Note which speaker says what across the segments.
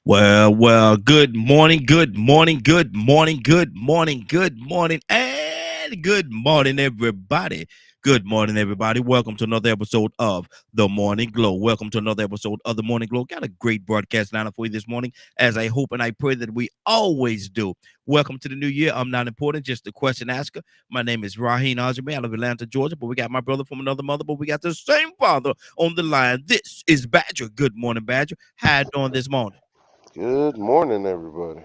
Speaker 1: Good morning, good morning, good morning, good morning, good morning, and good morning, everybody. Good morning, everybody. Welcome to another episode of The Morning Glow. Welcome to another episode of The Morning Glow. Got a great broadcast lineup for you this morning, as I hope and I pray that we always do. Welcome to the new year. I'm not important, just a question asker. My name is Raheen Ajame out of Atlanta, Georgia, but we got my brother from another mother, but we got the same father on the line. This is Badger. Good morning, Badger. How you doing this morning?
Speaker 2: Good morning, everybody.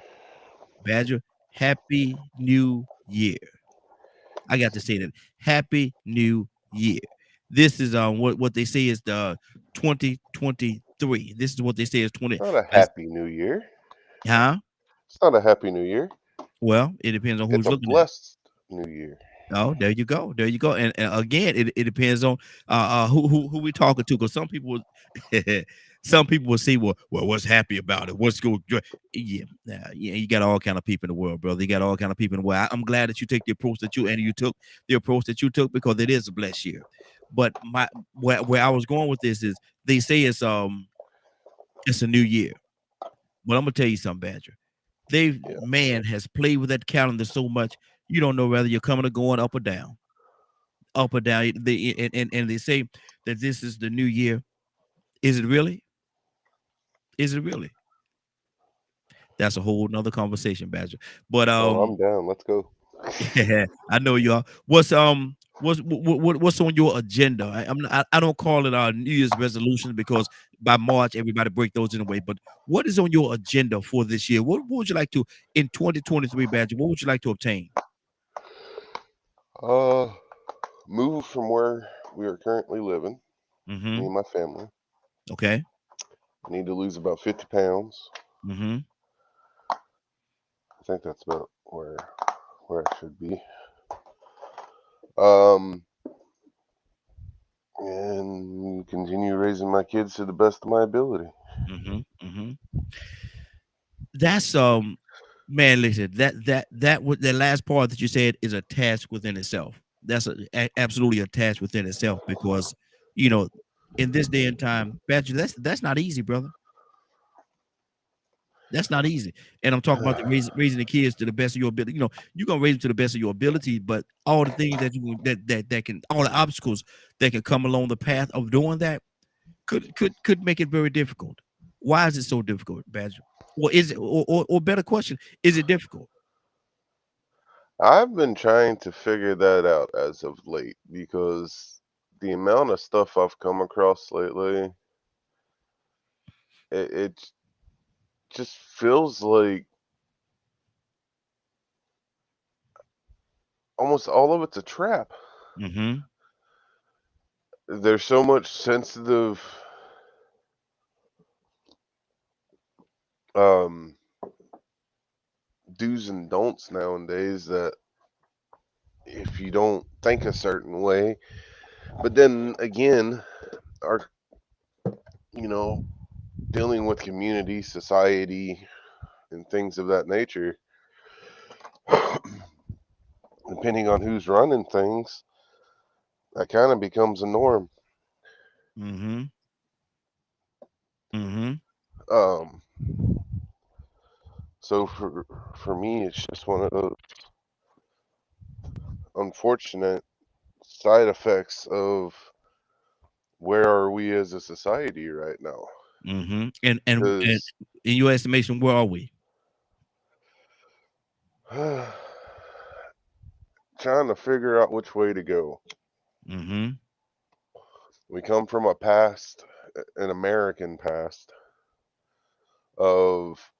Speaker 1: Badger, Happy New Year. I got to say that. Happy New Year. This is what they say is the 2023. This is what they say is 20.
Speaker 2: It's not a
Speaker 1: As,
Speaker 2: happy new year.
Speaker 1: huh?
Speaker 2: It's not a happy new year.
Speaker 1: Well, it depends on
Speaker 2: It's
Speaker 1: who's
Speaker 2: a
Speaker 1: looking at.
Speaker 2: blessed new year.
Speaker 1: Oh, there you go. There you go. And again, it depends on who we talking to. Because some people some people will say, well, what's happy about it? What's good? Yeah, yeah, you got all kind of people in the world, brother. You got all kind of people in the world. I'm glad that you take the approach that you took the approach that you took because it is a blessed year. But my where I was going with this is they say it's a new year. But I'm gonna tell you something, Badger. They
Speaker 2: Yeah.
Speaker 1: man has played with that calendar so much, you don't know whether you're coming or going up or down up or down. And they say that this is the new year. Is it really? Is it really? That's a whole nother conversation, Badger. But
Speaker 2: Oh, I'm down. Let's go.
Speaker 1: I know y'all. What's on your agenda? I don't call it our New Year's resolutions because by March everybody break those in a way. But what is on your agenda for this year? What would you like to in 2023, Badger? What would you like to obtain?
Speaker 2: Uh, Move from where we are currently living. Me
Speaker 1: Mm-hmm.
Speaker 2: and my family.
Speaker 1: Okay.
Speaker 2: I need to lose about 50 pounds.
Speaker 1: Mm-hmm.
Speaker 2: I think that's about where I should be. Um, and continue raising my kids to the best of my ability.
Speaker 1: Mm-hmm. Mm-hmm. That's man, listen, that last part that you said is a task within itself. That's absolutely a task within itself because you know, in this day and time, Badger, that's not easy, brother. That's not easy. And I'm talking about raising the kids to the best of your ability. You're gonna raise them to the best of your ability, but all the things that that can all the obstacles that can come along the path of doing that could make it very difficult. Why is it so difficult, Badger? Or is it or better question, is it difficult?
Speaker 2: I've been trying to figure that out as of late because the amount of stuff I've come across lately, it just feels like almost all of it's a trap.
Speaker 1: Mhm.
Speaker 2: There's so much sensitive um, do's and don'ts nowadays that if you don't think a certain way, but then again, our you know dealing with community, society, and things of that nature, depending on who's running things, that kind of becomes a norm.
Speaker 1: Mhm. Mhm.
Speaker 2: Um, so for me, it's just one of those unfortunate side effects of where are we as a society right now?
Speaker 1: Mhm. And
Speaker 2: Because
Speaker 1: in your estimation, where are we?
Speaker 2: trying to figure out which way to go.
Speaker 1: Mhm.
Speaker 2: We come from a past, an American past, of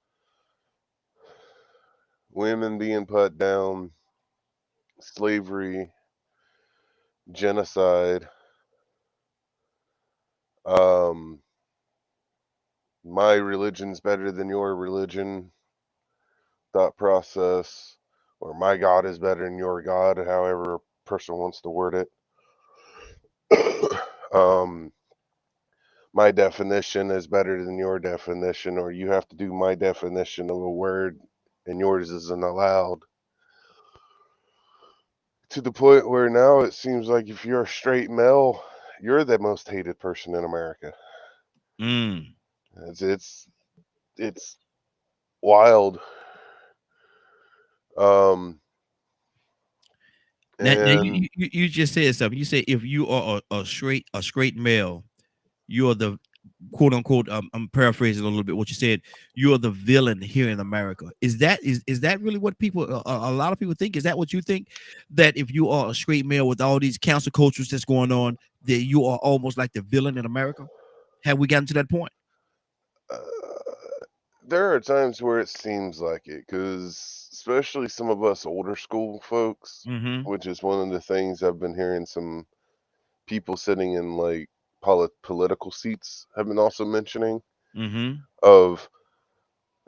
Speaker 2: women being put down, slavery, genocide, um, my religion's better than your religion thought process, or my God is better than your God, however a person wants to word it. um, my definition is better than your definition, or you have to do my definition of a word and yours isn't allowed. To the point where now it seems like if you're a straight male, you're the most hated person in America.
Speaker 1: Mm.
Speaker 2: It's it's wild. Um,
Speaker 1: Now
Speaker 2: and
Speaker 1: you just said something. You said if you are a straight male, you are the quote unquote. I'm paraphrasing a little bit what you said. You are the villain here in America. Is that really what people? A lot of people think. Is that what you think? That if you are a straight male with all these cancel cultures that's going on, that you are almost like the villain in America? Have we gotten to that point?
Speaker 2: uh, there are times where it seems like it, because especially some of us older school folks,
Speaker 1: Mm-hmm.
Speaker 2: which is one of the things I've been hearing some people sitting in like political seats have been also mentioning
Speaker 1: Mm-hmm.
Speaker 2: of,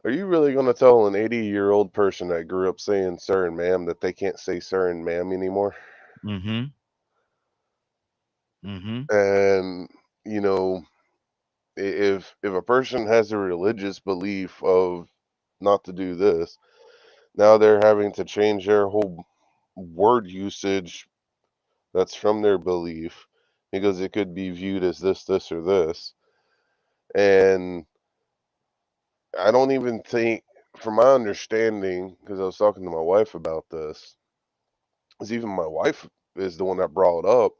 Speaker 2: are you really going to tell an 80-year-old person that grew up saying sir and ma'am that they can't say sir and ma'am anymore?
Speaker 1: Mm-hmm. Mm-hmm.
Speaker 2: And you know, if a person has a religious belief of not to do this, now they're having to change their whole word usage that's from their belief because it could be viewed as this, or this. And I don't even think, from my understanding, because I was talking to my wife about this, is even my wife is the one that brought it up,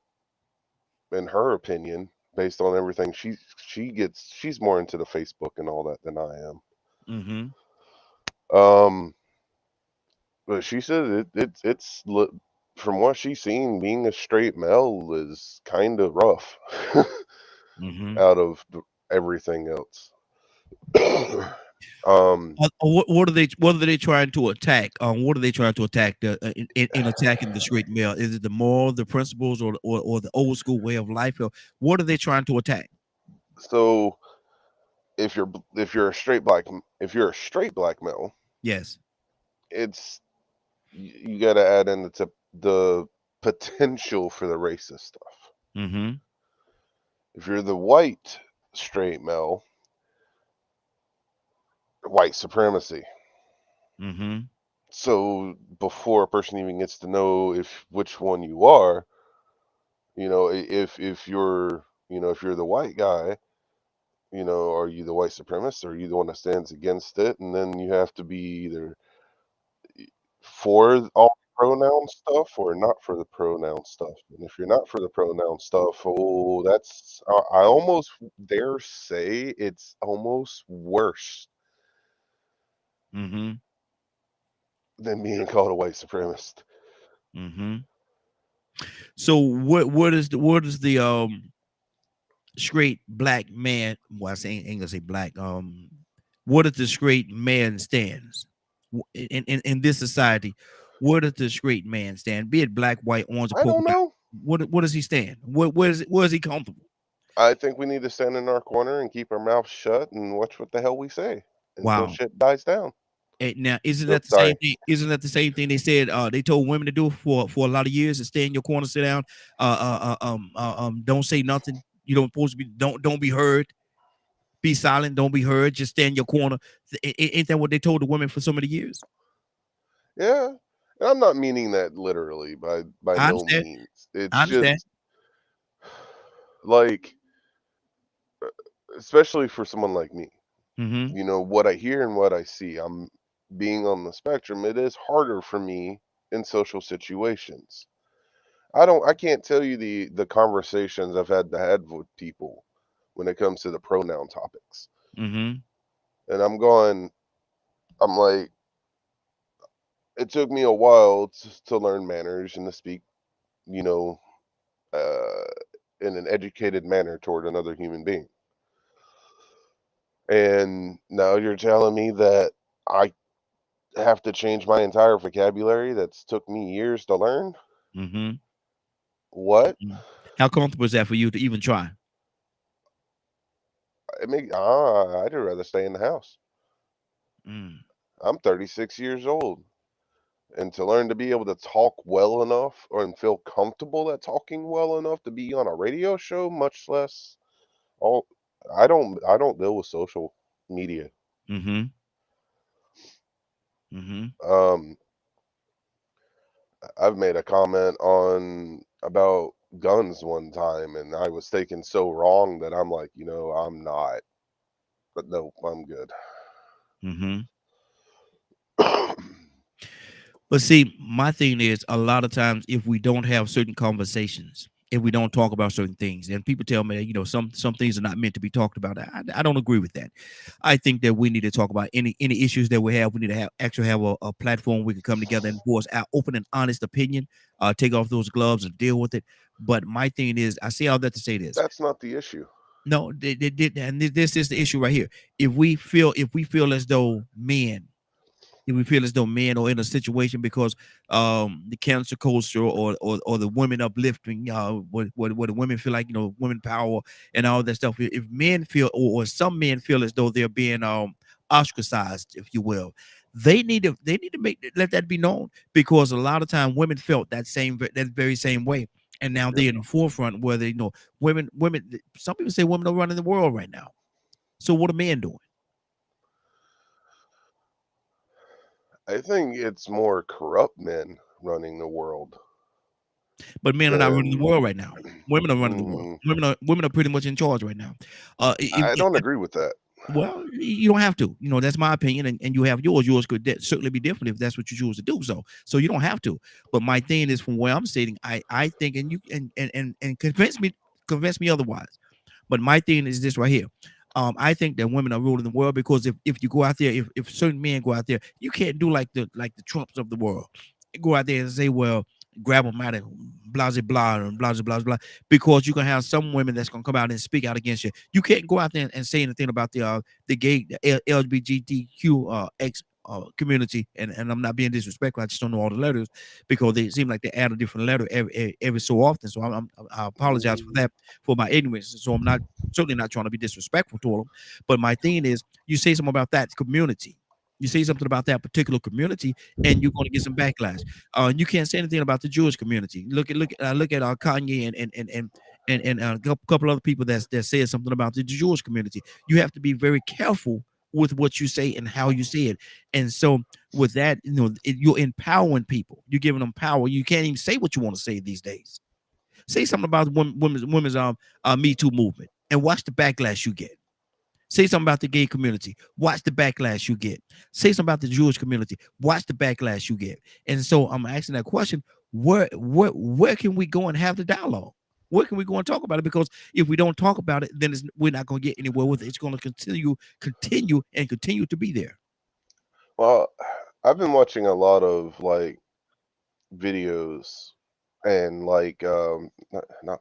Speaker 2: in her opinion, based on everything she's more into the Facebook and all that than I am.
Speaker 1: Mm-hmm.
Speaker 2: Um, but she said from what she's seen, being a straight male is kind of rough
Speaker 1: Mm-hmm.
Speaker 2: out of everything else. um,
Speaker 1: What are they trying to attack? What are they trying to attack in attacking the straight male? Is it the moral, the principles, or the old school way of life? Or what are they trying to attack?
Speaker 2: so if you're a straight black male,
Speaker 1: Yes.
Speaker 2: it's you got to add in the potential for the racist stuff.
Speaker 1: Mm-hmm.
Speaker 2: If you're the white straight male, white supremacy.
Speaker 1: Mm-hmm.
Speaker 2: So before a person even gets to know if which one you are, if you're if you're the white guy, are you the white supremacist, or are you the one that stands against it? And then you have to be either for all the pronoun stuff or not for the pronoun stuff. And if you're not for the pronoun stuff, oh, that's I almost dare say it's almost worse
Speaker 1: Mm-hmm.
Speaker 2: than being called a white supremacist.
Speaker 1: Mm-hmm. So what is the straight black man? Well, I say ain't gonna say black. What is the straight man stands in this society? Where does the straight man stand? Be it black, white, orange, or
Speaker 2: I
Speaker 1: polka
Speaker 2: don't
Speaker 1: dot.
Speaker 2: know.
Speaker 1: What does he stand? Where is he comfortable?
Speaker 2: I think we need to stand in our corner and keep our mouths shut and watch what the hell we say until
Speaker 1: Wow.
Speaker 2: shit dies down.
Speaker 1: Now, isn't that
Speaker 2: Oops,
Speaker 1: the same
Speaker 2: sorry.
Speaker 1: thing? Isn't that the same thing they said? They told women to do for a lot of years: to stay in your corner, sit down, don't say nothing. You don't supposed to be. Don't be heard. Be silent. Don't be heard. Just stay in your corner. Ain't that what they told the women for so many years?
Speaker 2: Yeah. And I'm not meaning that literally by
Speaker 1: I
Speaker 2: no
Speaker 1: understand.
Speaker 2: means. It's
Speaker 1: I understand.
Speaker 2: just like, especially for someone like me,
Speaker 1: Mm-hmm.
Speaker 2: what I hear and what I see. I'm being on the spectrum. It is harder for me in social situations. I can't tell you the conversations I've had to have with people when it comes to the pronoun topics.
Speaker 1: Mm-hmm.
Speaker 2: And I'm like, it took me a while to learn manners and to speak, you know, uh, in an educated manner toward another human being. And now you're telling me that I have to change my entire vocabulary that's took me years to learn?
Speaker 1: Mm-hmm.
Speaker 2: What?
Speaker 1: Mm-hmm. How comfortable is that for you to even try?
Speaker 2: I'd rather stay in the house.
Speaker 1: Mm.
Speaker 2: I'm 36 years old. And to learn to be able to talk well enough or and feel comfortable at talking well enough to be on a radio show, much less all I don't deal with social media.
Speaker 1: Mm-hmm. Mm-hmm.
Speaker 2: Um I've made a comment on about guns one time, and I was taken so wrong that I'm like, I'm not. But no, I'm good.
Speaker 1: Mm-hmm. But see, my thing is a lot of times if we don't have certain conversations, if we don't talk about certain things, and people tell me that some things are not meant to be talked about. I don't agree with that. I think that we need to talk about any issues that we have. We need to have a platform we can come together and voice our open and honest opinion. Take off those gloves and deal with it. But my thing is, I say all that to say this.
Speaker 2: That's not the issue.
Speaker 1: No, and this is the issue right here. If we feel as though men if we feel as though men are in a situation because the cancer culture or the women uplifting what the women feel like women power and all that stuff. If men feel or some men feel as though they're being ostracized, if you will, they need to let that be known, because a lot of time women felt that very same way, and now
Speaker 2: Yep.
Speaker 1: they're in the forefront where women some people say women are running the world right now. So what are men doing?
Speaker 2: I think it's more corrupt men running the world
Speaker 1: But men are not running the
Speaker 2: than.
Speaker 1: world right now. Women are running the world.
Speaker 2: Mm,
Speaker 1: Women are pretty much in charge right now.
Speaker 2: I don't agree with that.
Speaker 1: Well, you don't have to. That's my opinion, and you have yours. Yours could certainly be different if that's what you choose to do. So you don't have to. But my thing is, from where I'm sitting, I think, and you and convince me otherwise. But my thing is this right here. I think that women are ruling the world because if you go out there, if certain men go out there, you can't do like the Trumps of the world. Go out there and say, well, grab them out of blah blah blah and blah blah blah, because you can have some women that's gonna come out and speak out against you. You can't go out there and say anything about the gay, the LGBTQ X community, and I'm not being disrespectful. I just don't know all the letters because they seem like they add a different letter every so often. So I apologize for
Speaker 2: Mm,
Speaker 1: that, for my ignorance. So I'm not certainly not trying to be disrespectful to them. But my thing is, you say something about that community. You say something about that particular community, and you're going to get some backlash. You can't say anything about the Jewish community. Look at Kanye and a couple other people that said something about the Jewish community. You have to be very careful with what you say and how you say it. And so with that, you're empowering people. You're giving them power. You can't even say what you want to say these days. Say something about the women's Me Too movement, and watch the backlash you get. Say something about the gay community. Watch the backlash you get. Say something about the Jewish community. Watch the backlash you get. And so I'm asking that question: where can we go and have the dialogue? Where can we go and talk about it? Because if we don't talk about it, then we're not going to get anywhere with it. It's going to continue to be there.
Speaker 2: well, I've been watching a lot of like videos and like not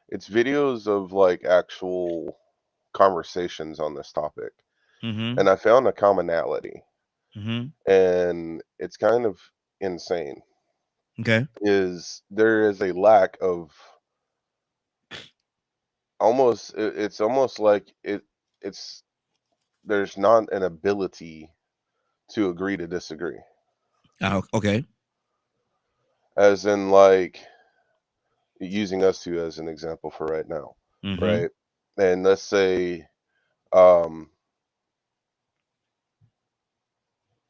Speaker 2: it's videos of like actual conversations on this topic,
Speaker 1: Mm-hmm.
Speaker 2: and I found a commonality,
Speaker 1: Mm-hmm.
Speaker 2: and it's kind of insane.
Speaker 1: Okay.
Speaker 2: Is there is a lack of it's almost like it's there's not an ability to agree to disagree,
Speaker 1: Okay.
Speaker 2: as in like using us two as an example for right now,
Speaker 1: Mm-hmm.
Speaker 2: right? And let's say um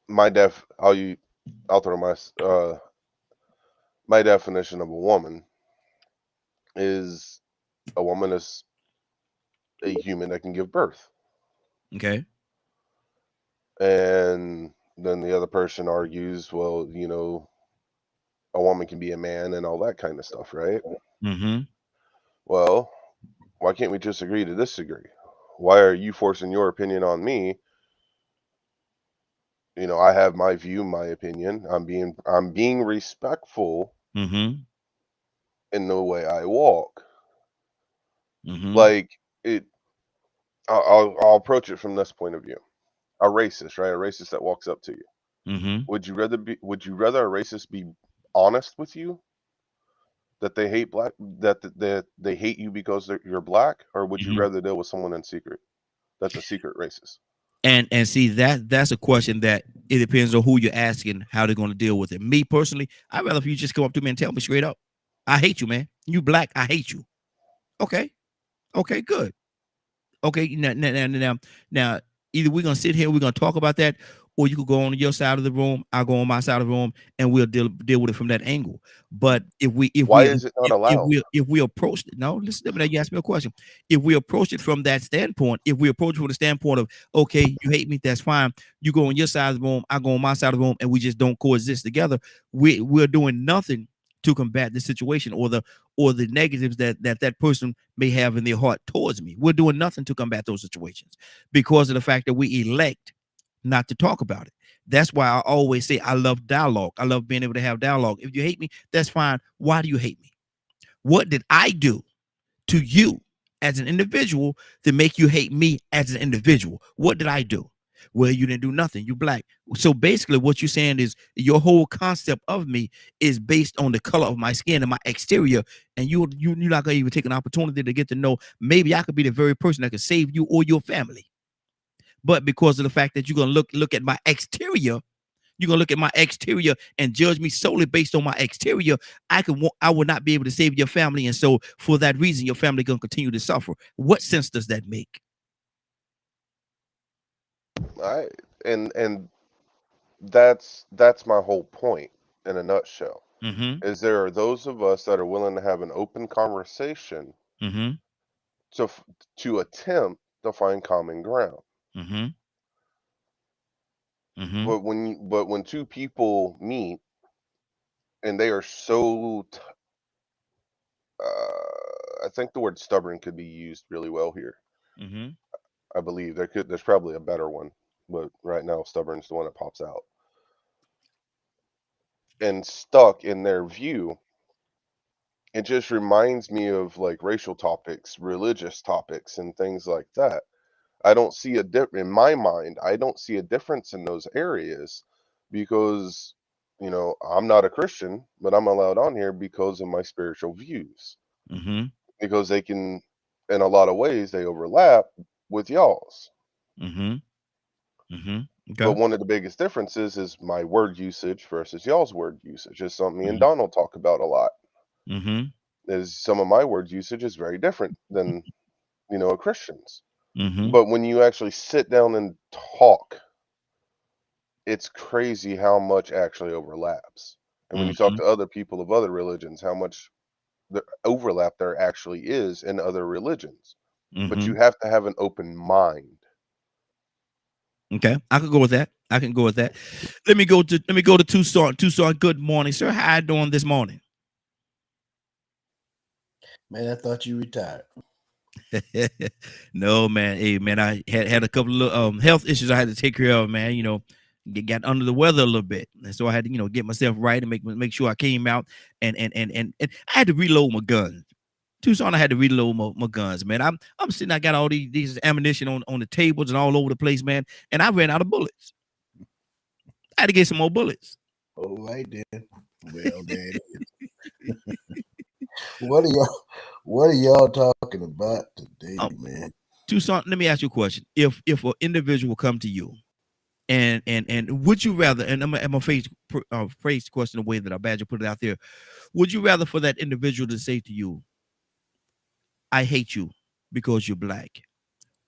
Speaker 2: my def I'll throw my definition of a woman is a woman is a human that can give birth.
Speaker 1: Okay.
Speaker 2: And then the other person argues, well, a woman can be a man and all that kind of stuff, right?
Speaker 1: Mm-hmm.
Speaker 2: Well, why can't we just agree to disagree? Why are you forcing your opinion on me? I have my view, my opinion. I'm being respectful
Speaker 1: Mm-hmm.
Speaker 2: in the way I walk.
Speaker 1: Mm-hmm.
Speaker 2: Like it I'll approach it from this point of view. A racist, right? A racist that walks up to you.
Speaker 1: Mm-hmm.
Speaker 2: Would you rather a racist be honest with you that they hate that they hate you because you're black, or would you
Speaker 1: Mm-hmm.
Speaker 2: rather deal with someone in secret that's a secret racist?
Speaker 1: And see that's a question that it depends on who you're asking how they're going to deal with it. Me personally, I'd rather if you just come up to me and tell me straight up, I hate you, man. You black, I hate you. Okay, okay, good. Okay, now, either we're gonna sit here, we're gonna talk about that, or you could go on your side of the room, I'll go on my side of the room, and we'll deal with it from that angle. But
Speaker 2: Why is it not allowed?
Speaker 1: if we approach it, no, listen to me. You ask me a question. If we approach it from that standpoint, if we approach it from the standpoint of, okay, you hate me, that's fine. You go on your side of the room, I go on my side of the room, and we just don't coexist together. We're doing nothing to combat the situation or the negatives that person may have in their heart towards me. We're doing nothing to combat those situations because of the fact that we elect not to talk about it. That's why I always say I love dialogue. I love being able to have dialogue. If you hate me, that's fine. Why do you hate me? What did I do to you as an individual to make you hate me as an individual? What did I do? Well, you didn't do nothing. You black. So basically, what you're saying is your whole concept of me is based on the color of my skin and my exterior, and you're not gonna even take an opportunity to get to know maybe I could be the very person that could save you or your family. But because of the fact that you're gonna look at my exterior, you're gonna look at my exterior and judge me solely based on my exterior. I will not be able to save your family, and so for that reason, your family gonna continue to suffer. What sense does that make?
Speaker 2: I and that's my whole point in a nutshell.
Speaker 1: Mm-hmm.
Speaker 2: Is there are those of us that are willing to have an open conversation
Speaker 1: Mm-hmm.
Speaker 2: to to attempt to find common ground.
Speaker 1: Mm-hmm. Mm-hmm.
Speaker 2: But when two people meet and they are so I think the word stubborn could be used really well here.
Speaker 1: Mm-hmm.
Speaker 2: I believe there's probably a better one, but right now stubborn's the one that pops out. And stuck in their view, it just reminds me of like racial topics, religious topics, and things like that. I don't see in my mind, I don't see a difference in those areas because, I'm not a Christian, but I'm allowed on here because of my spiritual views.
Speaker 1: Mm-hmm.
Speaker 2: Because they can, in a lot of ways, they overlap with y'all's.
Speaker 1: Mm-hmm. Mm-hmm.
Speaker 2: But
Speaker 1: Okay.
Speaker 2: one of the biggest differences is my word usage versus y'all's word usage. It's something me and
Speaker 1: Mm-hmm.
Speaker 2: Donald talk about a lot.
Speaker 1: Mm-hmm.
Speaker 2: Is some of my word usage is very different than, a Christian's.
Speaker 1: Mm-hmm.
Speaker 2: But when you actually sit down and talk, it's crazy how much actually overlaps. And when you talk
Speaker 1: Mm-hmm.
Speaker 2: to other people of other religions, how much the overlap there actually is in other religions. But
Speaker 1: Mm-hmm.
Speaker 2: you have to have an open mind.
Speaker 1: Okay, I can go with that. I can go with that. Let me go to Tucson. Tucson, good morning, sir. How you doing this morning?
Speaker 3: Man, I thought you retired.
Speaker 1: No, man. Hey, man, I had a couple of health issues I had to take care of, man. Got under the weather a little bit, and so I had to get myself right and make sure I came out and I had to reload my guns. Tucson, I had to reload my guns, man. I'm sitting, I got all these ammunition on the tables and all over the place, man, and I ran out of bullets. I had to get some more bullets.
Speaker 3: All right then. Well, there it is. What are y'all talking about today,
Speaker 1: Um,
Speaker 3: man?
Speaker 1: Tucson, let me ask you a question. If an individual come to you and would you rather, and I'm gonna phrase the question the way that I badger put it out there, would you rather for that individual to say to you, I hate you because you're black?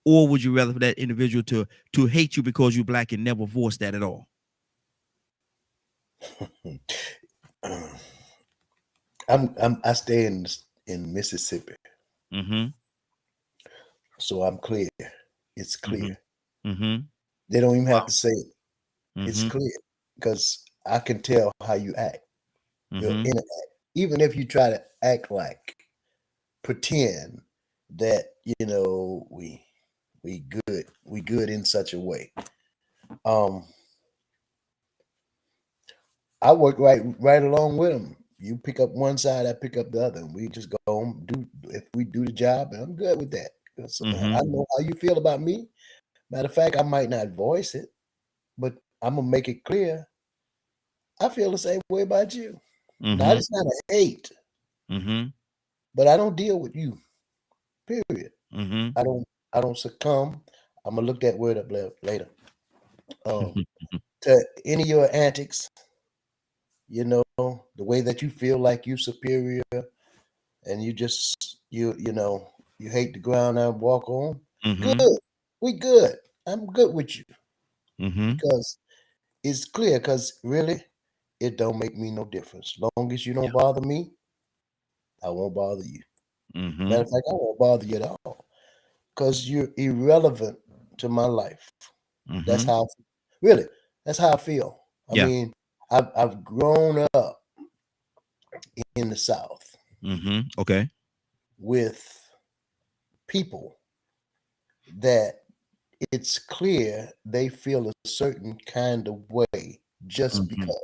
Speaker 1: Or would you rather for that individual to hate you because you're black and never voice that at all?
Speaker 3: I stay in Mississippi,
Speaker 1: Mm-hmm.
Speaker 3: so I'm clear. It's
Speaker 1: Mm-hmm.
Speaker 3: clear.
Speaker 1: Mm-hmm.
Speaker 3: They don't even have
Speaker 1: Wow.
Speaker 3: to say it. It's
Speaker 1: Mm-hmm.
Speaker 3: clear because I can tell how you act. Your
Speaker 1: Mm-hmm.
Speaker 3: inner act. Even if you try to act like pretend that we good in such a way. Um, I work right along with them. You pick up one side, I pick up the other, and we just go home. If we do the job, and I'm good with that. 'Cause,
Speaker 1: Mm-hmm.
Speaker 3: I know how you feel about me. Matter of fact, I might not voice it, but I'm gonna make it clear. I feel the same way about you. Now
Speaker 1: Mm-hmm.
Speaker 3: it's not a hate,
Speaker 1: Mm-hmm.
Speaker 3: but I don't deal with you. Period.
Speaker 1: Mm-hmm.
Speaker 3: I don't. I don't succumb. I'm gonna look that word up later. Um, to any of your antics, the way that you feel like you superior and you just you hate the ground I walk on.
Speaker 1: Mm-hmm.
Speaker 3: Good. We good. I'm good with you
Speaker 1: Mm-hmm.
Speaker 3: because it's clear because really, it don't make me no difference. Long as you
Speaker 1: Yeah.
Speaker 3: don't bother me, I won't bother you.
Speaker 1: Mm-hmm.
Speaker 3: Matter of fact, I won't bother you at all because you're irrelevant to my life. That's
Speaker 1: Mm-hmm.
Speaker 3: how, really, that's how I feel. I
Speaker 1: Yeah.
Speaker 3: mean, I've grown up in the South
Speaker 1: Mm-hmm. Okay.
Speaker 3: with people that it's clear they feel a certain kind of way just
Speaker 1: Mm-hmm.
Speaker 3: because.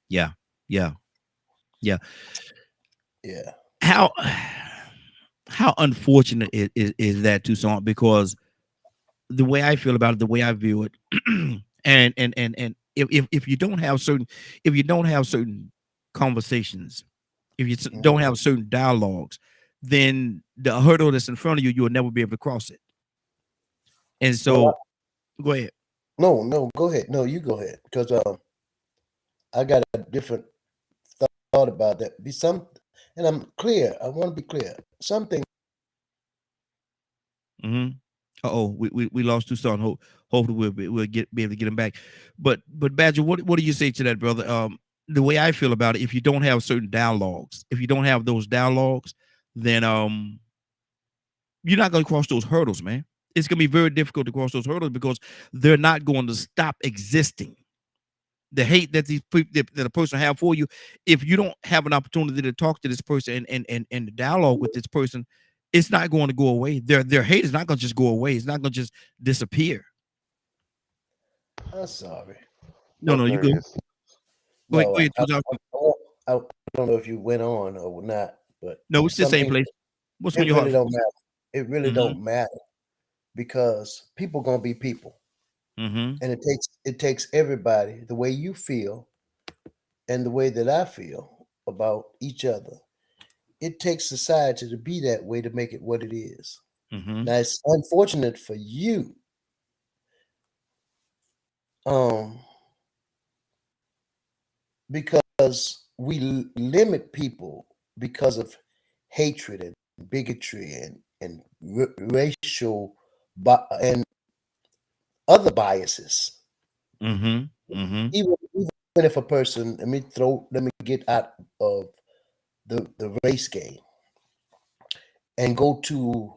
Speaker 1: Yeah. Yeah. Yeah.
Speaker 3: Yeah.
Speaker 1: How how unfortunate is that, Toussaint? Because the way I feel about it, the way I view it, and if you don't have certain, if you don't have certain conversations, if you
Speaker 3: Mhm.
Speaker 1: don't have certain dialogues, then the hurdle that's in front of you, you will never be able to cross it. And
Speaker 3: Well,
Speaker 1: so, go ahead.
Speaker 3: no, go ahead. No, you go ahead because I got a different thought about that. Be some, and I'm clear. I want to be clear. Something.
Speaker 1: Mm-hmm. Uh-oh, we lost Toussaint. Hopefully we'll be able to get him back. But Badger, what do you say to that, brother? The way I feel about it, if you don't have certain dialogues, if you don't have those dialogues, then you're not going to cross those hurdles, man. It's going to be very difficult to cross those hurdles because they're not going to stop existing. The hate that that a person have for you, if you don't have an opportunity to talk to this person and dialogue with this person, it's not going to go away. Their hate is not going to just go away. It's not going to just disappear.
Speaker 3: I'm sorry.
Speaker 1: No,
Speaker 2: Nope,
Speaker 1: no, you
Speaker 2: there he
Speaker 1: go.
Speaker 2: is.
Speaker 1: Go
Speaker 3: No,
Speaker 1: ahead, Tupac.
Speaker 3: I don't know if you went on or not, but
Speaker 1: No, it's the
Speaker 3: some
Speaker 1: same
Speaker 3: things
Speaker 1: place. What's on
Speaker 3: it
Speaker 1: your
Speaker 3: really
Speaker 1: heart?
Speaker 3: don't matter. It really
Speaker 1: Mm-hmm.
Speaker 3: don't matter because people gonna be people,
Speaker 1: Mm-hmm.
Speaker 3: and it takes everybody the way you feel and the way that I feel about each other. It takes society to be that way to make it what it is.
Speaker 1: Mm-hmm.
Speaker 3: Now it's unfortunate for you, um, because we limit people because of hatred and bigotry and racial and other biases.
Speaker 1: Mm-hmm. Mm-hmm.
Speaker 3: Even if a person, let me get out of the race game and go to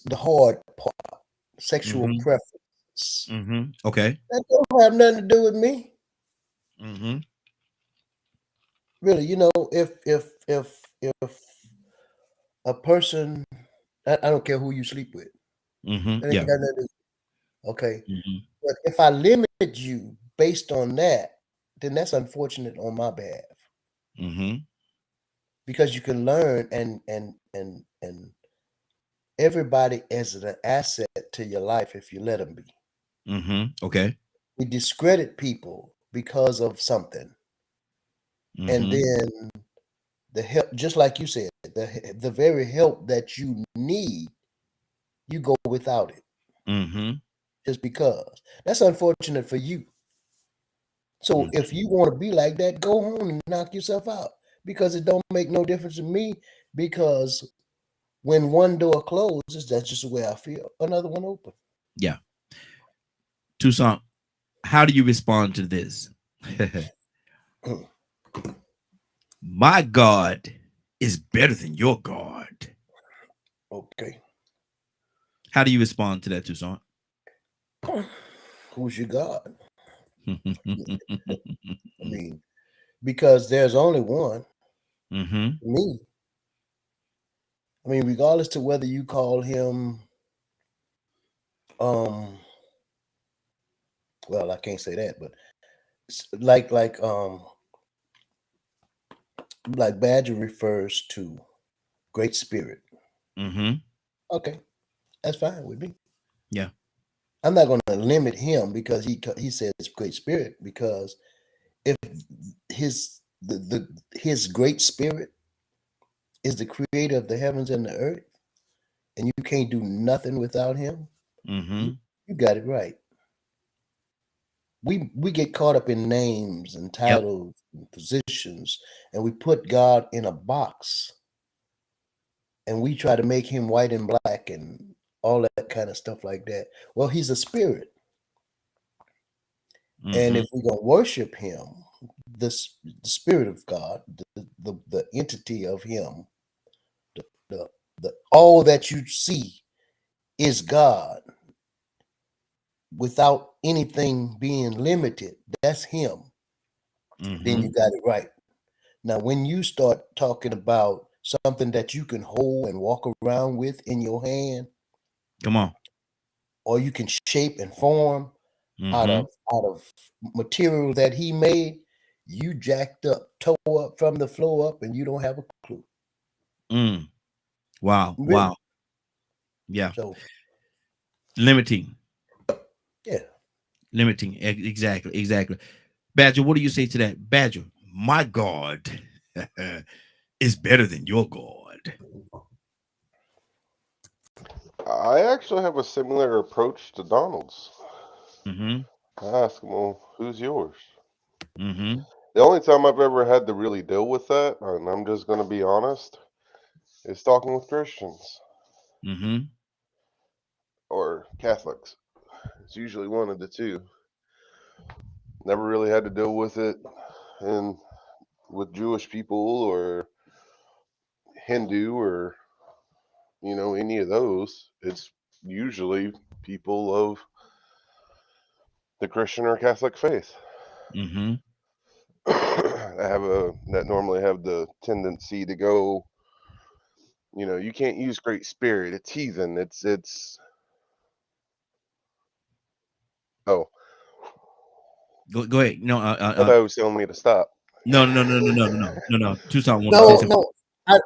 Speaker 3: the hard part, sexual
Speaker 1: Mm-hmm.
Speaker 3: preference.
Speaker 1: Mm-hmm. Okay.
Speaker 3: That don't have nothing to do with me.
Speaker 1: Mm-hmm.
Speaker 3: Really, if a person, I don't care who you sleep with.
Speaker 1: Mm-hmm.
Speaker 3: That ain't
Speaker 1: Yeah.
Speaker 3: got nothing to do. Okay.
Speaker 1: Mm-hmm.
Speaker 3: But if I limit you based on that, then that's unfortunate on my behalf
Speaker 1: Mm-hmm.
Speaker 3: because you can learn and everybody is an asset to your life if you let them be.
Speaker 1: Mm-hmm. Okay.
Speaker 3: We discredit people because of something, and
Speaker 1: Mm-hmm.
Speaker 3: then the help, just like you said, the very help that you need, you go without it
Speaker 1: Mm-hmm.
Speaker 3: just because. That's unfortunate for you. So
Speaker 1: Mm-hmm.
Speaker 3: if you want to be like that, go home and knock yourself out because it don't make no difference to me because when one door closes, that's just the way I feel. Another one open.
Speaker 1: Yeah. Toussaint, how do you respond to this? My God is better than your God.
Speaker 3: Okay.
Speaker 1: How do you respond to that, Toussaint?
Speaker 3: Who's your God?
Speaker 1: Mm-hmm.
Speaker 3: I mean, because there's only one,
Speaker 1: Mm-hmm.
Speaker 3: me. I mean, regardless to whether you call him um well, I can't say that, but like Badger refers to Great Spirit.
Speaker 1: Mm-hmm.
Speaker 3: Okay, that's fine with me.
Speaker 1: Yeah.
Speaker 3: I'm not going to limit him because he says Great Spirit because if his Great Spirit is the creator of the heavens and the earth, and you can't do nothing without him, you,
Speaker 1: Mm-hmm.
Speaker 3: you got it right. We get caught up in names and
Speaker 1: Yep.
Speaker 3: titles and positions, and we put God in a box, and we try to make him white and black and all that kind of stuff like that. Well, he's a spirit. And
Speaker 1: Mhm.
Speaker 3: if we're gonna worship him, the spirit of God, the entity of him, the all that you see is God without anything being limited. That's him. Then you
Speaker 1: Mhm.
Speaker 3: got it right. Now, when you start talking about something that you can hold and walk around with in your hand,
Speaker 1: Come on.
Speaker 3: or you can shape and form out
Speaker 1: Mhm.
Speaker 3: of material that he made, you jacked up, toe up from the floor up, and you don't have a clue.
Speaker 1: Mm. Wow.
Speaker 3: Really.
Speaker 1: Wow. Yeah.
Speaker 3: So
Speaker 1: Limiting.
Speaker 3: yeah.
Speaker 1: Limiting. Exactly. Exactly. Badger, what do you say to that? Badger, my God is better than your God.
Speaker 2: I actually have a similar approach to Donald's.
Speaker 1: Mm-hmm.
Speaker 2: I ask him, well, who's yours?
Speaker 1: Mm-hmm.
Speaker 2: The only time I've ever had to really deal with that, and I'm just going to be honest, is talking with Christians
Speaker 1: Mm-hmm.
Speaker 2: or Catholics. It's usually one of the two. Never really had to deal with it in with Jewish people or Hindu or any of those. It's usually people of the Christian or Catholic faith.
Speaker 1: Mm-hmm.
Speaker 2: that normally have the tendency to go, you can't use Great Spirit. It's heathen. It's oh,
Speaker 1: Go ahead. No,
Speaker 2: I thought it was telling me to stop.
Speaker 1: no. Tucson want to say
Speaker 3: No,
Speaker 1: something.
Speaker 3: no.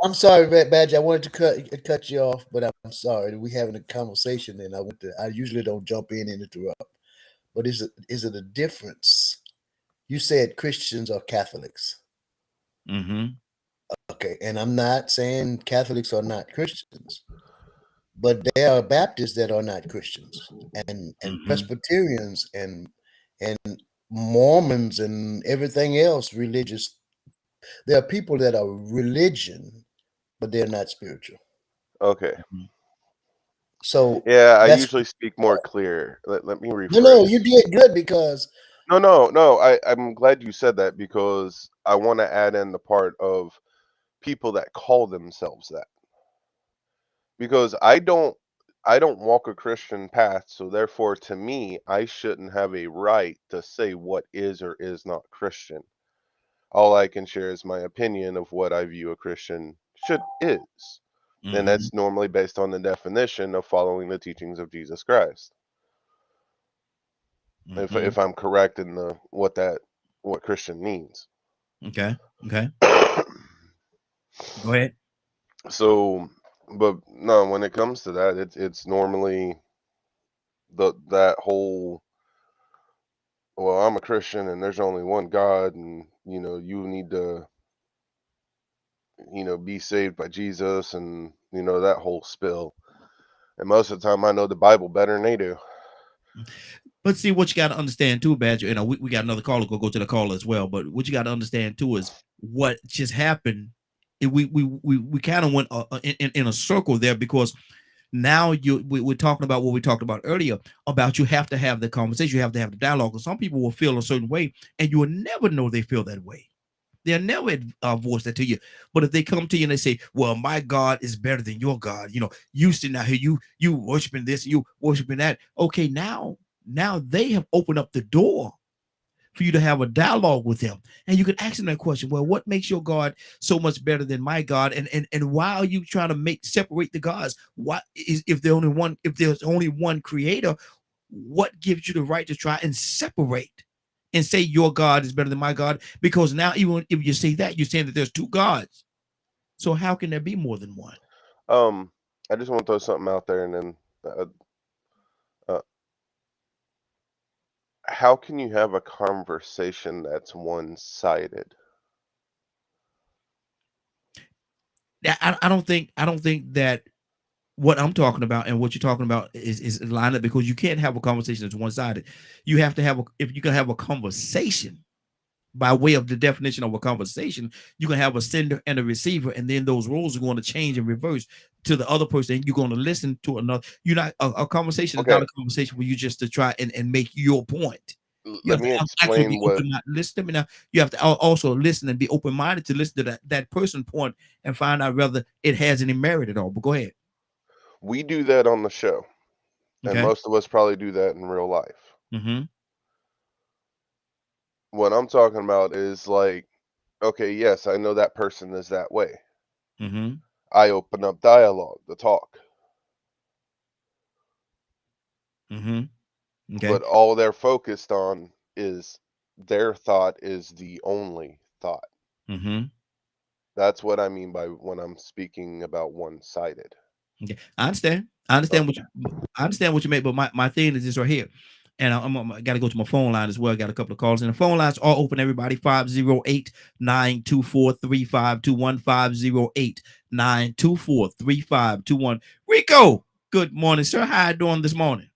Speaker 3: I'm sorry, Red Badge. I wanted to cut you off, but I'm sorry. We having a conversation, and I usually don't jump in and interrupt. But is it a difference? You said Christians or Catholics.
Speaker 1: Mm-hmm.
Speaker 3: Okay, and I'm not saying Catholics are not Christians, but there are Baptists that are not Christians, and
Speaker 1: Mm-hmm.
Speaker 3: Presbyterians and Mormons and everything else religious. There are people that are religion, but they're not spiritual.
Speaker 2: Okay.
Speaker 3: So
Speaker 2: Yeah, I
Speaker 3: that's
Speaker 2: usually speak more clear. Let me
Speaker 3: no. You
Speaker 2: rephrase.
Speaker 3: did good because
Speaker 2: No. I'm glad you said that because I want to add in the part of people that call themselves that. Because I don't walk a Christian path, so therefore to me, I shouldn't have a right to say what is or is not Christian. All I can share is my opinion of what I view a Christian should is. And
Speaker 1: Mm-hmm.
Speaker 2: that's normally based on the definition of following the teachings of Jesus Christ.
Speaker 1: Mm-hmm.
Speaker 2: If I'm correct in the what Christian means.
Speaker 1: Okay. Okay. Go ahead.
Speaker 2: So, but no, when it comes to that, it's normally that whole, well, I'm a Christian and there's only one God, and you need to be saved by Jesus, and that whole spill. And most of the time, I know the Bible better than they do.
Speaker 1: But see, what you got to understand too, Badger, we got another caller, go to the caller as well. But what you got to understand too is what just happened. We kind of went in a circle there because now we're talking about what we talked about earlier about you have to have the conversation, you have to have the dialogue. Because some people will feel a certain way, and you will never know they feel that way. They'll never voice that to you. But if they come to you and they say, "Well, my God is better than your God," you sitting out here, you worshiping this, you worshiping that. Okay, now they have opened up the door for you to have a dialogue with them, and you can ask them that question. Well, what makes your God so much better than my God? And why are you trying to separate the gods? Why is if there's only one creator, what gives you the right to try and separate and say your God is better than my God? Because now, even if you say that, you're saying that there's two gods. So how can there be more than one?
Speaker 2: I just want to throw something out there, and then uh, how can you have a conversation that's one-sided?
Speaker 1: I don't think that what I'm talking about and what you're talking about is lined up, because you can't have a conversation that's one-sided. You have to have if you can have a conversation, by way of the definition of a conversation, you can have a sender and a receiver, and then those roles are going to change and reverse to the other person. And you're going to listen to another. You're not a conversation is not
Speaker 2: Okay.
Speaker 1: a conversation for you just to try and make your point. You
Speaker 2: Let
Speaker 1: have
Speaker 2: me
Speaker 1: to actually be
Speaker 2: explain what
Speaker 1: open. Listen to me now. You have to also listen and be open minded to listen to that person point and find out whether it has any merit at all. But go ahead.
Speaker 2: we do that on the show, and
Speaker 1: Okay.
Speaker 2: most of us probably do that in real life.
Speaker 1: Mm-hmm.
Speaker 2: What I'm talking about is like, okay, yes, I know that person is that way.
Speaker 1: Mm-hmm.
Speaker 2: I open up dialogue, the talk,
Speaker 1: Mm-hmm. Okay.
Speaker 2: but all they're focused on is their thought is the only thought.
Speaker 1: Mm-hmm.
Speaker 2: That's what I mean by when I'm speaking about one-sided.
Speaker 1: Okay. I understand. I understand what
Speaker 2: Okay.
Speaker 1: I understand what you mean, but my thing is this right here. And I got to go to my phone line as well. I got a couple of calls, and the phone lines are open, everybody. 508-924-3521. 508-924-3521. Rico, good morning, sir. How you doing this morning?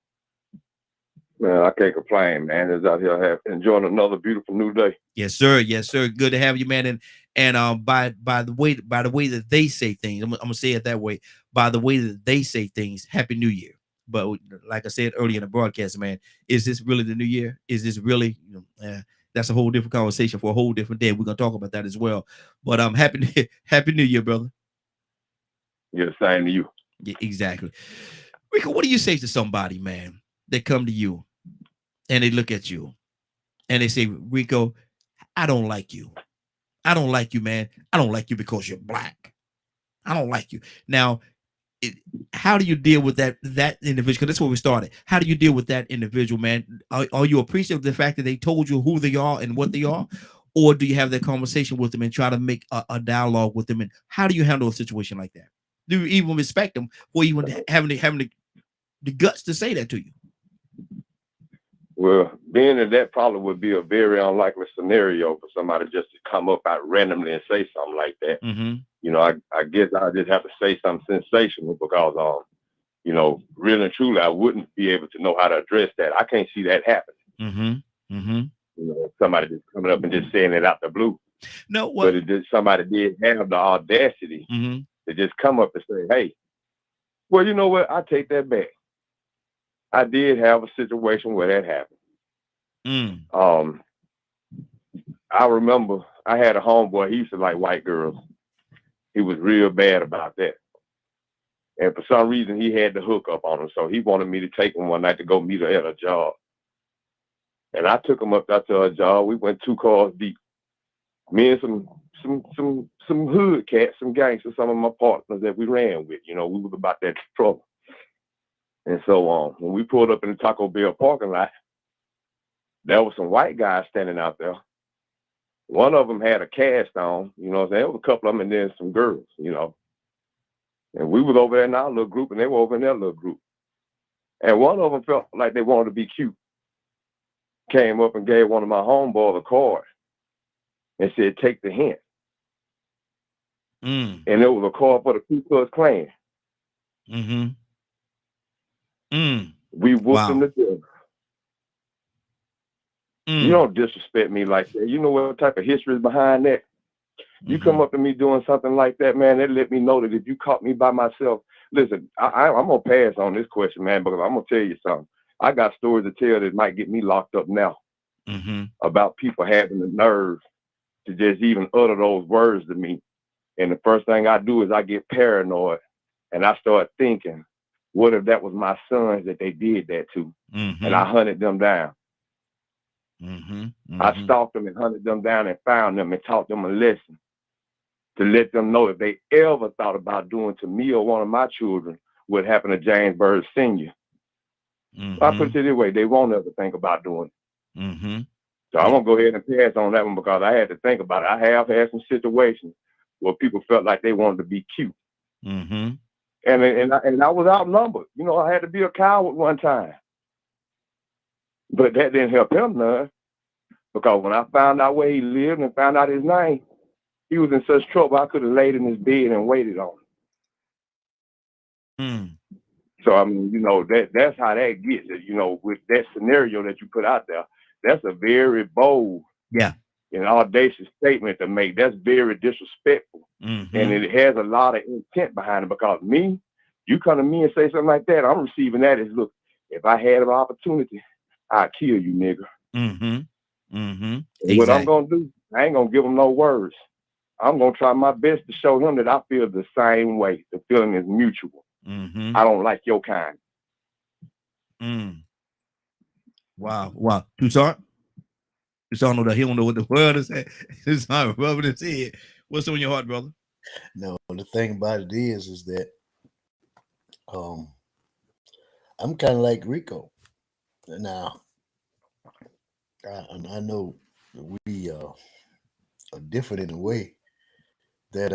Speaker 4: Man, I can't complain, man. Just out here enjoying another beautiful new day.
Speaker 1: Yes, sir. Yes, sir. Good to have you, man. And by the way that they say things, I'm gonna say it that way. By the way that they say things, Happy New Year. But like I said earlier in the broadcast, man, is this really the new year? Is this really? That's a whole different conversation for a whole different day. We're gonna talk about that as well. But Happy New Year, brother.
Speaker 4: Yeah, same to you.
Speaker 1: Yeah, exactly. Rico, what do you say to somebody, man? They come to you and they look at you and they say, Rico, I don't like you. I don't like you, man. I don't like you because you're black. I don't like you. Now, how do you deal with that individual? Because that's where we started. How do you deal with that individual, man? Are you appreciative of the fact that they told you who they are and what they are? Or do you have that conversation with them and try to make a dialogue with them? And how do you handle a situation like that? Do you even respect them for even having the guts to say that to you?
Speaker 4: Well, being that probably would be a very unlikely scenario for somebody just to come up out randomly and say something like that.
Speaker 1: Mm-hmm.
Speaker 4: You know, I guess I just have to say something sensational because, you know, really and truly, I wouldn't be able to know how to address that. I can't see that happening.
Speaker 1: Mm-hmm. Mm-hmm.
Speaker 4: You know, somebody just coming up and just saying it out the blue.
Speaker 1: No,
Speaker 4: but somebody did have the audacity to just come up and say, "Hey, well, you know what? I take that back. I did have a situation where that happened. I remember I had a homeboy. He used to like white girls. He was real bad about that. And for some reason, he had the hook up on him. So he wanted me to take him one night to go meet her at a job. And I took him up there to a job. We went 2 cars deep. Me and some hood cats, some gangsters, some of my partners that we ran with. You know, we was about that trouble. And so when we pulled up in the Taco Bell parking lot, there was some white guys standing out there. One of them had a cast on, you know what I'm saying? There was a couple of them and then some girls, you know. And we was over there in our little group and they were over in their little group. And one of them felt like they wanted to be cute. Came up and gave one of my homeboys a card and said, "Take the hint." And it was a card for the Ku Klux Klan. We whooped them to death. You don't disrespect me like that. You know what type of history is behind that? You come up to me doing something like that, man, that let me know that if you caught me by myself, listen, I'm going to pass on this question, man, because I'm going to tell you something. I got stories to tell that might get me locked up now about people having the nerve to just even utter those words to me. And the first thing I do is I get paranoid and I start thinking, what if that was my sons that they did that to? And I hunted them down. I stalked them and hunted them down and found them and taught them a lesson to let them know if they ever thought about doing to me or one of my children what happened to James Byrd Sr. I put it this way, they won't ever think about doing it. So I'm going to go ahead and pass on that one because I had to think about it. I have had some situations where people felt like they wanted to be cute. And I was outnumbered. You know, I had to be a coward one time. But that didn't help him none. Because when I found out where he lived and found out his name, he was in such trouble I could have laid in his bed and waited on him. So I mean, you know, that's how that gets. You know, with that scenario that you put out there, that's a very bold an audacious statement to make. That's very disrespectful.
Speaker 1: Mm-hmm.
Speaker 4: And it has a lot of intent behind it, because me, you come to me and say something like that, I'm receiving that as, look, if I had an opportunity, I'd kill you, nigga.
Speaker 1: Mm-hmm. Mm-hmm.
Speaker 4: And what I'm going to do, I ain't going to give him no words. I'm going to try my best to show him that I feel the same way. The feeling is mutual.
Speaker 1: Mm-hmm.
Speaker 4: I don't like your kind.
Speaker 1: Mm. Wow. Wow. Tucson? Tucson know that he don't know what the word is. Tucson rubbing his head. What's on your heart, brother?
Speaker 3: No, the thing about it is that I'm kind of like Rico. Now, I know we are different in a way that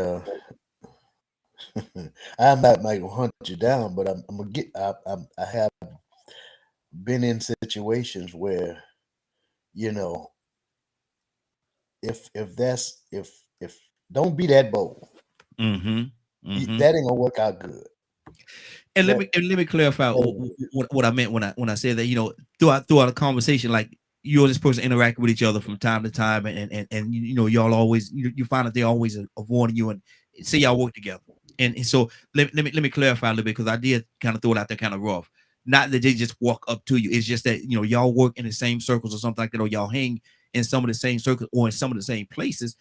Speaker 3: I'm not might hunt you down, but I'm gonna get. I have been in situations where, you know, if don't be that bold.
Speaker 1: Mm-hmm. Mm-hmm.
Speaker 3: That ain't gonna work out good.
Speaker 1: And let me clarify what I meant when I said that, you know, throughout a conversation, like you and this person interact with each other from time to time, and you know, y'all always you find that they always avoiding you and say y'all work together. And so let me clarify a little bit, because I did kind of throw it out there kind of rough. Not that they just walk up to you. It's just that, you know, y'all work in the same circles or something like that, or y'all hang in some of the same circles or in some of the same places.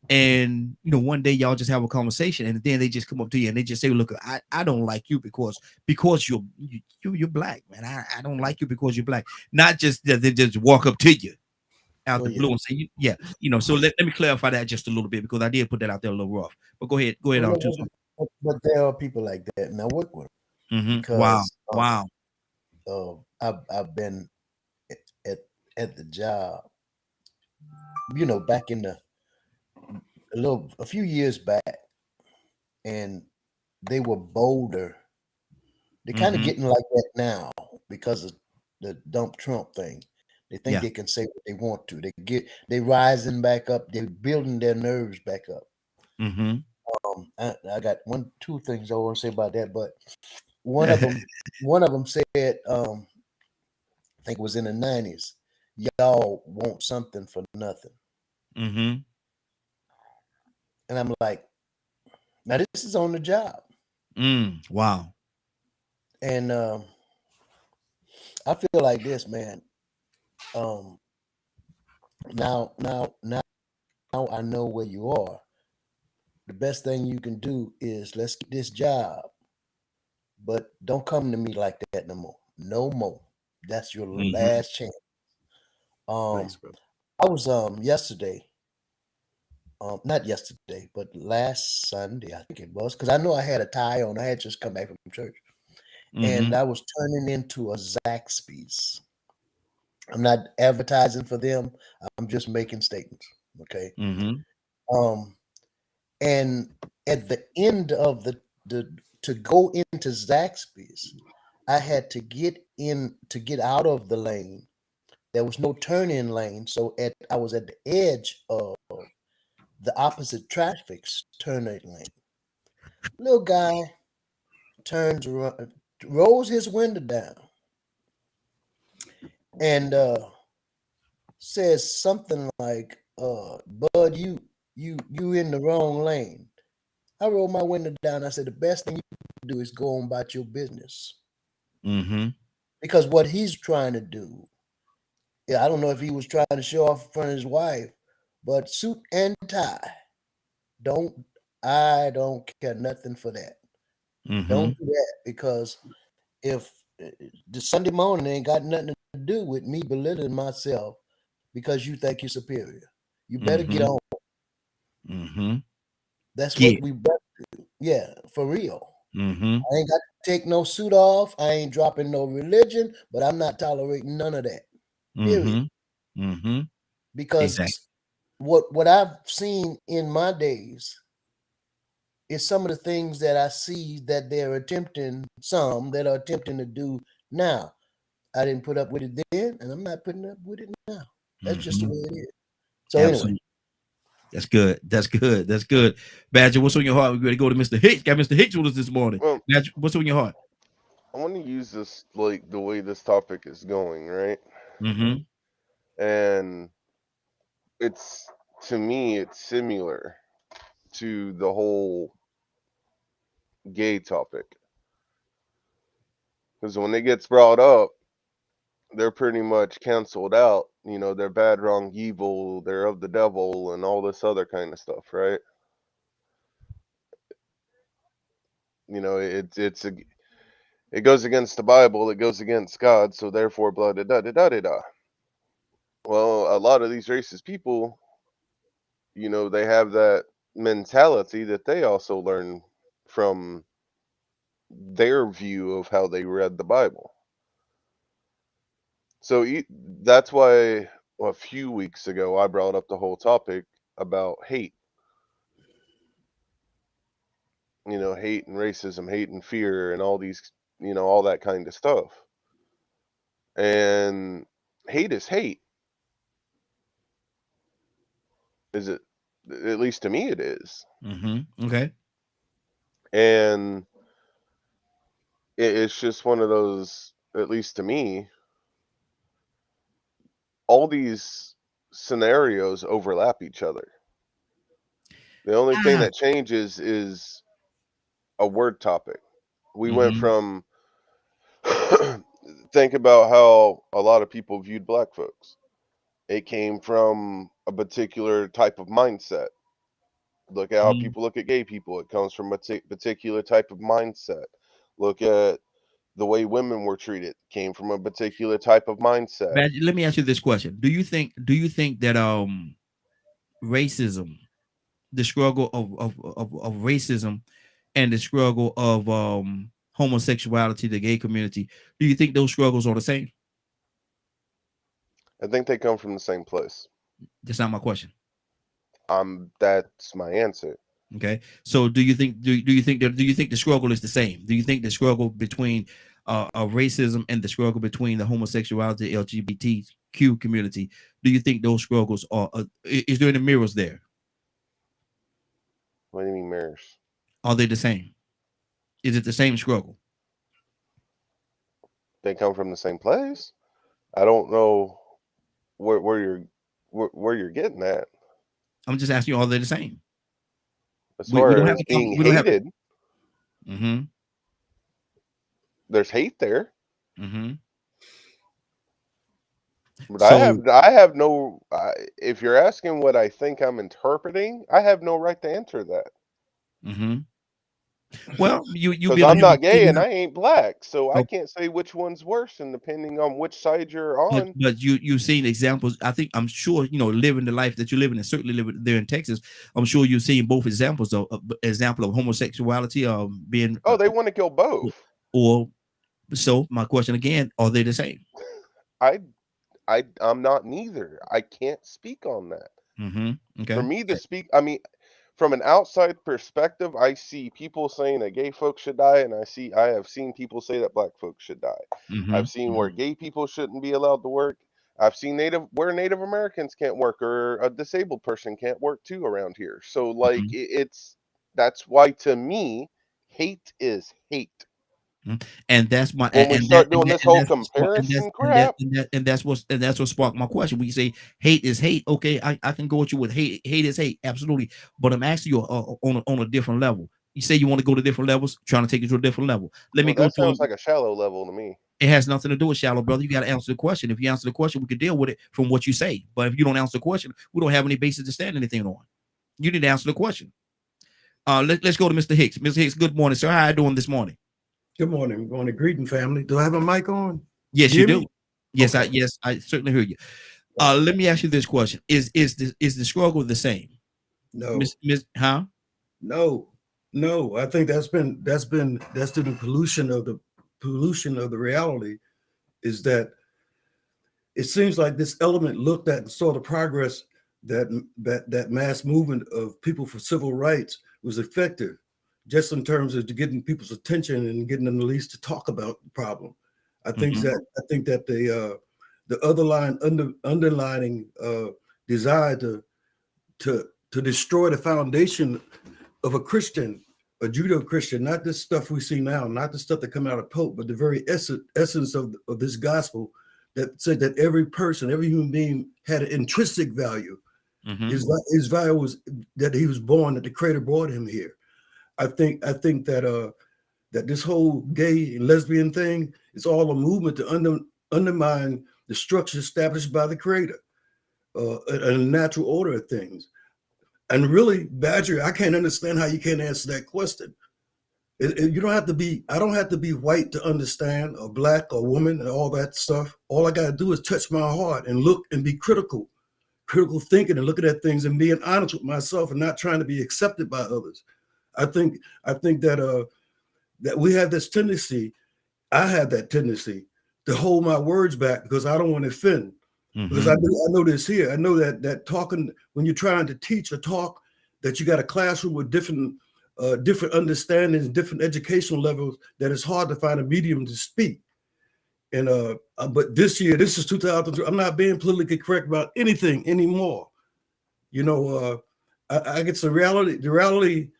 Speaker 1: And you know, one day y'all just have a conversation, and then they just come up to you and they just say, look, I don't like you because you're black, man. I don't like you because you're black. Not just that they just walk up to you out the blue and say, yeah, you know. So let me clarify that just a little bit, because I did put that out there a little rough. But go ahead on too.
Speaker 3: But there are people like that, and I work with them.
Speaker 1: Mm-hmm.
Speaker 3: Because
Speaker 1: Wow.
Speaker 3: I've been at the job, you know, back in a few years back, and they were bolder. They're kind of getting like that now because of the dump Trump thing. They think they can say what they want to. They rising back up. They're building their nerves back up.
Speaker 1: Mm-hmm.
Speaker 3: I got two things I want to say about that, but one of them said, I think it was in the 90s, y'all want something for nothing.
Speaker 1: Mm-hmm.
Speaker 3: And I'm like, now this is on the job.
Speaker 1: Wow.
Speaker 3: And I feel like this, man. Now I know where you are. The best thing you can do is let's get this job, but don't come to me like that no more. No more. That's your last chance.
Speaker 5: Thanks, bro.
Speaker 3: I was yesterday, not yesterday, but last Sunday, I think it was, because I know I had a tie on. I had just come back from church, and I was turning into a Zaxby's. I'm not advertising for them. I'm just making statements. Okay. And at the end of the to go into Zaxby's, I had to get out of the lane. There was no turn-in lane, so I was at the edge of the opposite traffic's turn-in lane. Little guy turns around, rolls his window down, and says something like, "Bud, you in the wrong lane." I rolled my window down. I said, the best thing you can do is go on about your business. Because what he's trying to do, I don't know if he was trying to show off in front of his wife, but suit and tie. I don't care nothing for that. Don't do that, because if the Sunday morning ain't got nothing to do with me belittling myself because you think you're superior. You better get on. That's what we better do. Yeah, for real. I ain't got to take no suit off. I ain't dropping no religion, but I'm not tolerating none of that. Period. Because what I've seen in my days is some of the things that I see that they're attempting to do now. I didn't put up with it then, and I'm not putting up with it now. That's just the way it is. So anyway.
Speaker 1: That's good. That's good. That's good. Badger, what's on your heart? We're going to go to Mr. Hicks. Got Mr. Hicks with us this morning.
Speaker 2: Well,
Speaker 1: Badger, what's on your heart?
Speaker 2: I want to use this like the way this topic is going, right? And it's to me, it's similar to the whole gay topic. Because when it gets brought up, they're pretty much canceled out. You know, they're bad, wrong, evil, they're of the devil, and all this other kind of stuff, right? You know, it goes against the Bible, it goes against God, so therefore, blah, da, da, da, da, da, da. Well, a lot of these racist people, you know, they have that mentality that they also learn from their view of how they read the Bible. So that's why a few weeks ago I brought up the whole topic about hate. You know, hate and racism, hate and fear, and all these, you know, all that kind of stuff. And hate is hate. Is it? At least to me, it is.
Speaker 1: Okay.
Speaker 2: And it's just one of those, at least to me, all these scenarios overlap each other. The only thing that changes is a word topic. We went from think about how a lot of people viewed black folks. It came from a particular type of mindset. Look at how people look at gay people. It comes from a particular type of mindset. Look at the way women were treated. Came from a particular type of mindset.
Speaker 1: But let me ask you this question: Do you think that racism, the struggle of racism, and the struggle of homosexuality, the gay community, do you think those struggles are the same?
Speaker 2: I think they come from the same place.
Speaker 1: That's not my question.
Speaker 2: That's my answer.
Speaker 1: Okay. So do you think do you think the struggle is the same? Do you think the struggle between racism and the struggle between the homosexuality, LGBTQ community, do you think those struggles are is there any mirrors there?
Speaker 2: What do you mean mirrors?
Speaker 1: Are they the same? Is it the same struggle?
Speaker 2: They come from the same place. I don't know where you're getting at.
Speaker 1: I'm just asking you, are they the same?
Speaker 2: As far as being hated, there's hate there. But so, I have no. If you're asking what I think I'm interpreting, I have no right to answer that.
Speaker 1: Well, you
Speaker 2: because I'm not gay and I ain't black, so I can't say which one's worse, and depending on which side you're on.
Speaker 1: But you've seen examples. I'm sure, you know, living the life that you're living, and certainly living there in Texas. I'm sure you've seen both examples of homosexuality being.
Speaker 2: Oh, they want to kill both.
Speaker 1: Or so my question again: are they the same?
Speaker 2: I'm not neither. I can't speak on that.
Speaker 1: Okay.
Speaker 2: For me to speak, I mean, from an outside perspective, I see people saying that gay folks should die, and I have seen people say that black folks should die. I've seen where gay people shouldn't be allowed to work. I've seen where Native Americans can't work, or a disabled person can't work too around here. So like that's why to me, hate is hate.
Speaker 1: And that's my
Speaker 2: when we start doing this whole comparison crap,
Speaker 1: and that's what sparked my question. We say hate is hate. Okay, I can go with you with hate. Hate is hate, absolutely. But I'm asking you on a different level. You say you want to go to different levels, trying to take it to a different level. Let me go.
Speaker 2: That sounds like a shallow level to me.
Speaker 1: It has nothing to do with shallow, brother. You got to answer the question. If you answer the question, we can deal with it from what you say. But if you don't answer the question, we don't have any basis to stand anything on. You need to answer the question. Let's go to Mr. Hicks. Mr. Hicks, good morning, sir. How are you doing this morning?
Speaker 5: Good morning. I'm going to greeting family. Do I have a mic on?
Speaker 1: Yes, you do. Yes, okay. I certainly hear you. Let me ask you this question: Is the struggle the same?
Speaker 5: No. No. I think that's the pollution of the reality, is that it seems like this element looked at and saw the progress that mass movement of people for civil rights was effective, just in terms of getting people's attention and getting them at least to talk about the problem. I think that the underlining desire to destroy the foundation of a Christian, a Judeo-Christian, not this stuff we see now, not the stuff that come out of Pope, but the very essence of this gospel that said that every person, every human being had an intrinsic value.
Speaker 1: Mhm.
Speaker 5: His value was that he was born, that the Creator brought him here. I think that that this whole gay and lesbian thing is all a movement to undermine the structure established by the Creator, a natural order of things. And really, Badger, I can't understand how you can't answer that question. You don't have to be, I don't have to be white to understand, or black or woman and all that stuff. All I got to do is touch my heart and look and be critical thinking and looking at things and being honest with myself and not trying to be accepted by others. I think that that we have this tendency, I have that tendency to hold my words back because I don't want to offend. Because I know this here. I know that talking, when you're trying to teach or talk, that you got a classroom with different understandings, different educational levels, that it's hard to find a medium to speak. And but this year, this is 2003. I'm not being politically correct about anything anymore. You know, I get the reality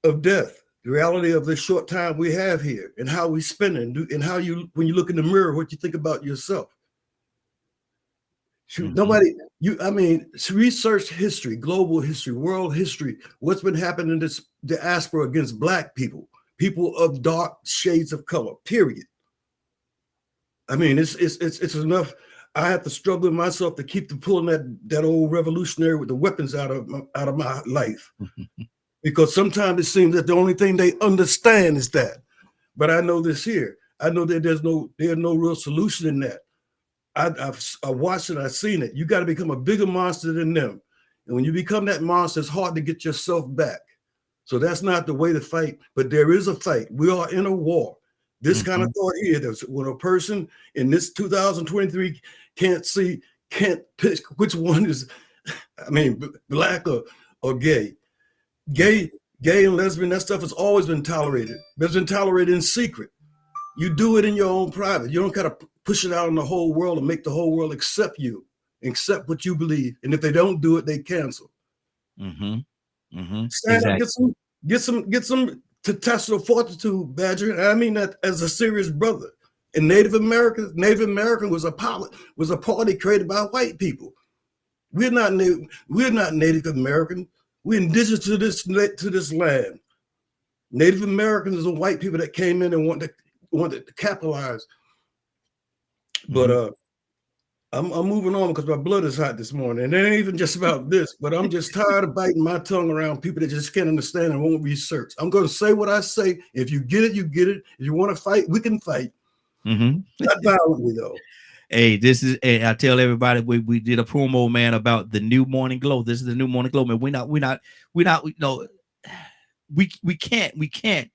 Speaker 5: of death, the reality of the short time we have here, and how we spend it, and how you, when you look in the mirror, what you think about yourself. Nobody, I mean, research history, global history, world history, what's been happening in this diaspora against Black people, people of dark shades of color, period. I mean, it's enough. I have to struggle with myself to keep pulling that old revolutionary with the weapons out of my life. Because sometimes it seems that the only thing they understand is that. But I know this here. I know that there's no real solution in that. I've watched it, I've seen it. You got to become a bigger monster than them. And when you become that monster, it's hard to get yourself back. So that's not the way to fight, but there is a fight. We are in a war. This kind of thought here, when a person in this 2023 can't pick which one is, I mean, Black or gay. Gay and lesbian, that stuff has always been tolerated. It's been tolerated in secret. You do it in your own private. You don't kind of push it out on the whole world and make the whole world accept you, accept what you believe. And if they don't do it, they cancel. Stand
Speaker 1: Exactly.
Speaker 5: up, get some intestinal fortitude, Badger. And I mean that as a serious brother. And Native American was a party created by white people. We're not Native American. We're indigenous to this land. Native Americans are white people that came in and wanted to capitalize. But I'm moving on because my blood is hot this morning. And it ain't even just about this, but I'm just tired of biting my tongue around people that just can't understand and won't research. I'm going to say what I say. If you get it, you get it. If you want to fight, we can fight. Not violently, though.
Speaker 1: Hey, I tell everybody we did a promo, man, about the new Morning Glow. This is the new Morning Glow, man. We can't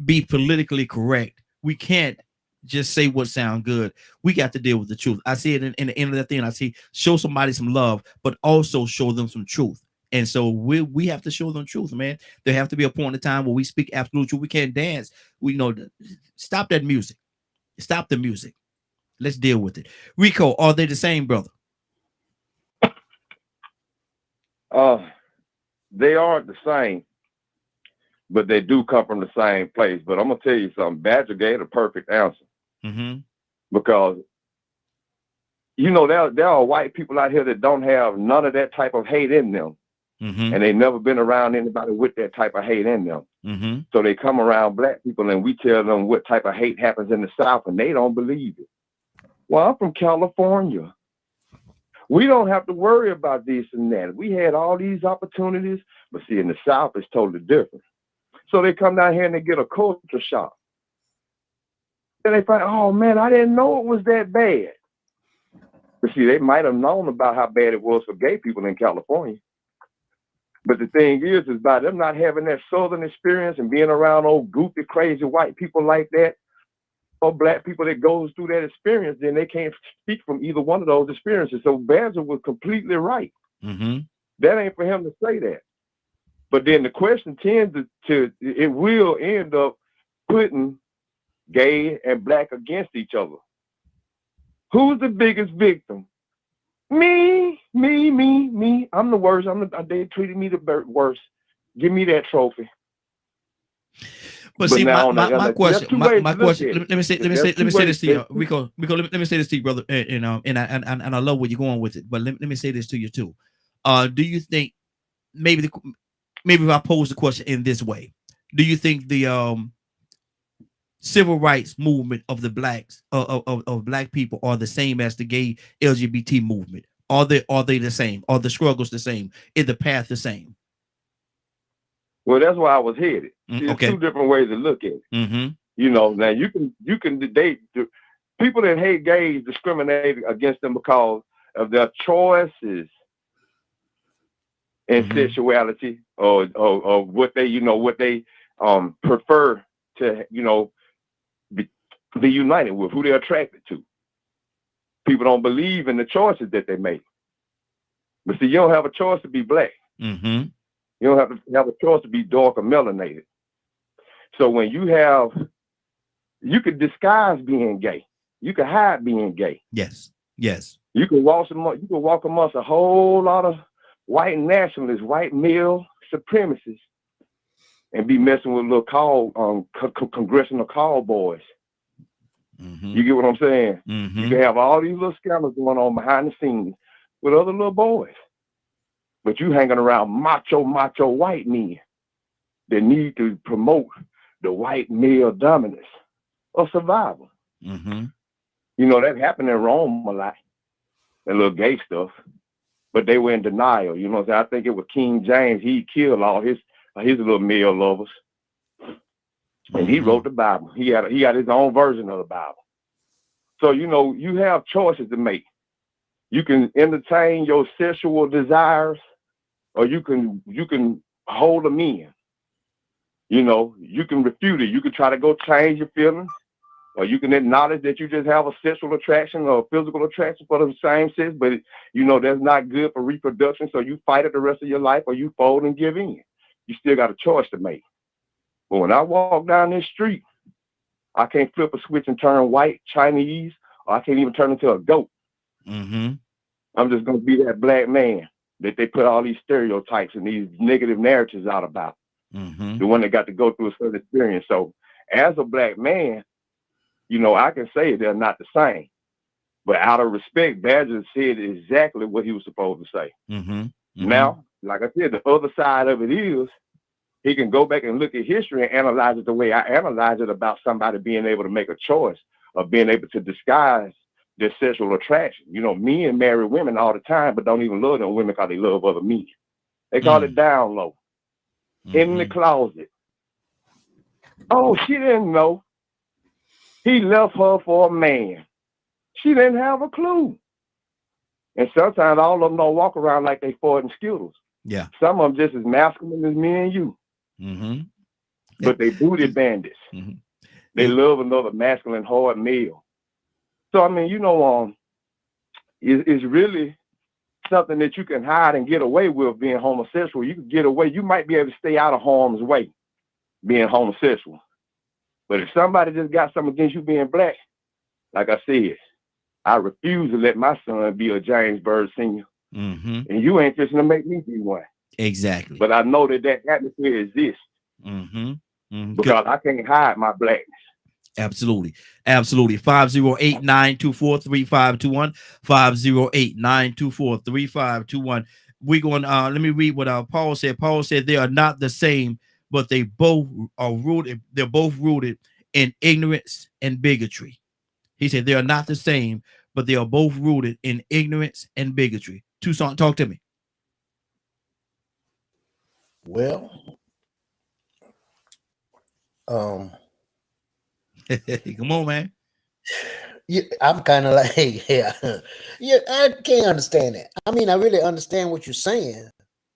Speaker 1: be politically correct. We can't just say what sounds good. We got to deal with the truth. I see it in the end of that thing. I see show somebody some love, but also show them some truth. And so we have to show them truth, man. There have to be a point in time where we speak absolute truth. We can't dance. Stop that music. Stop the music. Let's deal with it. Rico, are they the same, brother?
Speaker 4: They aren't the same, but they do come from the same place. But I'm gonna tell you something. Badger gave the perfect answer. Because there are white people out here that don't have none of that type of hate in them, and they never been around anybody with that type of hate in them. So they come around Black people, and we tell them what type of hate happens in the South, and they don't believe it. Well, I'm from California. We don't have to worry about this and that. We had all these opportunities, but see, in the South, it's totally different. So they come down here and they get a culture shock. Then they find, oh man, I didn't know it was that bad. But see, they might have known about how bad it was for gay people in California. But the thing is by them not having that Southern experience and being around old goofy, crazy white people like that, or Black people that goes through that experience, then they can't speak from either one of those experiences. So Badger was completely right. That ain't for him to say that. But then the question tends it will end up putting gay and Black against each other. Who's the biggest victim? Me. I'm the worst. They treated me the worst. Give me that trophy.
Speaker 1: But see, my question. Let me say this to you, Rico. Let me say this to you, brother. And I love where you're going with it. But let me say this to you too. Do you think maybe maybe if I pose the question in this way, do you think the civil rights movement of the blacks of black people are the same as the gay LGBT movement? Are they the same? Are the struggles the same? Is the path the same?
Speaker 4: Well, that's where I was headed. See, there's
Speaker 1: Okay.
Speaker 4: two different ways to look at it.
Speaker 1: Mm-hmm.
Speaker 4: You know, now you can people that hate gays discriminate against them because of their choices in
Speaker 1: Mhm.
Speaker 4: sexuality or what they prefer to be united with, who they're attracted to. People don't believe in the choices that they make. But see, you don't have a choice to be black.
Speaker 1: Mm-hmm.
Speaker 4: You don't have a choice to be dark or melanated. So when you could disguise being gay. You can hide being gay.
Speaker 1: Yes. Yes.
Speaker 4: You can walk amongst a whole lot of white nationalists, white male supremacists, and be messing with little congressional cowboys.
Speaker 1: Mm-hmm.
Speaker 4: You get what I'm saying?
Speaker 1: Mm-hmm.
Speaker 4: You can have all these little scandals going on behind the scenes with other little boys, but you hanging around macho white men that need to promote the white male dominance or survival.
Speaker 1: Mm-hmm.
Speaker 4: You know, that happened in Rome a lot, that little gay stuff, but they were in denial. You know what I'm saying? I think it was King James. He killed all his little male lovers, and he wrote the Bible. He had his own version of the Bible. So, you know, you have choices to make. You can entertain your sexual desires, or you can hold them in. You know, you can refute it. You can try to go change your feelings, or you can acknowledge that you just have a sexual attraction or a physical attraction for the same sex, but you know that's not good for reproduction, so you fight it the rest of your life, or you fold and give in. You still got a choice to make. But when I walk down this street, I can't flip a switch and turn white, Chinese, or I can't even turn into a goat.
Speaker 1: Mm-hmm.
Speaker 4: I'm just going to be that black man that they put all these stereotypes and these negative narratives out about.
Speaker 1: Mm-hmm.
Speaker 4: The one that got to go through a certain experience. So as a black man, you know, I can say they're not the same. But out of respect, Badger said exactly what he was supposed to say.
Speaker 1: Mm-hmm. Mm-hmm.
Speaker 4: Now, like I said, the other side of it is he can go back and look at history and analyze it the way I analyze it about somebody being able to make a choice of being able to disguise their sexual attraction. You know, men marry women all the time, but don't even love them women because they love other men. They call it down low, in the closet. Oh, she didn't know. He left her for a man. She didn't have a clue. And sometimes all of them don't walk around like they Ford and Skittles.
Speaker 1: Yeah.
Speaker 4: Some of them just as masculine as me and you.
Speaker 1: Mm-hmm.
Speaker 4: But they booty bandits.
Speaker 1: Mm-hmm.
Speaker 4: They love another masculine, hard male. So, I mean, you know, it's really something that you can hide and get away with being homosexual. You can get away. You might be able to stay out of harm's way being homosexual. But if somebody just got something against you being black, like I said, I refuse to let my son be a James Byrd Sr.
Speaker 1: Mm-hmm.
Speaker 4: And you ain't just going to make me be one.
Speaker 1: Exactly.
Speaker 4: But I know that atmosphere exists.
Speaker 1: Mm-hmm. Mm-hmm.
Speaker 4: Because I can't hide my blackness.
Speaker 1: Absolutely. Absolutely. 508-924-3521. 508-924-3521. We're going let me read what Paul said. Paul said they are not the same, but they both are rooted. They're both rooted in ignorance and bigotry. He said they are not the same, but they are both rooted in ignorance and bigotry. Tucson, talk to me.
Speaker 3: Well,
Speaker 1: come on, man.
Speaker 3: Yeah, I'm kind of like, yeah, I can't understand that. I mean, I really understand what you're saying,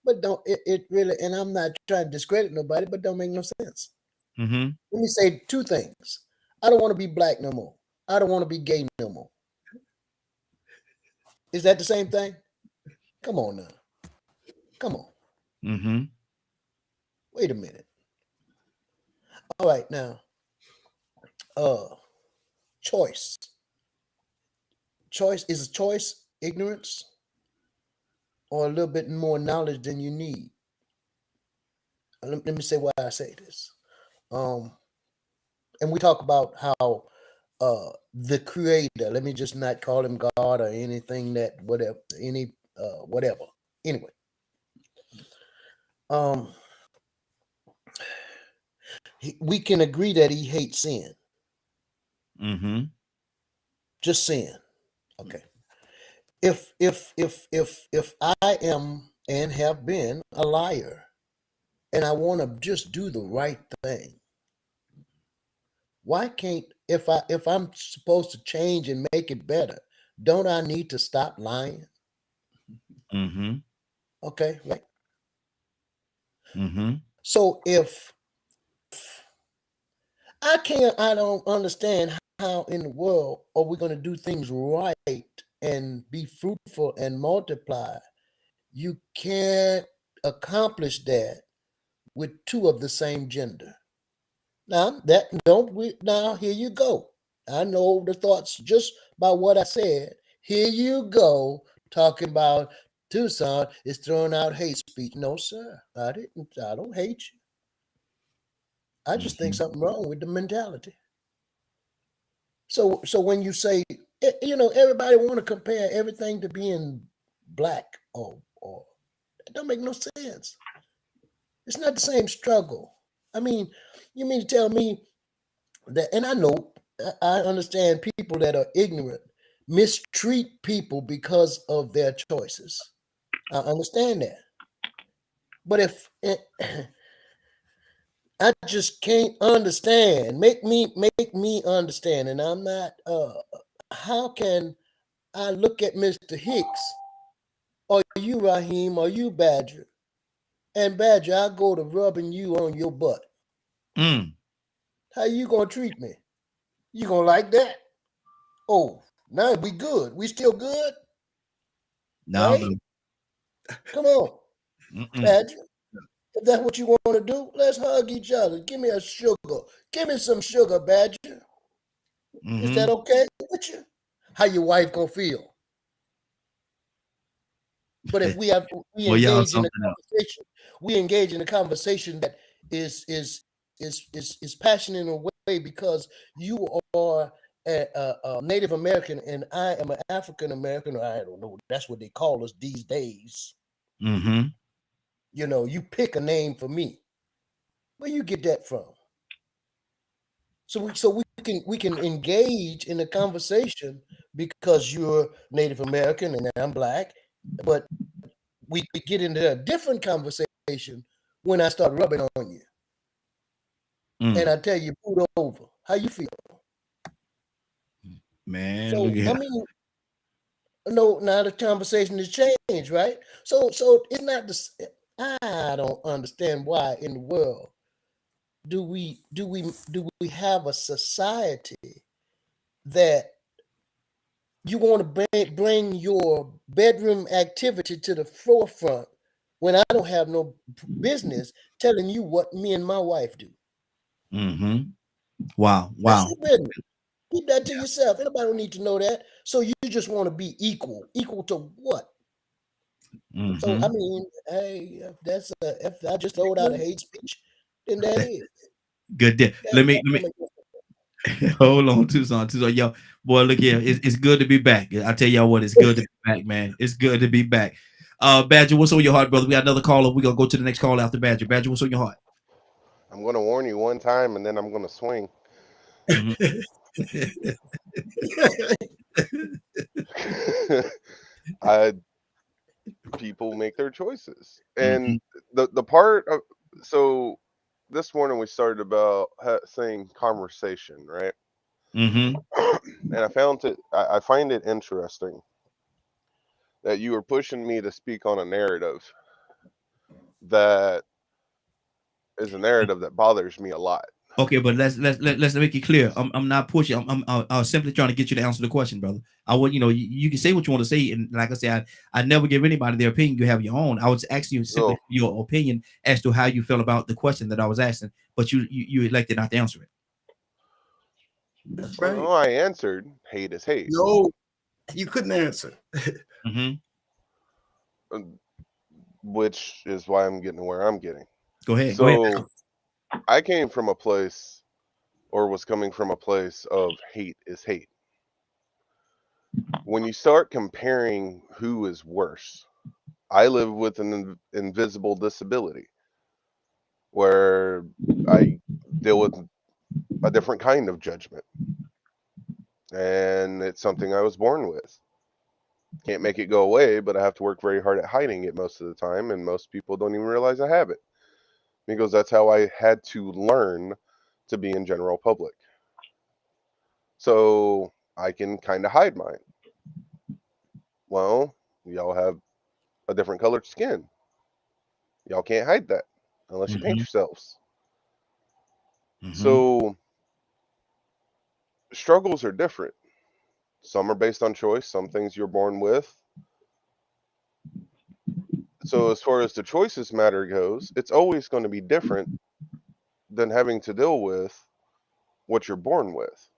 Speaker 3: but don't it really? And I'm not trying to discredit nobody, but don't make no sense.
Speaker 1: Mm-hmm.
Speaker 3: Let me say two things. I don't want to be black no more. I don't want to be gay no more. Is that the same thing? Come on now. Come on.
Speaker 1: Mm-hmm.
Speaker 3: Wait a minute. All right, now. Choice. Choice is a choice, ignorance, or a little bit more knowledge than you need. Let me say why I say this. And we talk about how the creator, let me just not call him God or anything that whatever, whatever. Anyway, Um, we can agree that he hates sin,
Speaker 1: Mm-hmm.
Speaker 3: just sin. Okay. If I am and have been a liar, and I want to just do the right thing, why can't if I'm supposed to change and make it better, don't I need to stop lying?
Speaker 1: Mm-hmm.
Speaker 3: Okay, right.
Speaker 1: Mm-hmm.
Speaker 3: So if I don't understand how in the world are we going to do things right and be fruitful and multiply. You can't accomplish that with two of the same gender. Now that don't we now here you go. I know the thoughts just by what I said. Here you go talking about Tucson is throwing out hate speech. No, sir. I don't hate you. I just think
Speaker 1: Mm-hmm.
Speaker 3: something wrong with the mentality. So when you say everybody want to compare everything to being black or it don't make no sense. It's not the same struggle. I mean, you mean to tell me that, and I know, I understand people that are ignorant mistreat people because of their choices. I understand that. But if I just can't understand, make me understand, and I'm not. How can I look at Mr. Hicks, or you Raheem, or you Badger, and Badger, I go to rubbing you on your butt.
Speaker 1: Mm.
Speaker 3: How you gonna treat me? You gonna like that? Oh, now we good. We still good,
Speaker 1: No,
Speaker 3: right?
Speaker 1: no.
Speaker 3: Come on,
Speaker 1: Mm-mm.
Speaker 3: Badger. If that's what you want to do, let's hug each other. Give me a sugar. Give me some sugar, Badger. Is
Speaker 1: Mm-hmm.
Speaker 3: that okay with you? How your wife gonna feel? But if we
Speaker 1: Well, y'all
Speaker 3: engage in a
Speaker 1: something else.
Speaker 3: conversation, we engage in a conversation that is passionate in a way because you are a Native American and I am an African American, or I don't know. That's what they call us these days.
Speaker 1: Mm-hmm.
Speaker 3: You pick a name for me. Where you get that from? So we can engage in a conversation because you're Native American and I'm black, but we get into a different conversation when I start rubbing on you and
Speaker 1: Mm.
Speaker 3: I tell you boot over. How you feel?
Speaker 1: Man, look
Speaker 3: So
Speaker 1: at
Speaker 3: I
Speaker 1: here.
Speaker 3: mean, no, now the conversation has changed, right? So it's not the. I don't understand why in the world do we have a society that you want to bring your bedroom activity to the forefront when I don't have no business telling you what me and my wife do.
Speaker 1: Mm-hmm. Wow.
Speaker 3: That's
Speaker 1: Wow.
Speaker 3: your business. Keep that to yourself. Anybody don't need to know that. So you just want to be equal. Equal to what? So I
Speaker 1: Mm-hmm.
Speaker 3: mean, hey, if I just throwed out a hate speech, then that is.
Speaker 1: Good day.
Speaker 3: That,
Speaker 1: Let
Speaker 3: that
Speaker 1: me
Speaker 3: don't make no
Speaker 1: hold on, Tucson. Yo, boy, look here. It's good to be back. I tell y'all what, it's good to be back, man. It's good to be back. Badger, what's on your heart, brother? We got another caller. We're gonna go to the next call after Badger. Badger, what's on your heart?
Speaker 2: I'm going to warn you one time and then I'm going to swing.
Speaker 1: Mhm.
Speaker 2: I People make their choices, and
Speaker 1: Mhm.
Speaker 2: the part of so this morning we started about saying conversation, right?
Speaker 1: Mhm.
Speaker 2: And I find it interesting that you were pushing me to speak on a narrative that is a narrative that bothers me a lot.
Speaker 1: Okay, but let's make it clear. I'm not pushing. I'm simply trying to get you to answer the question, brother. I would, you can say what you want to say, and like I said, I never give anybody their opinion. You have your own. I was asking you simply
Speaker 2: Oh,
Speaker 1: your opinion as to how you feel about the question that I was asking, but you elected not to answer it.
Speaker 5: That's
Speaker 2: well,
Speaker 5: right.
Speaker 2: no, I answered hate is hate,
Speaker 5: No, you couldn't answer.
Speaker 1: Mhm.
Speaker 2: uh, which is why I'm getting to where I'm getting.
Speaker 1: Go ahead. Go ahead.
Speaker 2: So I came from a place, or was coming from a place of hate is hate. When you start comparing who is worse, I live with an invisible disability. where I deal with a different kind of judgment. And it's something I was born with. Can't make it go away, but I have to work very hard at hiding it most of the time, and most people don't even realize I have it. Because that's how I had to learn to be in general public. So I can kind of hide mine. Well, y'all have a different colored skin. Y'all can't hide that unless you paint yourselves. So struggles are different. Some are based on choice, some things you're born with. So as far as the choices matter goes, it's always going to be different than having to deal with what you're born with.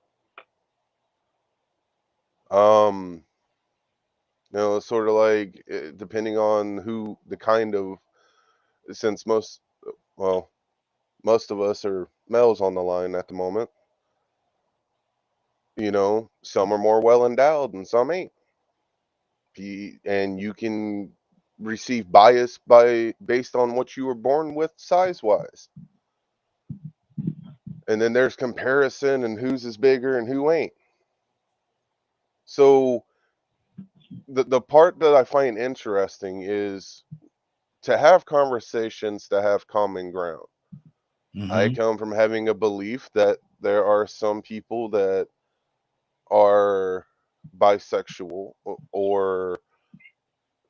Speaker 2: It's sort of like depending on who the kind of, since most of us are males on the line at the moment. Some are more well endowed and some ain't. And you can receive bias based on what you were born with size wise. And then there's comparison and whose is bigger and who ain't. So the part that I find interesting is to have conversations to have common ground. I come from having a belief that there are some people that are bisexual or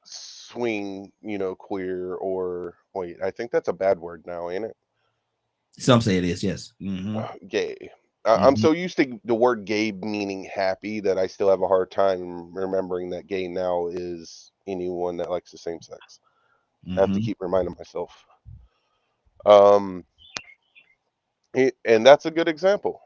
Speaker 2: swing, queer, or wait, I think that's a bad word now, ain't it?
Speaker 1: Some say it is, yes.
Speaker 2: Gay. I'm so used to the word gay meaning happy that I still have a hard time remembering that gay now is anyone that likes the same sex. I have to keep reminding myself. And that's a good example.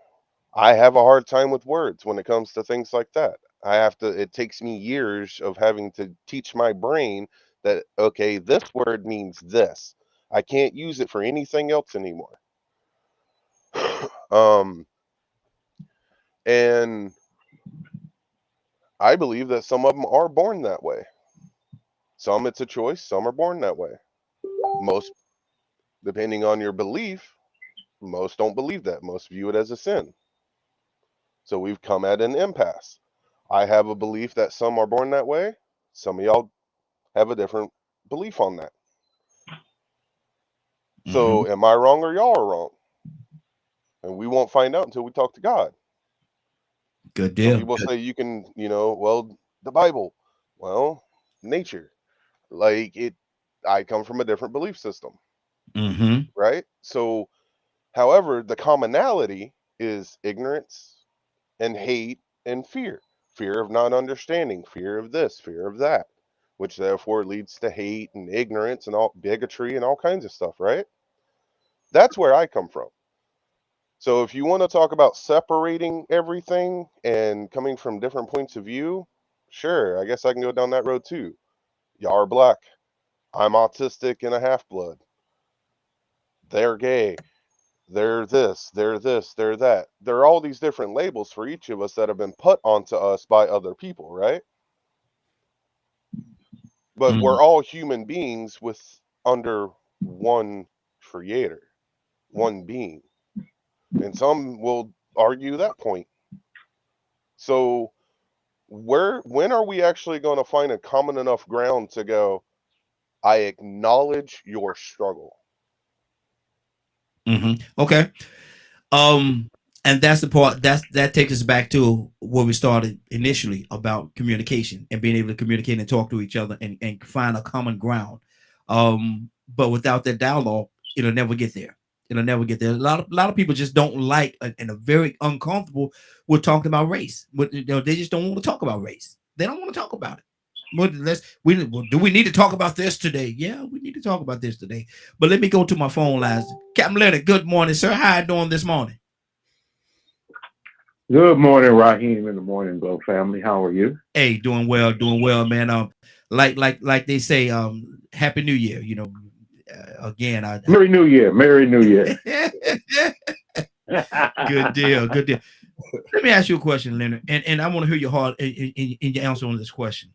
Speaker 2: I have a hard time with words when it comes to things like that. It takes me years of having to teach my brain that, okay, this word means this. I can't use it for anything else anymore. And I believe that some of them are born that way. Some it's a choice, some are born that way. Most, depending on your belief, most don't believe that. Most view it as a sin. So we've come at an impasse. I have a belief that some are born that way. Some of y'all have a different belief on that. So am I wrong or y'all are wrong? And we won't find out until we talk to God.
Speaker 1: Good deal.
Speaker 2: Some people say you can, the Bible. Well, nature. I come from a different belief system. Right? So, however, the commonality is ignorance and hate and fear. Fear of not understanding, fear of this, fear of that, which therefore leads to hate and ignorance and all bigotry and all kinds of stuff, right? That's where I come from. So if you want to talk about separating everything and coming from different points of view, sure, I guess I can go down that road too. Y'all are black. I'm autistic and a half-blood. They're gay. They're this, they're this, they're that. There are all these different labels for each of us that have been put onto us by other people, right? But we're all human beings under one creator, one being. And some will argue that point. So when are we actually going to find a common enough ground to go, I acknowledge your struggle?
Speaker 1: Okay. And that's the part that takes us back to where we started initially about communication and being able to communicate and talk to each other and find a common ground. But without that dialogue, it'll never get there. It'll never get there. A lot of people just don't like and are very uncomfortable with talking about race. But they just don't want to talk about race. They don't want to talk about it. Do we need to talk about this today? Yeah, we need to talk about this today. But let me go to my phone lines. Captain Leonard, good morning, sir. How you doing this morning?
Speaker 4: Good morning, Raheem, in the Morning Glow family. How are you?
Speaker 1: Hey, doing well, man. Like they say, Happy New Year. Again,
Speaker 4: Merry New Year, Merry New Year.
Speaker 1: Good deal. Let me ask you a question, Leonard, and I want to hear your heart in your answer on this question.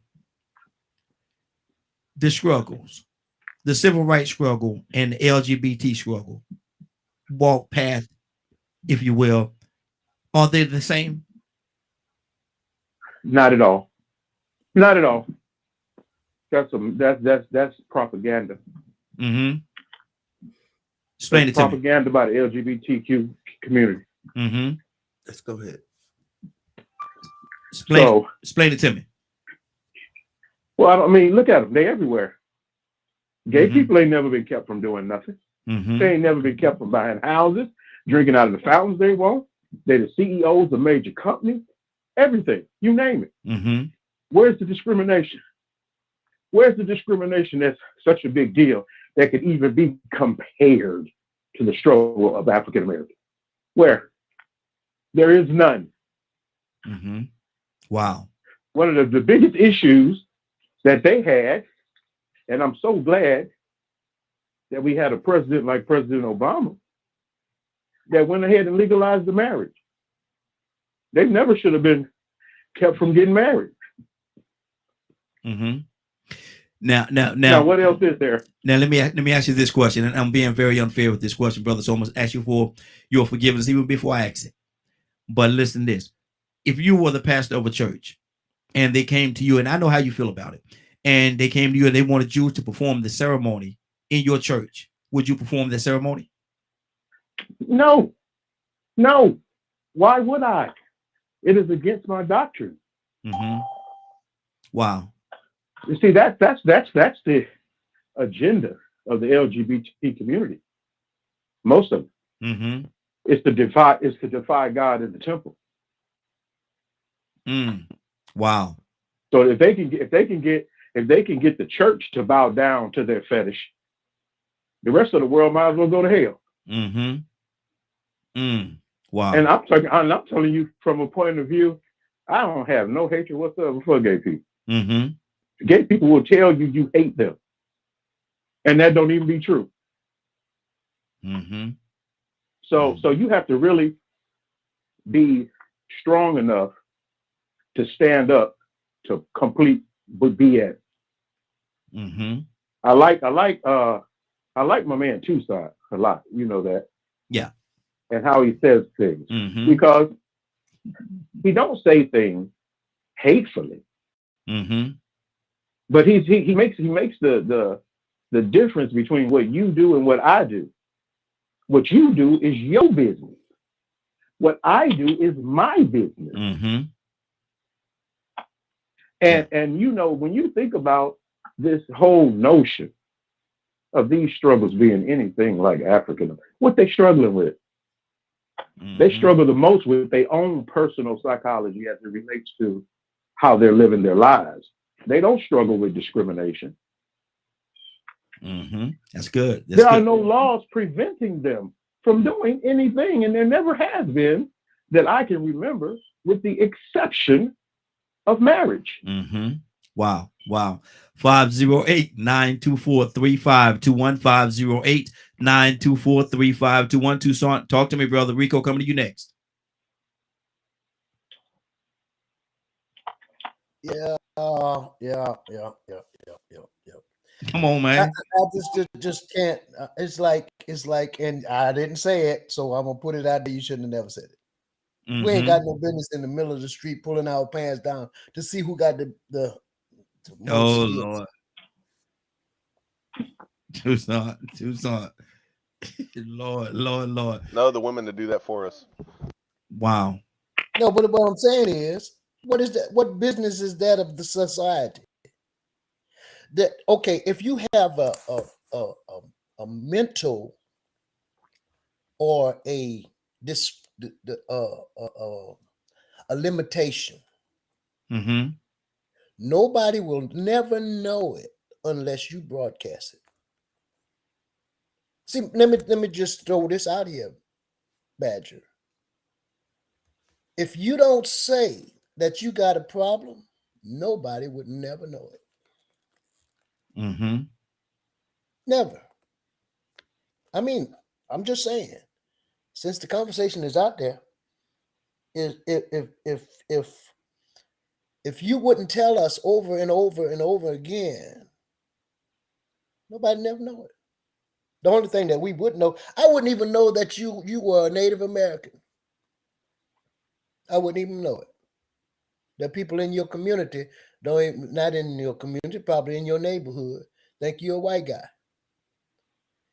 Speaker 1: The struggles the civil rights struggle and the LGBT struggle walk path, if you will, are they the same?
Speaker 4: Not at all. Not at all. That's propaganda.
Speaker 1: Mm-hmm. Explain it to me.
Speaker 4: Propaganda by the LGBTQ community.
Speaker 1: Mm-hmm.
Speaker 5: Let's go ahead.
Speaker 1: Explain it to me.
Speaker 4: Well, I mean, look at them. They're everywhere. Gay
Speaker 1: Mhm.
Speaker 4: people ain't never been kept from doing nothing.
Speaker 1: Mm-hmm.
Speaker 4: They ain't never been kept from buying houses, drinking out of the fountains they want. They're the CEOs of major companies. Everything. You name it.
Speaker 1: Mm-hmm.
Speaker 4: Where's the discrimination? Where's the discrimination that's such a big deal that could even be compared to the struggle of African Americans? Where? There is none.
Speaker 1: Mm-hmm. Wow.
Speaker 4: One of the biggest issues that they had, and I'm so glad that we had a president like President Obama that went ahead and legalized the marriage. They never should have been kept from getting married.
Speaker 1: Mm-hmm. Now,
Speaker 4: what else is there?
Speaker 1: Now, let me ask you this question, and I'm being very unfair with this question, brother. So I'm gonna ask you for your forgiveness even before I ask it. But listen to this: if you were the pastor of a church, and they came to you, and I know how you feel about it, and they came to you and they wanted you to perform the ceremony in your church, would you perform the ceremony?
Speaker 4: No. Why would I? It is against my doctrine.
Speaker 1: Mm-hmm. Wow.
Speaker 4: You see, that's the agenda of the LGBT community. Most of it.
Speaker 1: Mm-hmm.
Speaker 4: It's to defy God in the temple.
Speaker 1: Wow.
Speaker 4: So if they can get the church to bow down to their fetish, the rest of the world might as well go to hell.
Speaker 1: Mm-hmm. Wow.
Speaker 4: And I'm telling you from a point of view, I don't have no hatred whatsoever for gay people.
Speaker 1: Mm-hmm.
Speaker 4: Gay people will tell you hate them, and that don't even be true.
Speaker 1: Mm-hmm.
Speaker 4: So you have to really be strong enough to stand up to complete BS.
Speaker 1: Mm-hmm.
Speaker 4: I like my man Tucson a lot. You know that.
Speaker 1: Yeah.
Speaker 4: And how he says things,
Speaker 1: Mm-hmm.
Speaker 4: because he don't say things hatefully,
Speaker 1: Mm-hmm.
Speaker 4: but he makes the difference between what you do and what I do. What you do is your business. What I do is my business.
Speaker 1: Mm-hmm.
Speaker 4: And you know, when you think about this whole notion of these struggles being anything like African, what they struggling with?
Speaker 1: Mm-hmm.
Speaker 4: They struggle the most with their own personal psychology as it relates to how they're living their lives. They don't struggle with discrimination.
Speaker 1: Mm-hmm. That's good.
Speaker 4: There are no laws preventing them from doing anything, and there never has been that I can remember, with the exception of marriage.
Speaker 1: Mm-hmm. Wow. 508-924-3521. 508-924-3521. Tucson, talk to me, brother. Rico, coming to you next.
Speaker 3: Yeah.
Speaker 1: Come on, man.
Speaker 3: I just can't. It's like, and I didn't say it, so I'm gonna put it out there. You shouldn't have never said it.
Speaker 1: Mm-hmm.
Speaker 3: We ain't got no business in the middle of the street pulling our pants down to see who got the
Speaker 1: Oh
Speaker 3: skills.
Speaker 1: Lord. Tucson. Lord.
Speaker 2: No, the women to do that for us.
Speaker 1: Wow.
Speaker 3: No, but what I'm saying is, what is that? What business is that of the society? That okay, if you have a mental or a limitation,
Speaker 1: Mm-hmm.
Speaker 3: nobody will never know it unless you broadcast it. See, let me just throw this out here, Badger. If you don't say that you got a problem, nobody would never know it.
Speaker 1: Mm-hmm.
Speaker 3: Never. I mean, I'm just saying, since the conversation is out there, if you wouldn't tell us over and over and over again Nobody never know it. The only thing that we would know, I wouldn't even know that you were a Native American. I wouldn't even know it. The people in your community not in your community, probably in your neighborhood, think you're a white guy.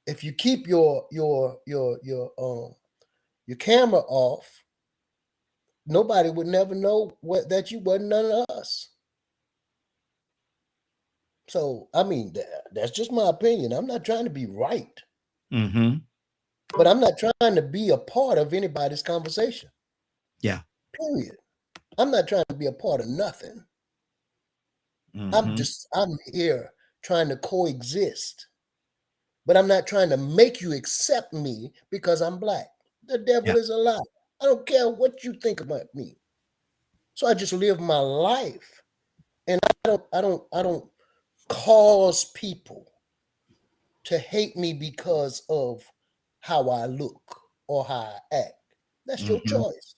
Speaker 3: If you keep your camera off, nobody would never know that you wasn't none of us. So I mean, that's just my opinion. I'm not trying to be right, but I'm not trying to be a part of anybody's conversation.
Speaker 1: Yeah.
Speaker 3: Period. I'm not trying to be a part of nothing. I'm here trying to coexist. But I'm not trying to make you accept me because I'm black. The devil is a lie. I don't care what you think about me. So I just live my life. And I don't cause people to hate me because of how I look or how I act. That's your choice.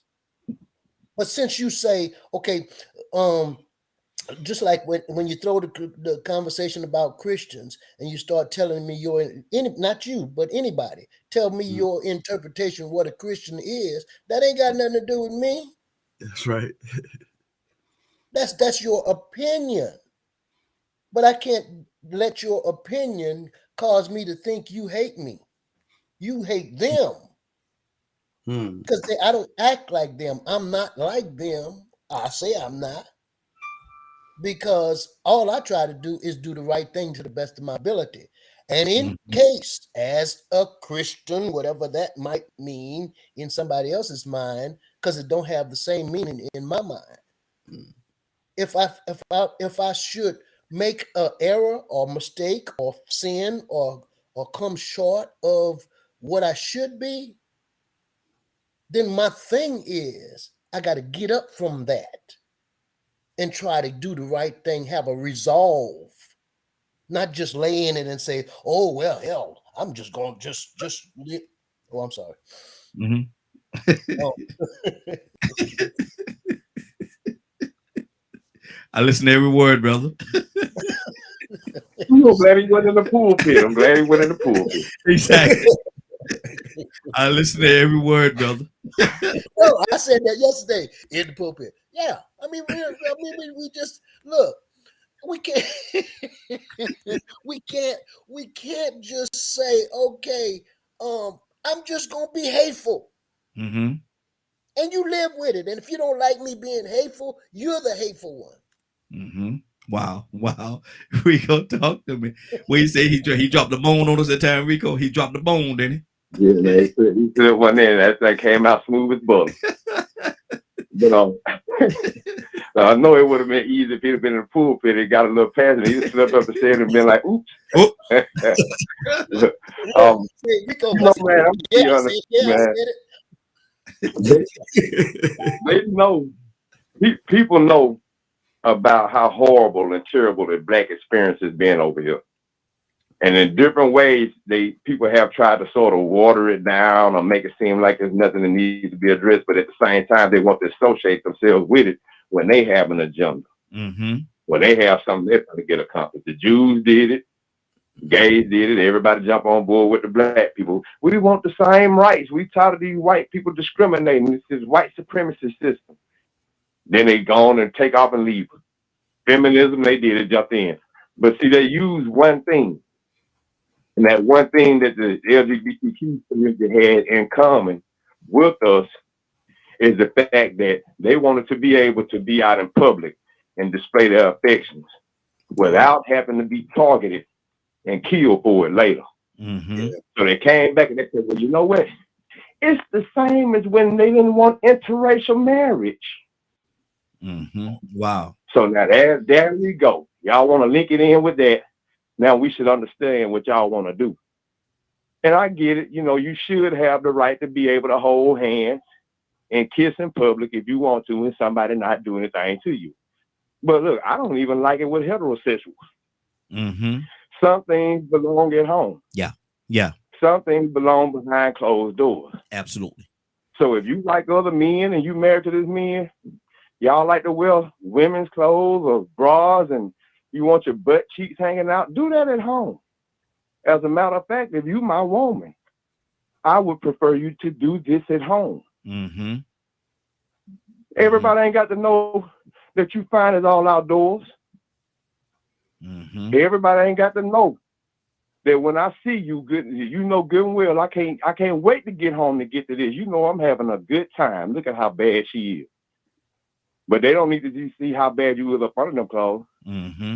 Speaker 3: But since you say, okay, just like when you throw the conversation about Christians and you start telling me not you, but anybody, tell me your interpretation of what a Christian is, that ain't got nothing to do with me.
Speaker 5: That's right.
Speaker 3: That's your opinion. But I can't let your opinion cause me to think you hate me. You hate them. Because I don't act like them. I'm not like them. I say I'm not. Because all I try to do is do the right thing to the best of my ability. And in case, as a Christian, whatever that might mean in somebody else's mind, because it don't have the same meaning in my mind. If I should make an error or mistake or sin or come short of what I should be, then my thing is I got to get up from that and try to do the right thing, have a resolve, not just lay in it and say, oh, well, hell, I'm just going to just live. Oh, I'm sorry. Oh.
Speaker 1: I listen to every word, brother.
Speaker 4: I'm glad he went in the pulpit. I'm glad he went in the pulpit.
Speaker 1: Exactly. I listen to every word, brother.
Speaker 3: Oh, I said that yesterday in the pulpit. Yeah, I mean, we just look. We can't. we can't just say, okay, I'm just gonna be hateful, and you live with it. And if you don't like me being hateful, you're the hateful one.
Speaker 1: Wow. Rico, talk to me. What you say? He dropped the bone on us that time, Rico. He dropped the bone, didn't he?
Speaker 4: Yeah, man. He said one there that came out smooth as butter. But I know it would have been easy if he'd have been in the pulpit and got a little passionate. He'd slipped up and said it and been like, oops. They know, people know about how horrible and terrible the black experience has been over here. And in different ways, people have tried to sort of water it down or make it seem like there's nothing that needs to be addressed. But at the same time, they want to associate themselves with it when they have an agenda. When they have something they're trying to get accomplished. The Jews did it. Gays did it. Everybody jump on board with the black people. We want the same rights. We tired of these white people discriminating. It's this white supremacy system. Then they go on and take off and leave. Feminism, they did it, jump in. But see, they use one thing. And that one thing that the LGBTQ community had in common with us is the fact that they wanted to be able to be out in public and display their affections without having to be targeted and killed for it later. So they came back and they said, well, you know what? It's the same as when they didn't want interracial marriage.
Speaker 1: Wow.
Speaker 4: So now there we go. Y'all want to link it in with that. Now we should understand what y'all want to do. And I get it. You know, you should have the right to be able to hold hands and kiss in public if you want to and somebody not do anything to you. But look, I don't even like it with heterosexuals. Some things belong at home.
Speaker 1: Yeah.
Speaker 4: Some things belong behind closed doors.
Speaker 1: Absolutely.
Speaker 4: So if you like other men and you married to this man, y'all like to wear women's clothes or bras and you want your butt cheeks hanging out, do that at home. As a matter of fact, if you my woman, I would prefer you to do this at home.
Speaker 1: Mm-hmm.
Speaker 4: Everybody ain't got to know that you find it all outdoors.
Speaker 1: Mm-hmm.
Speaker 4: Everybody ain't got to know that when I see you, good, you know good and well, I can't wait to get home to get to this. You know I'm having a good time. Look at how bad she is. But they don't need to see how bad you is up under them clothes.
Speaker 1: Mm-hmm.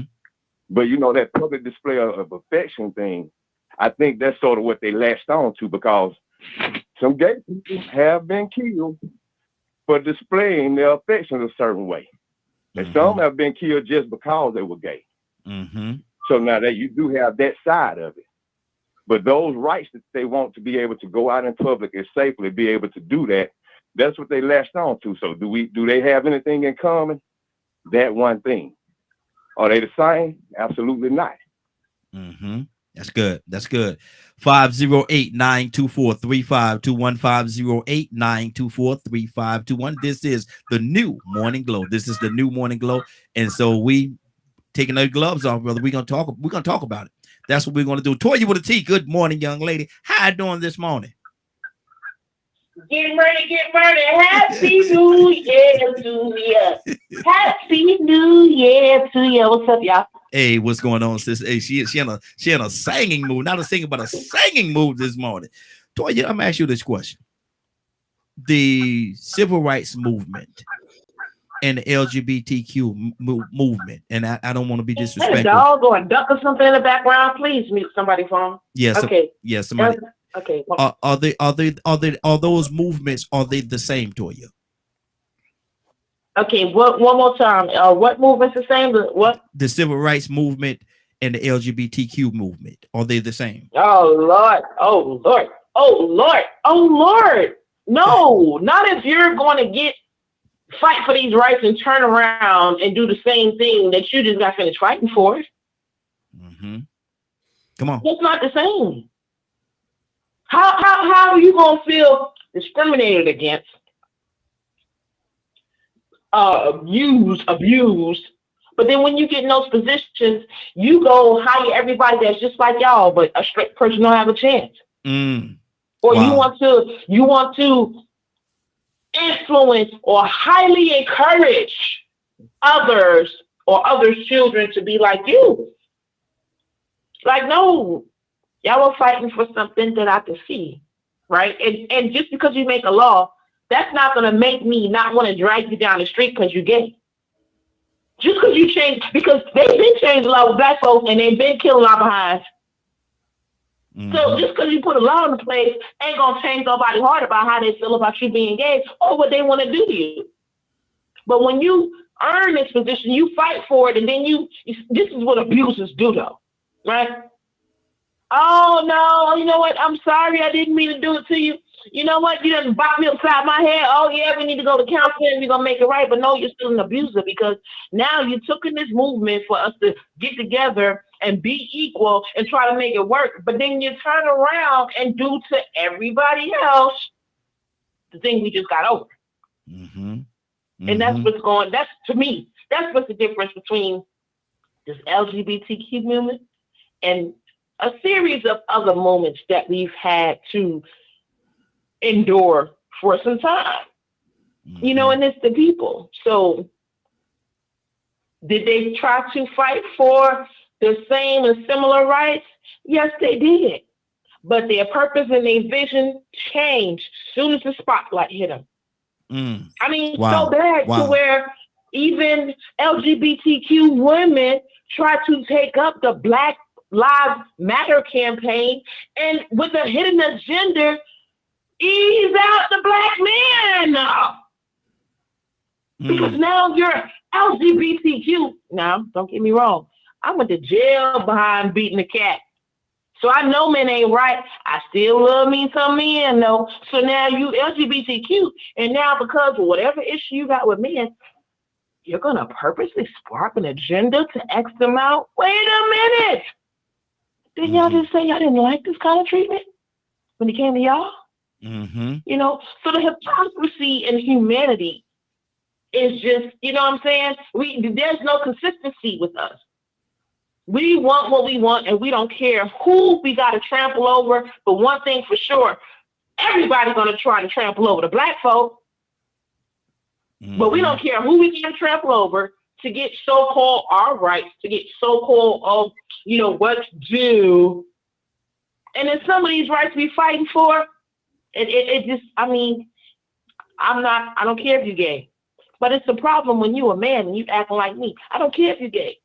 Speaker 4: But you know that public display of affection thing, I think that's sort of what they latched on to, because some gay people have been killed for displaying their affection a certain way. And some have been killed just because they were gay.
Speaker 1: Mm-hmm.
Speaker 4: So now that you do have that side of it. But those rights that they want to be able to go out in public and safely be able to do that, that's what they latched on to. So do they have anything in common? That one thing. Are they the same? Absolutely not.
Speaker 1: Mm-hmm. That's good. That's good. 508-924-3521. 508-924-3521. This is the new Morning Glow. This is the new Morning Glow. And so we taking our gloves off, brother. We're gonna talk about it. That's what we're gonna do. Toya with a T. Good morning, young lady. How you doing this morning?
Speaker 6: Get ready. Happy New Year to you. Happy New Year to you. What's up, y'all?
Speaker 1: Hey, what's going on, sis? Hey, she in a singing mood, not a singing, but a singing mood this morning. Toya, I'm gonna ask you this question. The civil rights movement and the LGBTQ movement, and I don't want to be disrespectful.
Speaker 6: Hey, a dog or a duck or something in the background, please mute somebody's phone.
Speaker 1: Yes.
Speaker 6: Okay.
Speaker 1: Yes. Somebody.
Speaker 6: Okay.
Speaker 1: Are those movements? Are they the same, Toya?
Speaker 6: Okay. One more time. What movement's the same? What?
Speaker 1: The civil rights movement and the LGBTQ movement, are they the same?
Speaker 6: Oh Lord. No, not if you're going to fight for these rights and turn around and do the same thing that you just got finished fighting for.
Speaker 1: Mm-hmm. Come on.
Speaker 6: That's not the same. How are you gonna feel discriminated against, abused, but then when you get in those positions, you go hire everybody that's just like y'all, but a straight person don't have a chance. Or
Speaker 1: wow.
Speaker 6: you want to influence or highly encourage others or others' children to be like you. Like, no, y'all are fighting for something that I can see, right? And just because you make a law, that's not going to make me not want to drag you down the street because you're gay. Just because you change, because they've been changing the law with black folks and they've been killing our behinds.
Speaker 1: Mm-hmm.
Speaker 6: So just because you put a law in place ain't going to change nobody's heart about how they feel about you being gay or what they want to do to you. But when you earn this position, you fight for it, and then this is what abusers do, though, right? Oh, no, you know what? I'm sorry. I didn't mean to do it to you. You know what? You done bop me upside my head. Oh, yeah, we need to go to counseling. We're going to make it right. But no, you're still an abuser because now you took in this movement for us to get together and be equal and try to make it work. But then you turn around and do to everybody else the thing we just got over.
Speaker 1: Mm-hmm. Mm-hmm.
Speaker 6: And to me, that's what's the difference between this LGBTQ movement and a series of other moments that we've had to endure for some time.
Speaker 1: Mm-hmm.
Speaker 6: You know, and it's the people. So did they try to fight for the same and similar rights? Yes, they did. But their purpose and their vision changed as soon as the spotlight hit them. I mean,
Speaker 1: wow.
Speaker 6: So bad to where even LGBTQ women try to take up the Black Lives Matter campaign and with a hidden agenda, ease out the black man now. Because now you're LGBTQ. Now, don't get me wrong. I went to jail behind beating a cat. So I know men ain't right. I still love me some men though. So now you LGBTQ. And now because of whatever issue you got with men, you're going to purposely spark an agenda to X them out? Wait a minute. Didn't y'all just say y'all didn't like this kind of treatment when it came to y'all?
Speaker 1: Mm-hmm.
Speaker 6: You know, so the hypocrisy in humanity is just, you know what I'm saying? There's no consistency with us. We want what we want, and we don't care who we got to trample over. But one thing for sure, everybody's going to try to trample over the black folk. But we don't care who we can trample over to get so-called our rights, to get so-called, what's due. And then some of these rights we fighting for, it just, I don't care if you're gay. But it's a problem when you a man and you acting like me. I don't care if you're gay.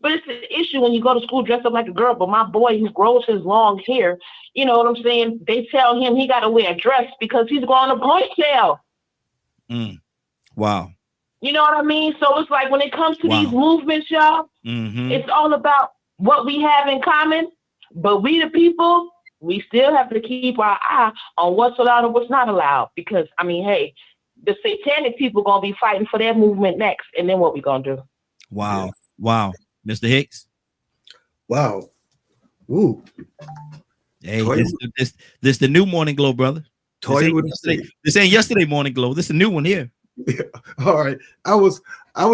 Speaker 6: But it's an issue when you go to school dressed up like a girl. But my boy who grows his long hair, you know what I'm saying? They tell him he got to wear a dress because he's growing a ponytail.
Speaker 1: Wow.
Speaker 6: You know what I mean? So it's like when it comes to these movements, y'all, it's all about what we have in common. But we the people, we still have to keep our eye on what's allowed and what's not allowed. Because, hey, the satanic people going to be fighting for their movement next. And then what we going to do?
Speaker 1: Wow. Yeah. Wow. Mr. Hicks?
Speaker 5: Wow. Ooh.
Speaker 1: Hey, this the new Morning Glow, brother. This ain't yesterday Morning Glow. This is a new one here.
Speaker 5: Yeah. All right. I was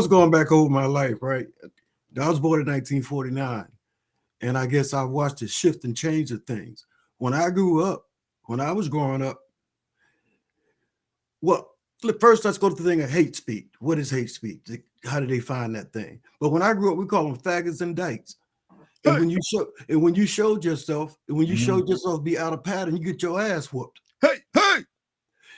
Speaker 5: going back over my life, right? I was born in 1949. And I guess I watched the shift and change of things. When I grew up, when I was growing up, well, first let's go to the thing of hate speech. What is hate speech? How did they find that thing? But when I grew up, we call them faggots and dykes. And when you showed yourself, be out of pattern, you get your ass whooped.
Speaker 1: Hey!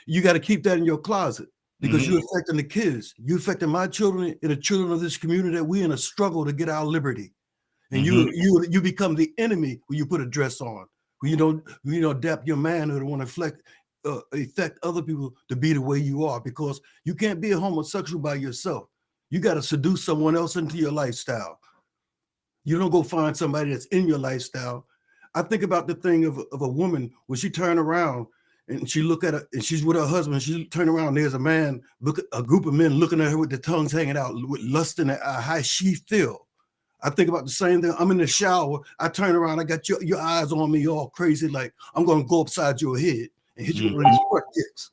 Speaker 5: You got to keep that in your closet because you're affecting the kids. You're affecting my children and the children of this community that we're in a struggle to get our liberty. And you become the enemy when you put a dress on, when you don't adapt your manhood and want to affect other people to be the way you are, because you can't be a homosexual by yourself. You got to seduce someone else into your lifestyle. You don't go find somebody that's in your lifestyle. I think about the thing of a woman when she turn around and she look at her and she's with her husband. She turn around, there's a group of men looking at her with their tongues hanging out, with lust in their eye, how she feel. I think about the same thing. I'm in the shower. I turn around. I got your eyes on me all crazy. Like I'm going to go upside your head and hit you with these front kicks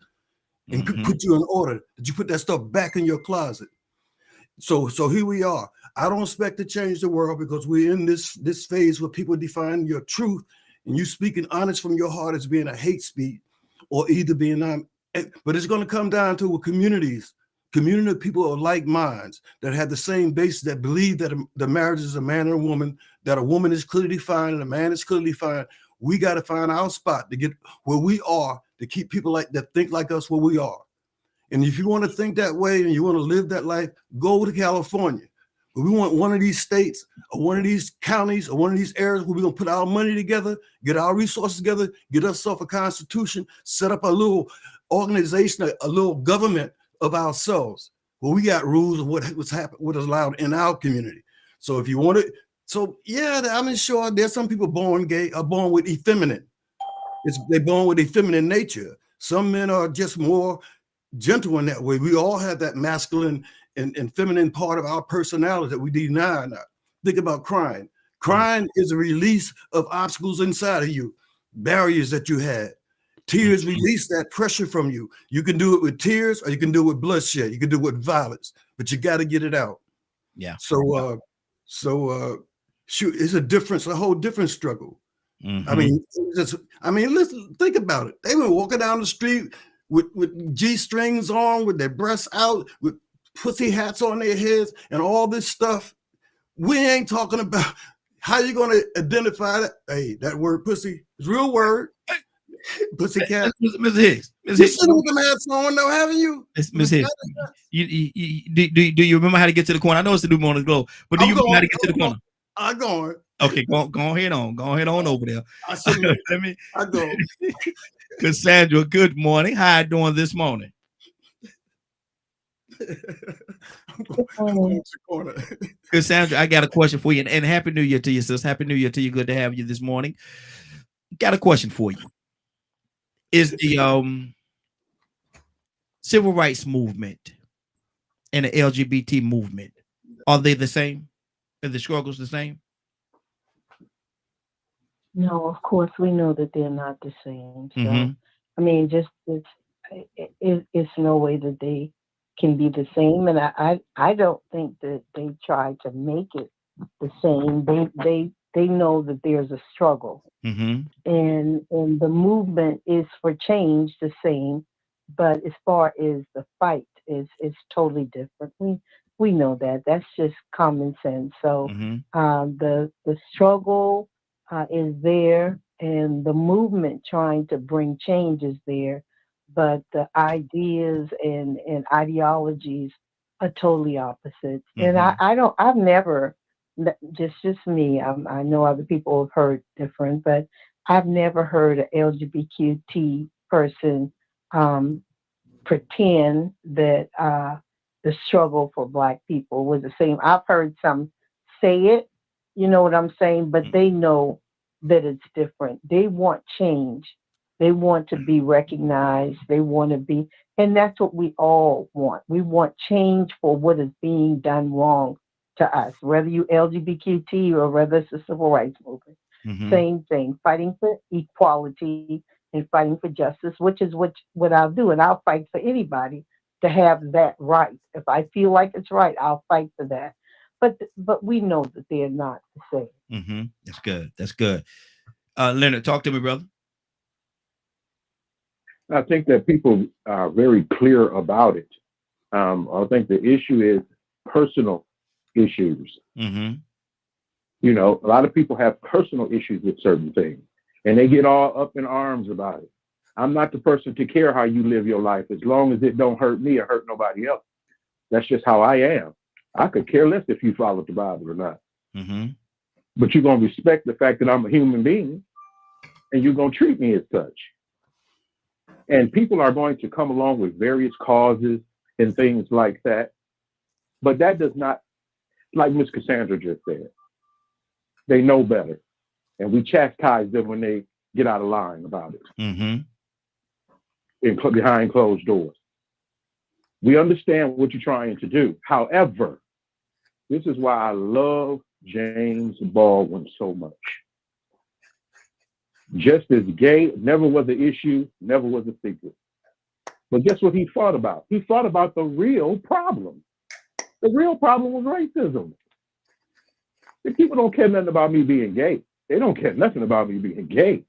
Speaker 5: and put you in order. Did you put that stuff back in your closet? So here we are. I don't expect to change the world because we're in this phase where people define your truth and you speaking honest from your heart as being a hate speech or either being but it's going to come down to community of people of like minds that have the same basis, that believe that the marriage is a man and a woman, that a woman is clearly defined and a man is clearly defined. We got to find our spot to get where we are, to keep people that think like us where we are. And if you want to think that way and you want to live that life, go to California. But we want one of these states or one of these counties or one of these areas where we're going to put our money together, get our resources together, get ourselves a constitution, set up a little organization, a little government of ourselves, where we got rules of what is allowed in our community. So if you want it, I'm sure there's some people born gay are born with effeminate. They're born with effeminate nature. Some men are just more gentle in that way. We all have that masculine and feminine part of our personality that we deny. Now, think about crying. Crying is a release of obstacles inside of you, barriers that you had. Tears release that pressure from you. You can do it with tears or you can do it with bloodshed. You can do it with violence, but you got to get it out.
Speaker 1: Yeah.
Speaker 5: So it's a whole different struggle. Listen, think about it. They were walking down the street with G-strings on, with their breasts out, with pussy hats on their heads and all this stuff. We ain't talking about how you going to identify that. Hey, that word pussy is a real word. Pussycat.
Speaker 1: Ms. Hicks.
Speaker 5: You sitting with them hats on, though, haven't you?
Speaker 1: Ms. Hicks. Do you remember how to get to the corner? I know it's the new Morning Glow, but do you remember how to get to the corner?
Speaker 5: I'm going.
Speaker 1: Okay, go ahead on. Go ahead on over there.
Speaker 5: I go.
Speaker 1: Cassandra, good morning. How you doing this morning? Cassandra, I got a question for you. And Happy New Year to you, sis. Happy New Year to you. Good to have you this morning. Got a question for you. Is the civil rights movement and the LGBT movement, are they the same? Are the struggles the same?
Speaker 7: No, of course we know that they're not the same. So, I mean, it's no way that they can be the same. And I don't think that they try to make it the same. They know that there's a struggle,
Speaker 1: Mm-hmm.
Speaker 7: and the movement is for change the same, but as far as the fight is totally different. We know that. That's just common sense. So
Speaker 1: Mm-hmm.
Speaker 7: the struggle is there, and the movement trying to bring change is there, but the ideas and ideologies are totally opposite. And
Speaker 1: Mm-hmm.
Speaker 7: I've never, just me. I know other people have heard different, but I've never heard an LGBTQ person um, pretend that the struggle for Black people was the same. I've heard some say it, you know what I'm saying, but they know that it's different. They want change. They want to be recognized. They want to be, and that's what we all want. We want change for what is being done wrong to us, whether you LGBTQ or whether it's the civil rights movement.
Speaker 1: Mm-hmm.
Speaker 7: Same thing, fighting for equality and fighting for justice, which is what I'll do. And I'll fight for anybody to have that right. If I feel like it's right, I'll fight for that. But we know that they're not the same.
Speaker 1: Mm-hmm. That's good. That's good. Leonard, talk to me, brother.
Speaker 4: I think that people are very clear about it. I think the issue is personal issues.
Speaker 1: Mm-hmm.
Speaker 4: You know, a lot of people have personal issues with certain things, and they get all up in arms about it. I'm not the person to care how you live your life as long as it don't hurt me or hurt nobody else. That's just how I am. I could care less if you follow the Bible or not.
Speaker 1: Mm-hmm.
Speaker 4: But you're going to respect the fact that I'm a human being, and you're going to treat me as such. And people are going to come along with various causes and things like that. But that does not, like Miss Cassandra just said, they know better. And we chastise them when they get out of line about it.
Speaker 1: Mm-hmm.
Speaker 4: Behind closed doors. We understand what you're trying to do. However, this is why I love James Baldwin so much. Just as gay never was an issue, never was a secret. But guess what he fought about? He fought about the real problem. The real problem was racism. The people don't care nothing about me being gay. They don't care nothing about me being gay.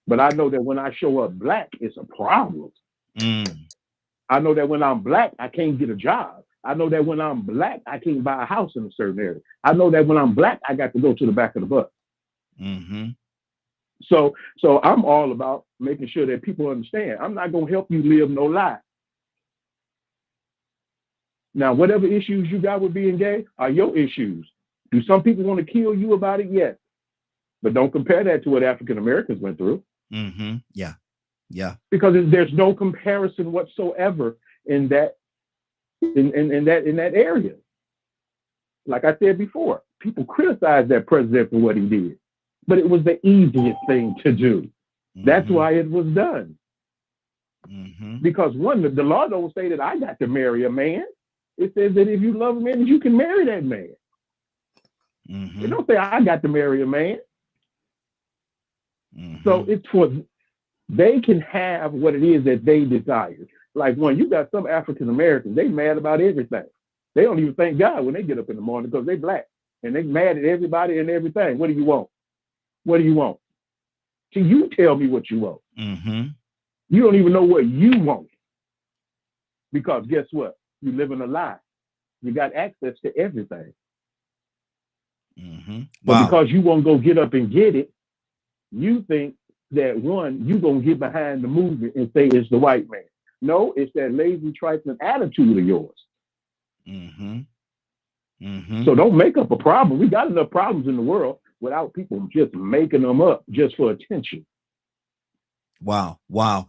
Speaker 4: But I know that when I show up Black, it's a problem.
Speaker 1: Mm.
Speaker 4: I know that when I'm Black, I can't get a job. I know that when I'm Black, I can't buy a house in a certain area. I know that when I'm Black, I got to go to the back of the bus.
Speaker 1: Mm-hmm.
Speaker 4: So I'm all about making sure that people understand. I'm not going to help you live no lie. Now, whatever issues you got with being gay are your issues. Do some people want to kill you about it? Yes. But don't compare that to what African Americans went through.
Speaker 1: Mm-hmm. Yeah. Yeah.
Speaker 4: Because there's no comparison whatsoever in that in that area. Like I said before, people criticize that president for what he did, but it was the easiest thing to do.
Speaker 1: Mm-hmm.
Speaker 4: That's why it was done.
Speaker 1: Mm-hmm.
Speaker 4: Because one, the law don't say that I got to marry a man. It says that if you love a man, you can marry that man.
Speaker 1: Mm-hmm.
Speaker 4: It don't say I got to marry a man.
Speaker 1: Mm-hmm.
Speaker 4: So it's for they can have what it is that they desire. Like when you got some African Americans, they mad about everything. They don't even thank God when they get up in the morning because they Black and they mad at everybody and everything. What do you want? What do you want? See, you tell me what you want.
Speaker 1: Mm-hmm.
Speaker 4: You don't even know what you want. Because guess what? You live in a lie. You got access to everything.
Speaker 1: Mm-hmm. Wow.
Speaker 4: But because you won't go get up and get it, you think that one, you going to get behind the movement and say it's the white man. No, it's that lazy, trifling attitude of yours.
Speaker 1: Mm-hmm. Mm-hmm.
Speaker 4: So don't make up a problem. We got enough problems in the world without people just making them up just for attention.
Speaker 1: Wow. Wow.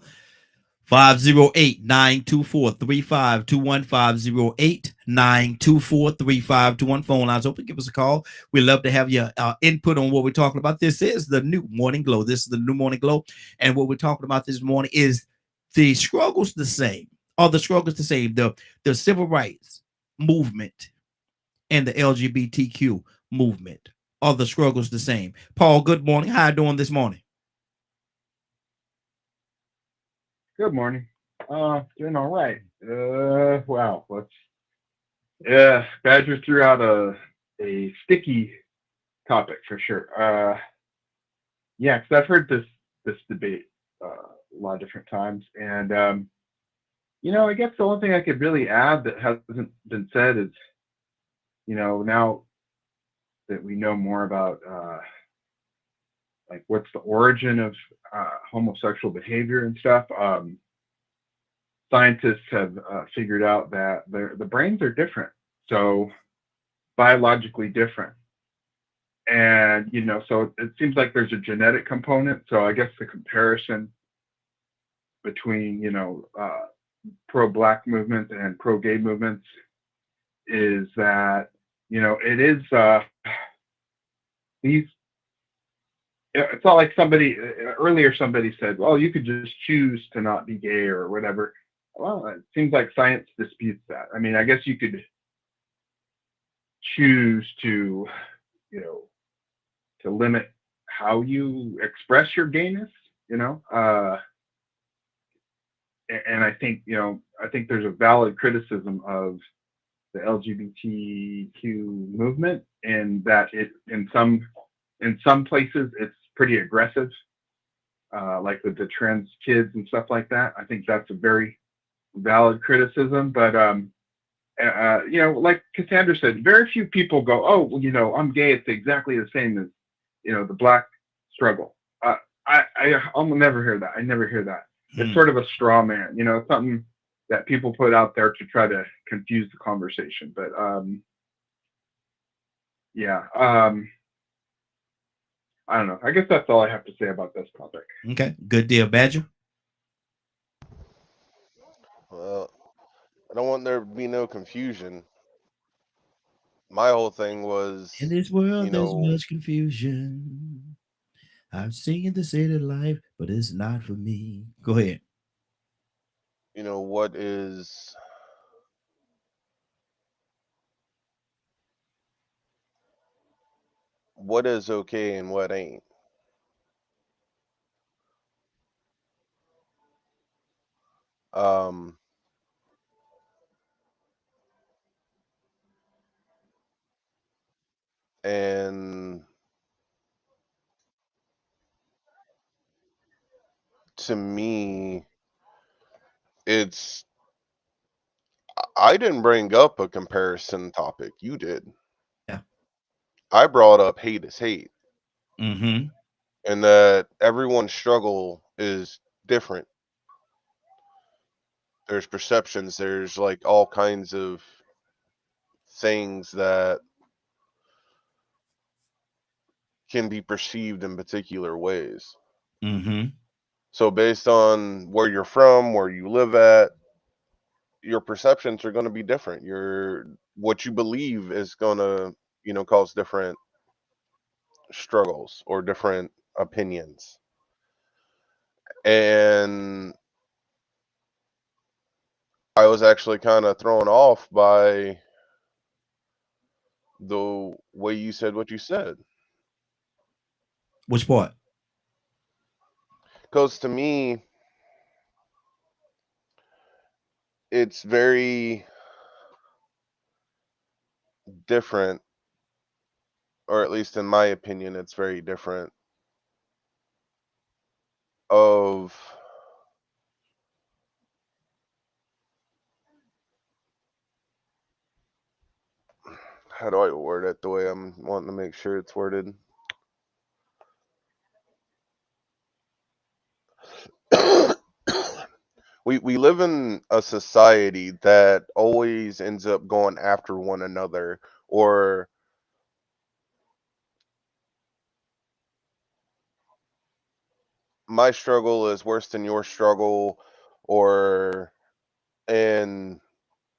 Speaker 1: 508-924-3521, 508-924-3521. Phone lines open. Give us a call. We'd love to have your input on what we're talking about. This is the new Morning Glow. This is the new Morning Glow. And what we're talking about this morning is the struggles the same. Are the struggles the same? The civil rights movement and the LGBTQ movement. Are the struggles the same? Paul, good morning. How are you doing this morning?
Speaker 8: Good morning. Doing all right. Wow. Badger threw out a sticky topic for sure. Yeah, because I've heard this debate a lot of different times, and I guess the only thing I could really add that hasn't been said is, now that we know more about like what's the origin of homosexual behavior and stuff, scientists have figured out that the brains are different, so biologically different. And, so it seems like there's a genetic component. So I guess the comparison between, pro-black movement and pro-gay movements is that, it is it's not like earlier somebody said, well, you could just choose to not be gay or whatever. Well, it seems like science disputes that. I mean, I guess you could choose to, to limit how you express your gayness, and I think, there's a valid criticism of the LGBTQ movement, and that in some places it's pretty aggressive, like with the trans kids and stuff like that. I think that's a very valid criticism, but like Cassandra said, very few people go, oh, well, I'm gay. It's exactly the same as, the black struggle. I'll never hear that. I never hear that. It's sort of a straw man, something that people put out there to try to confuse the conversation. But I don't know. I guess that's all I have to say about this topic.
Speaker 1: Okay, good deal, Badger.
Speaker 2: Well, I don't want there to be no confusion. My whole thing was,
Speaker 1: In this world, there's much confusion. I've seen the city life, but it's not for me. Go ahead.
Speaker 2: What is okay and what ain't. And to me, I didn't bring up a comparison topic. You did.
Speaker 1: Yeah.
Speaker 2: I brought up hate is hate.
Speaker 1: Mm-hmm.
Speaker 2: And that everyone's struggle is different. There's perceptions. There's like all kinds of things that can be perceived in particular ways.
Speaker 1: Mm-hmm.
Speaker 2: So based on where you're from, where you live at, your perceptions are going to be different. What you believe is going to, cause different struggles or different opinions. And I was actually kind of thrown off by the way you said what you said.
Speaker 1: Which part?
Speaker 2: Because to me, it's very different, or at least in my opinion, it's very different of how do I word it the way I'm wanting to make sure it's worded? We live in a society that always ends up going after one another, or my struggle is worse than your struggle, and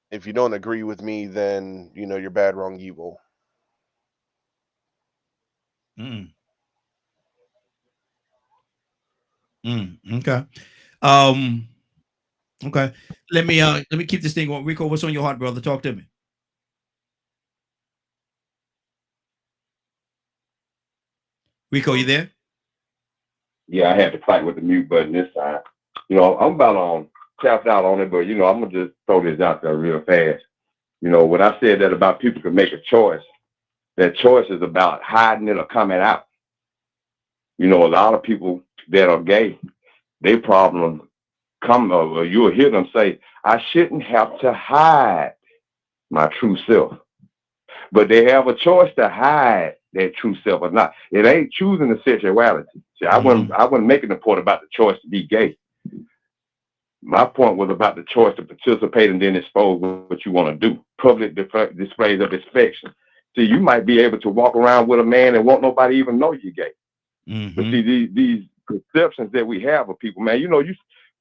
Speaker 2: if you don't agree with me, then you're bad, wrong, evil.
Speaker 1: Okay. Okay. Let me keep this thing going. Rico, what's on your heart, brother? Talk to me. Rico, you there?
Speaker 4: Yeah, I had to fight with the mute button this time. I'm about on tapped out on it, but I'm gonna just throw this out there real fast. When I said that about people can make a choice, That choice is about hiding it or coming out. You know, a lot of people that are gay, they problem come over. You'll hear them say, I shouldn't have to hide my true self. But they have a choice to hide their true self or not. It ain't choosing the sexuality. See, I wasn't making the point about the choice to be gay. My point was about the choice to participate and then expose what you want to do. Public displays of affection. See, you might be able to walk around with a man and won't nobody even know you're gay.
Speaker 1: Mm-hmm.
Speaker 4: But see, these perceptions that we have of people, man, you know,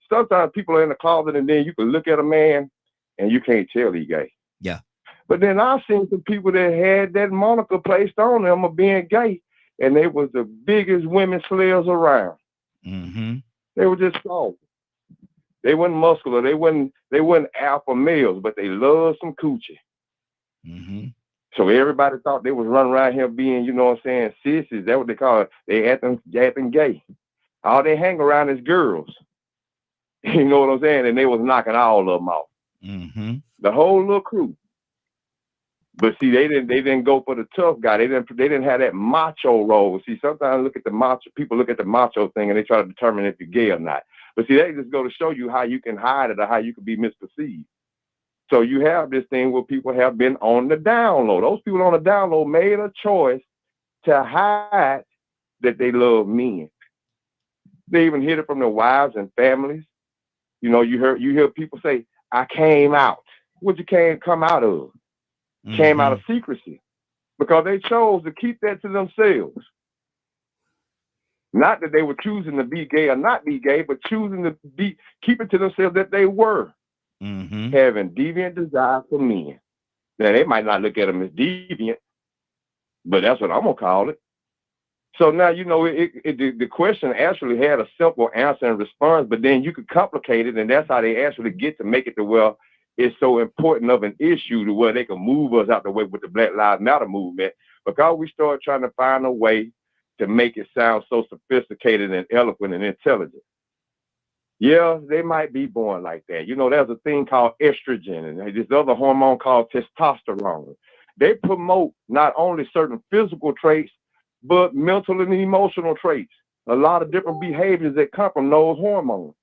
Speaker 4: sometimes people are in the closet and then you can look at a man and you can't tell he's gay.
Speaker 1: Yeah.
Speaker 4: But then I've seen some people that had that moniker placed on them of being gay, and they was the biggest women slayers around.
Speaker 1: Mm-hmm.
Speaker 4: They were just soft. They wasn't muscular. They wasn't alpha males, but they loved some coochie.
Speaker 1: Mm-hmm.
Speaker 4: So everybody thought they was running around here being, you know what I'm saying, sissies. That's what they call it. They acting gay. All they hang around is girls. You know what I'm saying? And they was knocking all of them off.
Speaker 1: Mm-hmm.
Speaker 4: The whole little crew. But see, they didn't go for the tough guy. They didn't have that macho role. See, sometimes people look at the macho thing and they try to determine if you're gay or not. But see, they just go to show you how you can hide it or how you can be misperceived. So you have this thing where people have been on the down low. Those people on the down low made a choice to hide that they love men. They even hid it from their wives and families. You know, you hear people say, I came out. What you come out of?
Speaker 1: Mm-hmm.
Speaker 4: Came out of secrecy. Because they chose to keep that to themselves. Not that they were choosing to be gay or not be gay, but choosing to keep it to themselves that they were.
Speaker 1: Mm-hmm.
Speaker 4: Having deviant desire for men. Now, they might not look at them as deviant, but that's what I'm going to call it. So now, you know, the question actually had a simple answer and response, but then you could complicate it, and that's how they actually get to make it to where it's so important of an issue to where they can move us out the way with the Black Lives Matter movement, because we started trying to find a way to make it sound so sophisticated and eloquent and intelligent. Yeah, they might be born like that. You know, there's a thing called estrogen and this other hormone called testosterone. They promote not only certain physical traits, but mental and emotional traits. A lot of different behaviors that come from those hormones.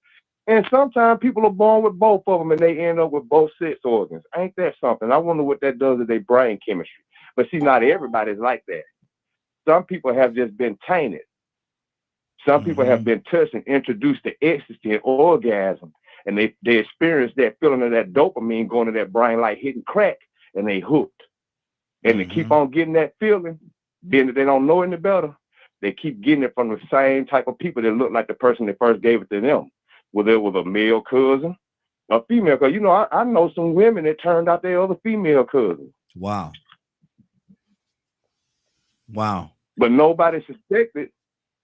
Speaker 4: And sometimes people are born with both of them and they end up with both sex organs. Ain't that something? I wonder what that does to their brain chemistry. But see, not everybody's like that. Some people have just been tainted. Some people have been touched and introduced to ecstasy and orgasm, and they experience that feeling of that dopamine going to that brain like hitting crack, and they hooked. And they keep on getting that feeling, being that they don't know any better. They keep getting it from the same type of people that look like the person that first gave it to them, whether it was a male cousin, a female cousin. You know, I know some women that turned out their other female cousins.
Speaker 1: Wow. Wow.
Speaker 4: But nobody suspected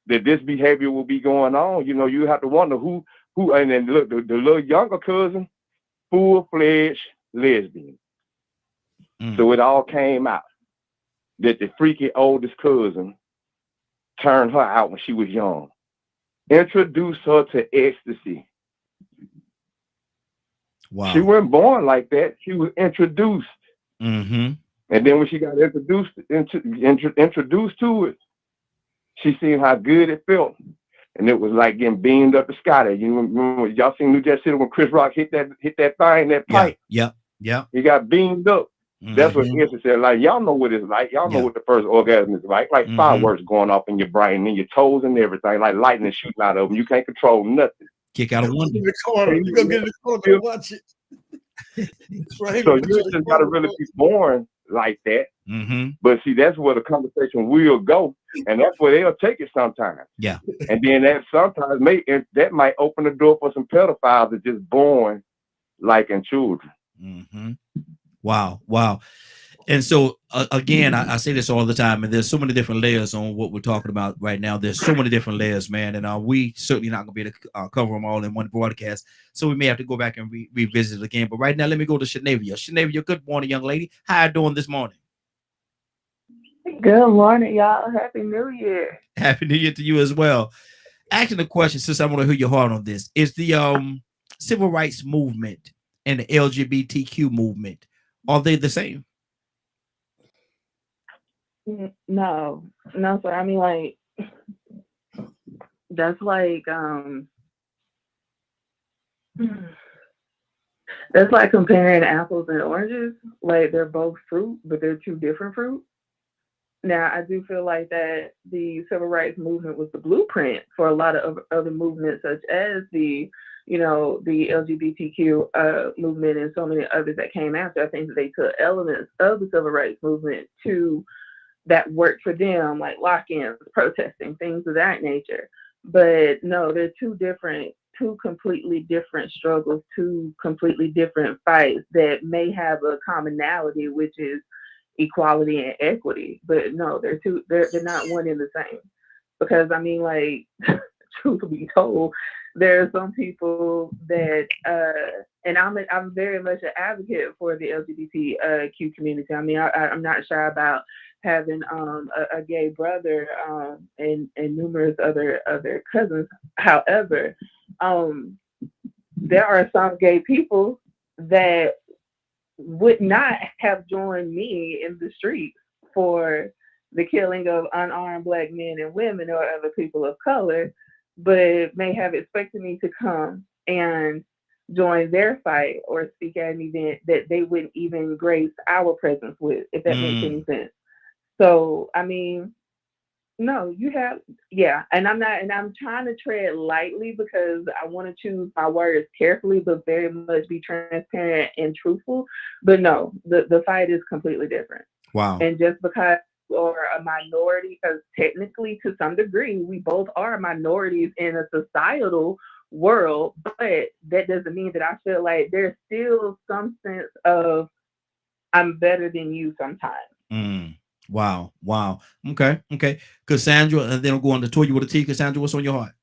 Speaker 4: that this behavior will be going on. You know, you have to wonder who and then look, the little younger cousin, full-fledged lesbian. So it all came out that the freaky oldest cousin turned her out when she was young, introduced her to ecstasy.
Speaker 1: Wow.
Speaker 4: She wasn't born like that. She was introduced.
Speaker 1: Mm-hmm.
Speaker 4: And then when she got introduced to it, she seen how good it felt. And it was like getting beamed up the sky there. You remember, y'all seen New Jack City when Chris Rock hit that thing, that pipe?
Speaker 1: Yeah.
Speaker 4: He got beamed up. That's what Issa said. Like, y'all know what it's like. Y'all know what the first orgasm is like. Like fireworks going off in your brain and your toes and everything. Like lightning shooting out of them. You can't control nothing.
Speaker 1: Kick out a window.
Speaker 5: In the corner. You go get in the corner and watch it.
Speaker 4: So you just got to really be born like that. But see, that's where the conversation will go, and that's where they'll take it sometimes.
Speaker 1: Yeah.
Speaker 4: And then that sometimes might open the door for some pedophiles that just born like in children.
Speaker 1: Wow. And so again, I say this all the time, and there's so many different layers on what we're talking about right now. There's so many different layers, man, and we certainly not gonna be able to cover them all in one broadcast. So we may have to go back and revisit it again. But right now, let me go to Shanavia. Shanavia, good morning, young lady. How you doing this morning?
Speaker 9: Good morning, y'all. Happy New Year.
Speaker 1: Happy New Year to you as well. Asking the question, since I want to hear your heart on this, is the civil rights movement and the LGBTQ movement, are they the same?
Speaker 9: No, no, sir. I mean, like, that's like, that's like comparing apples and oranges. Like, they're both fruit, but they're two different fruit. Now, I do feel like that the civil rights movement was the blueprint for a lot of other movements, such as the LGBTQ movement and so many others that came after. I think that they took elements of the civil rights movement that worked for them, like lock-ins, protesting, things of that nature. But no, they're two completely different struggles, two completely different fights that may have a commonality, which is equality and equity. But no, they're not one and the same. Because I mean, like, truth be told, there are some people that and I'm very much an advocate for the LGBTQ community. I mean, I'm not shy about having a gay brother and numerous other cousins. However, there are some gay people that would not have joined me in the streets for the killing of unarmed Black men and women or other people of color, but may have expected me to come and join their fight or speak at an event that they wouldn't even grace our presence with, if that makes any sense. So, I mean, no, and I'm trying to tread lightly because I want to choose my words carefully, but very much be transparent and truthful. But no, the fight is completely different.
Speaker 1: Wow.
Speaker 9: And just because you're a minority, because technically to some degree, we both are minorities in a societal world, but that doesn't mean that I feel like there's still some sense of I'm better than you sometimes.
Speaker 1: Wow. Okay. Cassandra, and then I'll go on to Toya with a T. Cassandra, what's on your heart?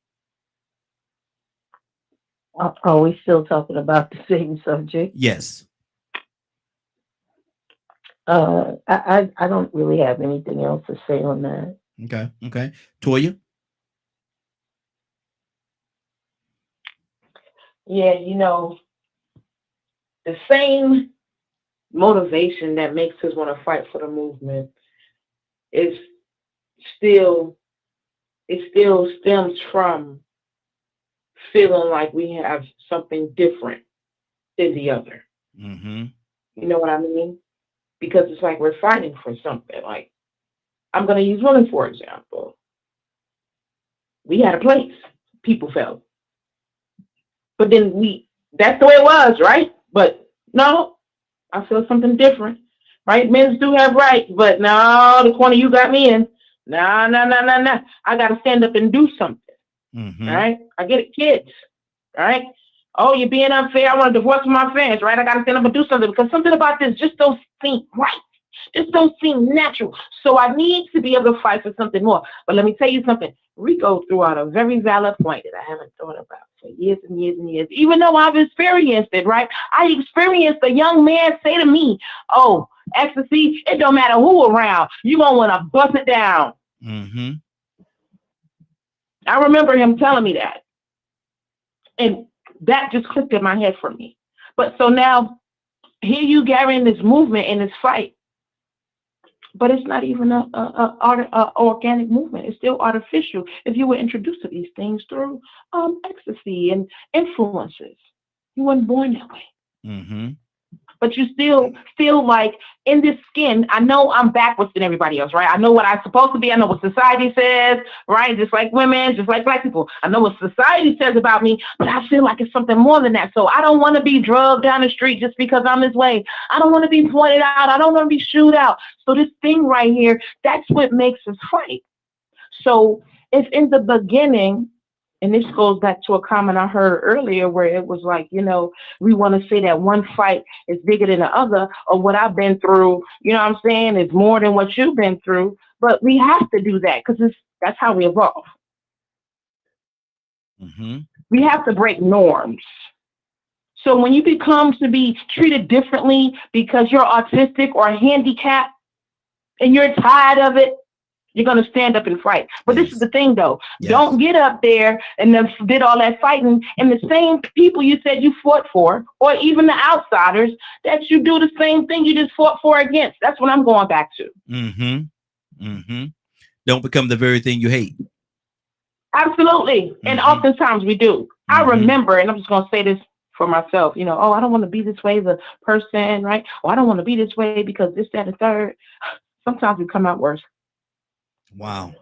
Speaker 7: Are we still talking about the same subject?
Speaker 1: Yes.
Speaker 7: I don't really have anything else to say on that.
Speaker 1: Okay. Toya?
Speaker 6: Yeah, the same motivation that makes us want to fight for the movement it still stems from feeling like we have something different than the other.
Speaker 1: Mm-hmm.
Speaker 6: You know what I mean? Because it's like we're fighting for something. Like, I'm going to use women, for example. We had a place. People felt. But then that's the way it was, right? But no, I feel something different. Right? Men do have rights, but no, the corner you got me in. No. I got to stand up and do something.
Speaker 1: Mm-hmm.
Speaker 6: Right? I get it, kids. Right? Oh, you're being unfair. I want to divorce my fans, right? I got to stand up and do something because something about this just don't seem right. Just don't seem natural. So I need to be able to fight for something more. But let me tell you something. Rico threw out a very valid point that I haven't thought about for years and years and years, even though I've experienced it, right? I experienced a young man say to me, oh, ecstasy, it don't matter who around. You going to want to bust it down.
Speaker 1: Mm-hmm.
Speaker 6: I remember him telling me that. And that just clicked in my head for me. But so now, here you, Gary, in this movement, in this fight. But it's not even a organic movement. It's still artificial. If you were introduced to these things through ecstasy and influences, you weren't born that way.
Speaker 1: Mm-hmm.
Speaker 6: But you still feel like in this skin, I know I'm backwards than everybody else, right? I know what I'm supposed to be. I know what society says, right? Just like women, just like Black people. I know what society says about me, but I feel like it's something more than that. So I don't want to be drugged down the street just because I'm this way. I don't want to be pointed out. I don't want to be shooed out. So this thing right here, that's what makes us fight. So if in the beginning, and this goes back to a comment I heard earlier where it was like, we want to say that one fight is bigger than the other, or what I've been through, you know what I'm saying, is more than what you've been through. But we have to do that because that's how we evolve.
Speaker 1: Mm-hmm.
Speaker 6: We have to break norms. So when you become to be treated differently because you're autistic or handicapped and you're tired of it, you're going to stand up and fight. But This is the thing, though.
Speaker 1: Yes.
Speaker 6: Don't get up there and then did all that fighting. And the same people you said you fought for, or even the outsiders, that you do the same thing you just fought for against. That's what I'm going back to.
Speaker 1: Mm-hmm. Mm-hmm. Don't become the very thing you hate.
Speaker 6: Absolutely. And
Speaker 1: Mhm.
Speaker 6: oftentimes we do. I
Speaker 1: Mhm.
Speaker 6: remember, and I'm just going to say this for myself, oh, I don't want to be this way as a person, right? Or I don't want to be this way because this, that, and third. Sometimes we come out worse
Speaker 1: Wow.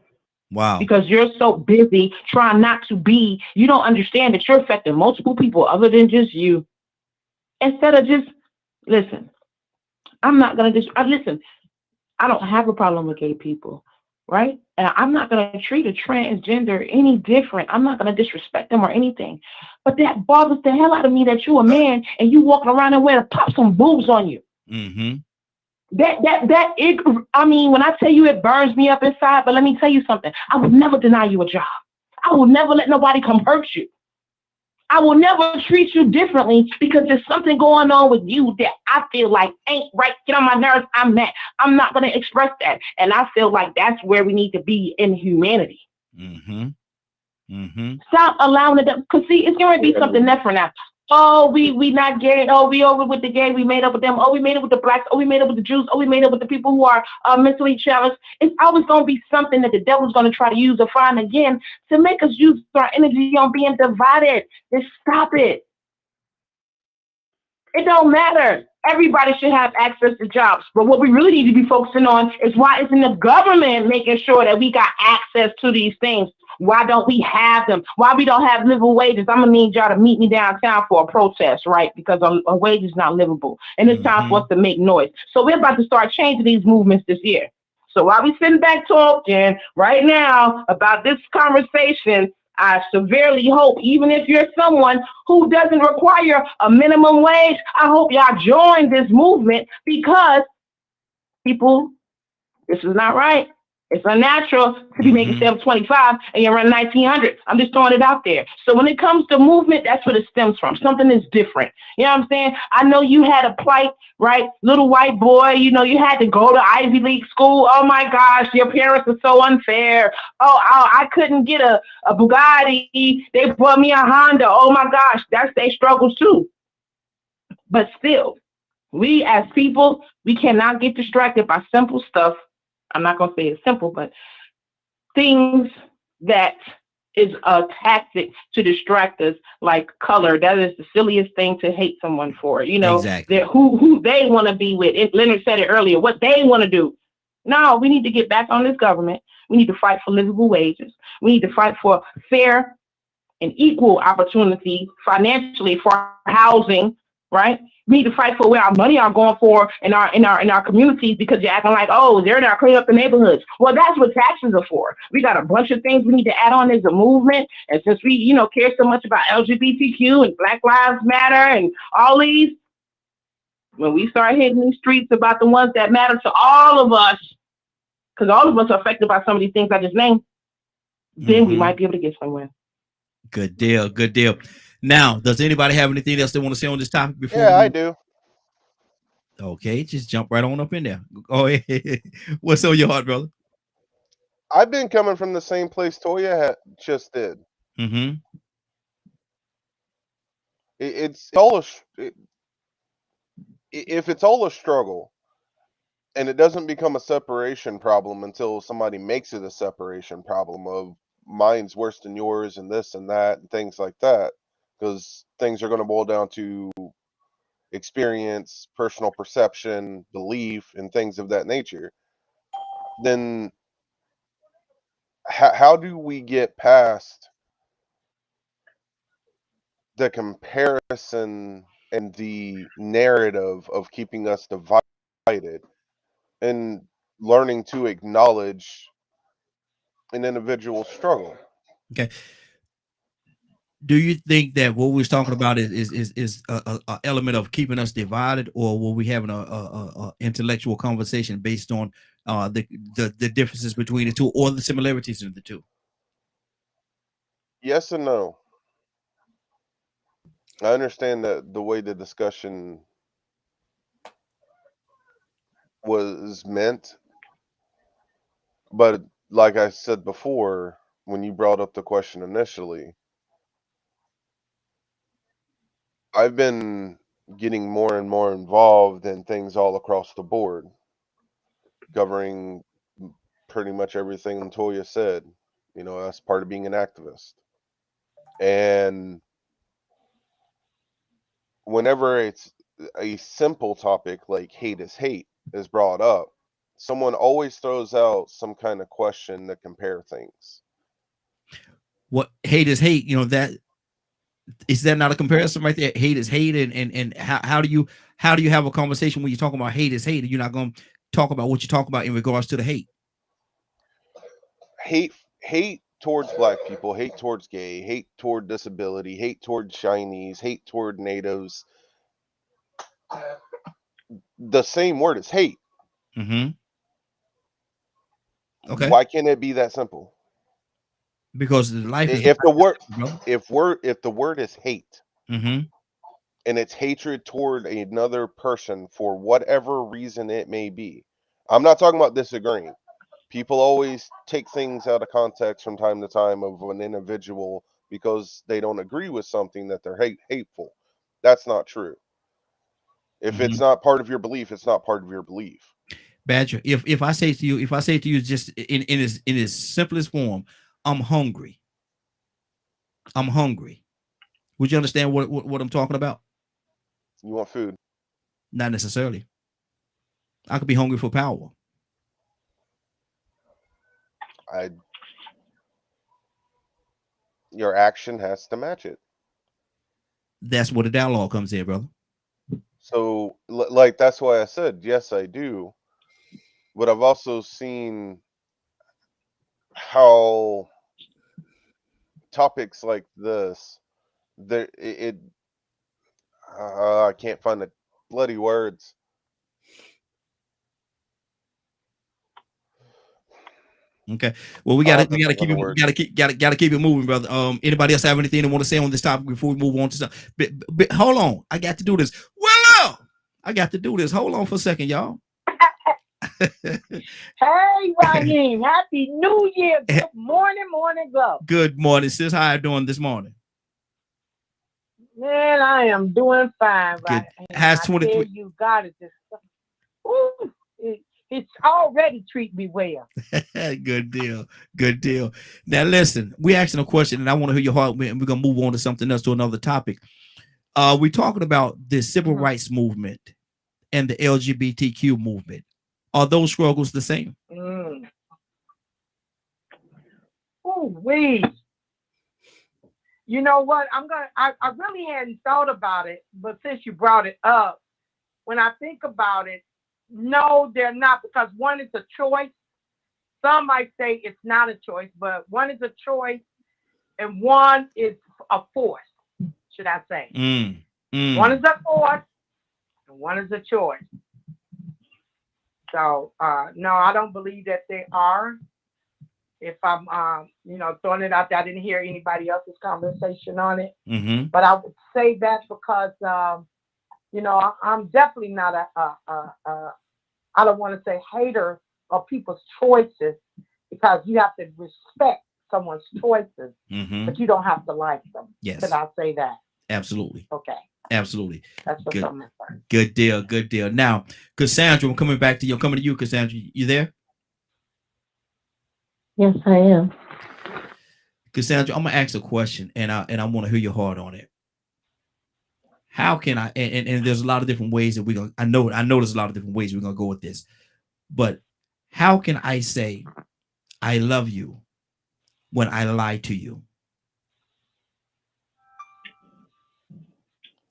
Speaker 1: Wow.
Speaker 6: because you're so busy trying not to be, you don't understand that you're affecting multiple people other than just you. Instead of just, listen, I'm not going to just, listen, I don't have a problem with gay people, right? And I'm not going to treat a transgender any different. I'm not going to disrespect them or anything. But that bothers the hell out of me that you a man and you walking around and to pop some boobs on you.
Speaker 1: Mm-hmm.
Speaker 6: I mean, when I tell you it burns me up inside, but let me tell you something. I will never deny you a job. I will never let nobody come hurt you. I will never treat you differently because there's something going on with you that I feel like ain't right. Get on my nerves. I'm mad. I'm not going to express that. And I feel like that's where we need to be in humanity.
Speaker 1: Mm-hmm. Mm-hmm.
Speaker 6: Stop allowing it because see, it's going to be something different now. Oh, we not gay. Oh, we over with the gay. We made up with them. Oh, we made up with the blacks. Oh, we made up with the Jews. Oh, we made up with the people who are mentally challenged. It's always going to be something that the devil's going to try to use or find again to make us use our energy on being divided. Just stop it. It don't matter. Everybody should have access to jobs. But what we really need to be focusing on is why isn't the government making sure that we got access to these things? Why don't we have them? Why we don't have livable wages? I'm going to need y'all to meet me downtown for a protest, right? Because a wage is not livable. And it's time for us to make noise. So we're about to start changing these movements this year. So while we sitting back talking right now about this conversation, I severely hope, even if you're someone who doesn't require a minimum wage, I hope y'all join this movement because people, this is not right. It's unnatural to be making 725 and you're running 1900. I'm just throwing it out there. So when it comes to movement, that's what it stems from. Something is different. You know what I'm saying? I know you had a plight, right? Little white boy, you had to go to Ivy League school. Oh my gosh, your parents are so unfair. Oh, I couldn't get a Bugatti. They bought me a Honda. Oh my gosh, that's their struggles too. But still, we as people, we cannot get distracted by simple stuff. I'm not going to say it's simple, but things that is a tactic to distract us, like color. That is the silliest thing to hate someone for.
Speaker 1: Exactly.
Speaker 6: Who they want to be with. Leonard said it earlier, what they want to do. No, we need to get back on this government. We need to fight for livable wages. We need to fight for fair and equal opportunity financially for housing, right? We need to fight for where our money are going for in our communities because you're acting like, oh, they're not cleaning up the neighborhoods. Well, that's what taxes are for. We got a bunch of things we need to add on as a movement. And since we, care so much about LGBTQ and Black Lives Matter and all these, when we start hitting these streets about the ones that matter to all of us, because all of us are affected by some of these things I just named, then we might be able to get somewhere.
Speaker 1: Good deal. Good deal. Now, does anybody have anything else they want to say on this topic before?
Speaker 2: Yeah, I do.
Speaker 1: Okay, just jump right on up in there. Go ahead. What's on your heart, brother?
Speaker 2: I've been coming from the same place Toya just did.
Speaker 1: Mm-hmm.
Speaker 2: It's all if it's all a struggle, and it doesn't become a separation problem until somebody makes it a separation problem of mine's worse than yours and this and that and things like that, because things are going to boil down to experience, personal perception, belief, and things of that nature. Then how do we get past the comparison and the narrative of keeping us divided and learning to acknowledge an individual's struggle?
Speaker 1: Okay. Do you think that what we're talking about is a element of keeping us divided, or were we having a intellectual conversation based on the differences between the two or the similarities in the two?
Speaker 2: Yes and no. I understand that the way the discussion was meant, but like I said before, when you brought up the question initially, I've been getting more and more involved in things all across the board, covering pretty much everything Toya said. You know, that's part of being an activist. And whenever it's a simple topic like hate is brought up, someone always throws out some kind of question to compare things.
Speaker 1: What hate is hate, you know, that is that not a comparison right there? Hate is hate, and how do you have a conversation when you're talking about hate is hate, and you're not going to talk about what you talk about in regards to the hate?
Speaker 2: Hate towards black people, hate towards gay, hate toward disability, hate toward Chinese, hate toward natives. The same word is hate.
Speaker 1: Mm-hmm. Okay.
Speaker 2: Why can't it be that simple?
Speaker 1: Because the life is
Speaker 2: if the word is hate,
Speaker 1: mm-hmm.
Speaker 2: and it's hatred toward another person for whatever reason it may be. I'm not talking about disagreeing. People always take things out of context from time to time of an individual because they don't agree with something that they're hateful. That's not true. If
Speaker 1: Mm-hmm.
Speaker 2: it's not part of your belief, it's not part of your belief.
Speaker 1: Badger, if I say to you just in its simplest form, I'm hungry. I'm hungry. Would you understand what I'm talking about?
Speaker 2: You want food?
Speaker 1: Not necessarily. I could be hungry for power.
Speaker 2: Your action has to match it.
Speaker 1: That's where the dialogue comes in, brother.
Speaker 2: So, like, that's why I said, yes, I do. But I've also seen how topics like this, I can't find the bloody words.
Speaker 1: Okay. Well, we gotta keep it moving, brother. Anybody else have anything they want to say on this topic before we move on to something? But hold on, I got to do this. Well, I got to do this. Hold on for a second, y'all.
Speaker 10: Hey, Raheem, happy New Year. Good morning, morning glow.
Speaker 1: Good morning, sis. How are you doing this morning?
Speaker 10: Man, I am doing fine, right?
Speaker 1: Has 23.
Speaker 10: You got it. It's already treat me well.
Speaker 1: Good deal. Good deal. Now, listen, we're asking a question, and I want to hear your heart, and we're going to move on to something else, to another topic. We're talking about the civil rights movement and the LGBTQ movement. Are those struggles the same?
Speaker 10: Oh, wait. You know what? I really hadn't thought about it, but since you brought it up, when I think about it, no, they're not, because one is a choice. Some might say it's not a choice, but one is a choice and one is a force, should I say. One is a force and one is a choice. So, no, I don't believe that they are. If I'm, throwing it out there, I didn't hear anybody else's conversation on it.
Speaker 1: Mm-hmm.
Speaker 10: But I would say that because, I'm definitely not I don't want to say hater of people's choices, because you have to respect someone's choices, but you don't have to like them.
Speaker 1: Yes.
Speaker 10: But I'll say that.
Speaker 1: Absolutely.
Speaker 10: Okay.
Speaker 1: Absolutely.
Speaker 10: That's what I'm saying.
Speaker 1: Good deal. Good deal. Now, Cassandra, I'm coming to you, Cassandra. You there?
Speaker 7: Yes, I am.
Speaker 1: Cassandra, I'm gonna ask a question, and I want to hear your heart on it. How can I? And there's a lot of different ways that we're gonna. I know there's a lot of different ways we're gonna go with this, but how can I say I love you when I lie to you?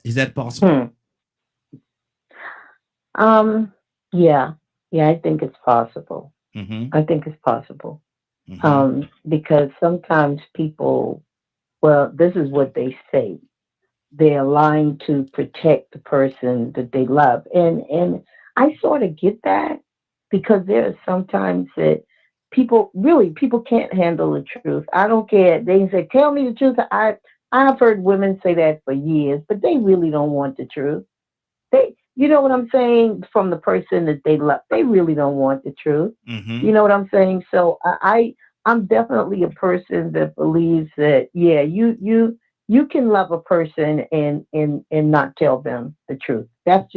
Speaker 1: Is that possible?
Speaker 7: Yeah, I think it's possible. I think it's possible. Because sometimes people, well, this is what they say. They're lying to protect the person that they love. And I sort of get that, because there are sometimes that people can't handle the truth. I don't care. They say, tell me the truth. I've heard women say that for years, but they really don't want the truth. You know what I'm saying? From the person that they love, they really don't want the truth. You know what I'm saying? So I'm definitely a person that believes that, yeah, you can love a person and not tell them the truth. That's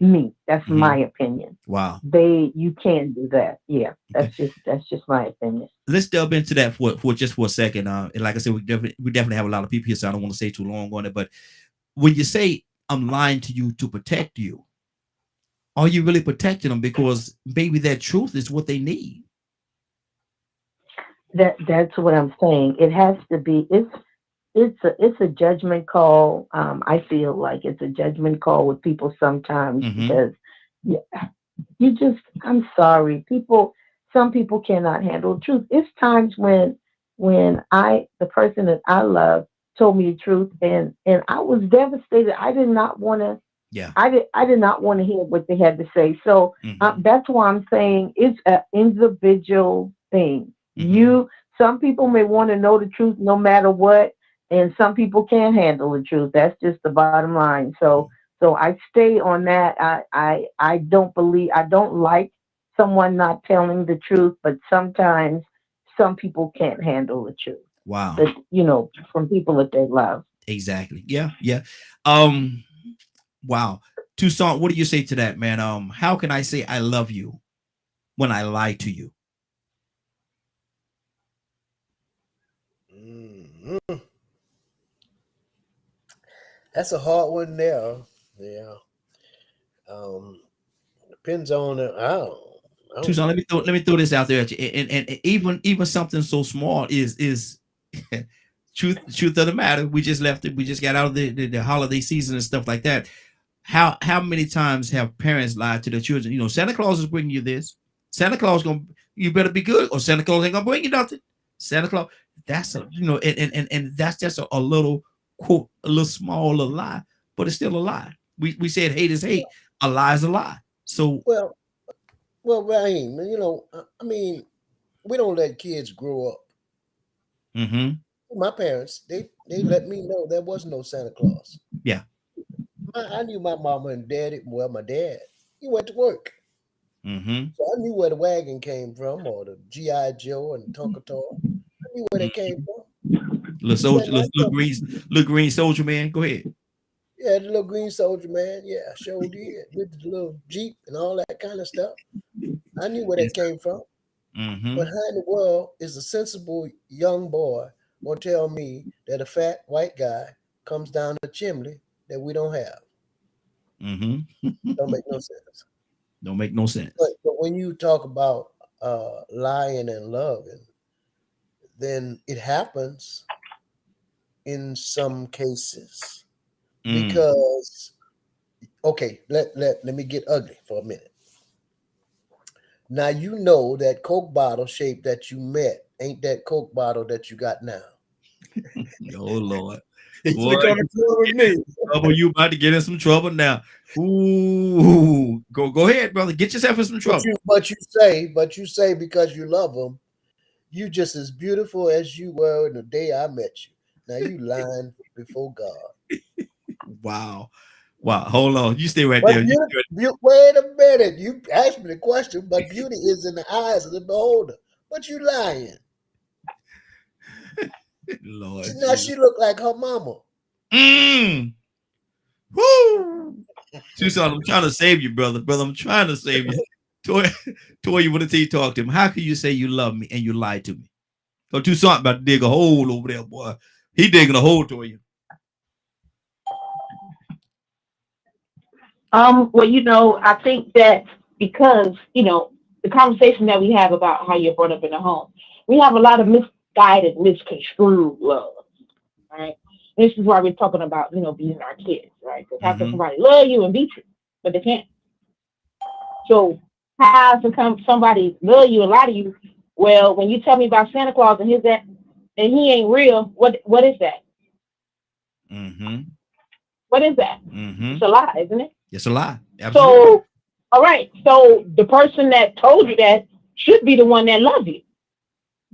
Speaker 7: me. That's
Speaker 1: Mhm.
Speaker 7: my opinion.
Speaker 1: Wow.
Speaker 7: You can do that. Yeah,
Speaker 1: Okay.
Speaker 7: that's just my opinion.
Speaker 1: Let's delve into that for just for a second. And like I said, we definitely have a lot of people here, so I don't want to say too long on it. But when you say I'm lying to you to protect you, are you really protecting them? Because maybe that truth is what they need.
Speaker 7: That's what I'm saying. It has to be. It's a judgment call. I feel like it's a judgment call with people sometimes
Speaker 1: Mhm.
Speaker 7: because I'm sorry, some people cannot handle the truth. It's times when the person that I love told me the truth, and I was devastated. I did not want to.
Speaker 1: Yeah.
Speaker 7: I did not want to hear what they had to say. So
Speaker 1: Mhm.
Speaker 7: that's why I'm saying it's an individual thing.
Speaker 1: Mhm.
Speaker 7: Some people may want to know the truth no matter what, and some people can't handle the truth. That's just the bottom line. So I stay on that. I don't like someone not telling the truth, but sometimes some people can't handle the truth.
Speaker 1: Wow.
Speaker 7: But from people that they love.
Speaker 1: Exactly. Yeah. Yeah. Um. Wow. Tucson, what do you say to that, man? How can I say I love you when I lie to you?
Speaker 3: Mhm. That's a hard one there. Yeah. Depends on it. I don't
Speaker 1: Tucson,
Speaker 3: know.
Speaker 1: let me throw this out there at you. And even something so small is truth of the matter. We just left it. We just got out of the holiday season and stuff like that. How many times have parents lied to their children? You know, Santa Claus is bringing you this. Santa Claus you better be good, or Santa Claus ain't gonna bring you nothing. Santa Claus, that's and that's just a little quote, a little small little lie, but it's still a lie. We said hate is hate, a lie is a lie. So
Speaker 3: Well, Raheem, I mean, we don't let kids grow up.
Speaker 1: mhm,
Speaker 3: My parents, they let me know there was no Santa Claus.
Speaker 1: yeah,
Speaker 3: I knew my mama and daddy. Well, my dad, he went to work,
Speaker 1: mhm,
Speaker 3: so I knew where the wagon came from, or the GI Joe and Tonka Toy. I knew where they came from.
Speaker 1: little
Speaker 3: Yeah,
Speaker 1: soldier, little green soldier man. Go ahead.
Speaker 3: yeah, the little green soldier man. Yeah, I sure did with the little Jeep and all that kind of stuff. I knew where
Speaker 1: Yes,
Speaker 3: that came from. But
Speaker 1: mhm,
Speaker 3: how in the world is a sensible young boy gonna tell me that a fat white guy comes down the chimney that we don't have?
Speaker 1: mhm.
Speaker 3: Don't make no sense.
Speaker 1: Don't make no sense.
Speaker 3: But when you talk about lying and loving, then it happens in some cases
Speaker 1: Mm.
Speaker 3: because okay, let me get ugly for a minute. Now you know that Coke bottle shape that you met ain't that Coke bottle that you got now.
Speaker 1: Oh Lord.
Speaker 5: He's
Speaker 1: Boy,
Speaker 5: gonna deal with me.
Speaker 1: trouble. You about to get in some trouble now. Ooh, go ahead, brother. Get yourself in some trouble.
Speaker 3: But you say because you love them, you just as beautiful as you were in the day I met you. Now you lying before God.
Speaker 1: Wow. Wow. Hold on. You stay right
Speaker 3: But
Speaker 1: there.
Speaker 3: wait a minute. You asked me the question, but beauty is in the eyes of the beholder. But you lying.
Speaker 1: Lord
Speaker 3: Now
Speaker 1: Jesus.
Speaker 3: she look like her mama.
Speaker 1: Mm. Woo. Tucson, I'm trying to save you, brother. Brother, I'm trying to save you. Toy, you want to talk to him. How can you say you love me and you lie to me? So Tucson about to dig a hole over there, boy. He digging a hole to you.
Speaker 6: Well, I think that because, the conversation that we have about how you're brought up in the home, we have a lot of misguided, misconstrued love, right? This is why we're talking about, beating our kids, right? Because how can
Speaker 1: Mm-hmm.
Speaker 6: somebody love you and beat you, but they can't? So how can somebody love you and lie to you? Well, when you tell me about Santa Claus and and he ain't real, what is that?
Speaker 1: Mm-hmm.
Speaker 6: What is that?
Speaker 1: Mm-hmm.
Speaker 6: It's a lie, isn't it?
Speaker 1: It's a lie. Absolutely.
Speaker 6: So, all right. So the person that told you that should be the one that loves you.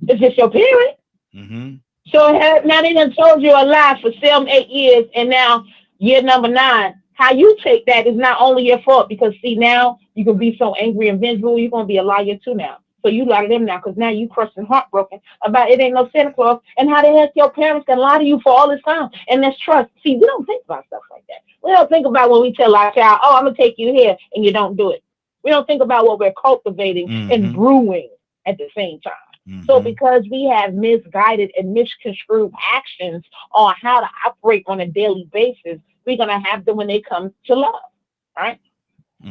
Speaker 6: It's just your parent.
Speaker 1: Mm-hmm.
Speaker 6: So now they done told you a lie for 7, 8 years, and now year number 9. How you take that is not only your fault because see now you can be so angry and vengeful. You're gonna be a liar too now So you lie to them now because now you crushed and heartbroken about it ain't no Santa Claus and how the heck your parents can lie to you for all this time. And that's trust. See, we don't think about stuff like that. We don't think about when we tell our child, oh, I'm going to take you here, and you don't do it. We don't think about what we're cultivating and brewing at the same time. So because we have misguided and misconstrued actions on how to operate on a daily basis, we're going to have them when they come to love, right?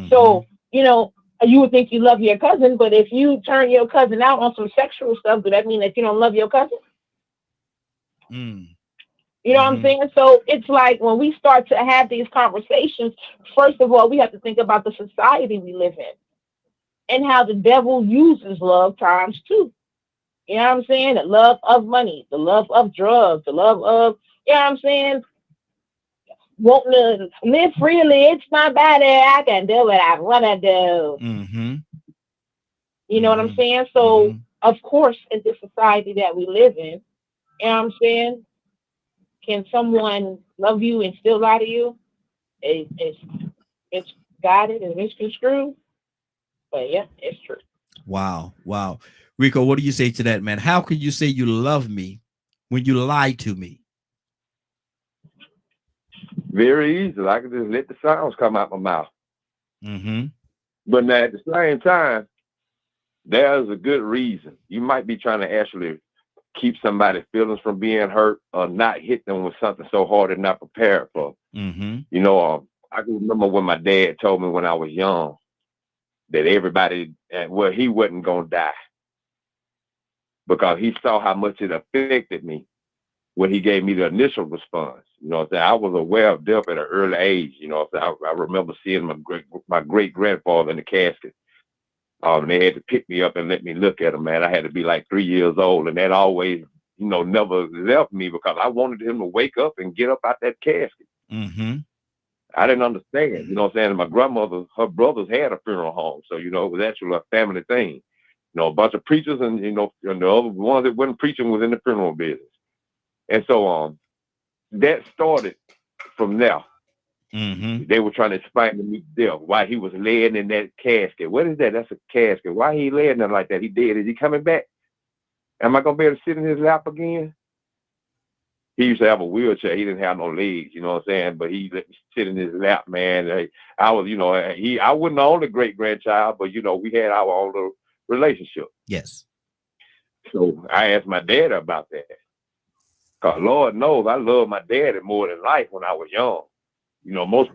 Speaker 6: So, you know, you would think you love your cousin, but if you turn your cousin out on some sexual stuff, does that mean that you don't love your cousin? You know what I'm saying? So it's like when we start to have these conversations, first of all, we have to think about the society we live in and how the devil uses love times two. You know what I'm saying? The love of money, the love of drugs, the love of, you know what I'm saying? Wanting to live freely. It's my body. I can do what I want to do. You know what I'm saying? So, of course, in this society that we live in, you know what I'm saying? Can someone love you and still lie to you? It's guided and misconstrued. But yeah, it's true.
Speaker 1: Wow. Rico, what do you say to that, man? How can you say you love me when you lie to me?
Speaker 4: Very easy. I can just let the sounds come out my mouth. But now at the same time, there's a good reason. You might be trying to actually keep somebody's feelings from being hurt or not hit them with something so hard they're not prepared for. You know, I can remember when my dad told me when I was young that everybody, well, he wasn't going to die because he saw how much it affected me when he gave me the initial response. You know what I'm saying? I was aware of death at an early age. You know what I'm saying? I remember seeing my great-grandfather in the casket. They had to pick me up and let me look at him, man. I had to be like 3 years old, and that always, you know, never left me because I wanted him to wake up and get up out that casket. I didn't understand, you know what I'm saying? And my grandmother, her brothers had a funeral home, so, you know, it was actually a family thing. You know, a bunch of preachers and, you know, and the other ones that wasn't preaching was in the funeral business. And so that started from there. They were trying to explain to me death, why he was laying in that casket. What is that? That's a casket. Why he laying there like that? He dead. Is he coming back? Am I going to be able to sit in his lap again? He used to have a wheelchair. He didn't have no legs, you know what I'm saying? But he let me sit in his lap, man. I was, you know, I wasn't the only great-grandchild, but, you know, we had our own little relationship.
Speaker 1: Yes.
Speaker 4: So I asked my dad about that. Because Lord knows I loved my daddy more than life when I was young. You know, most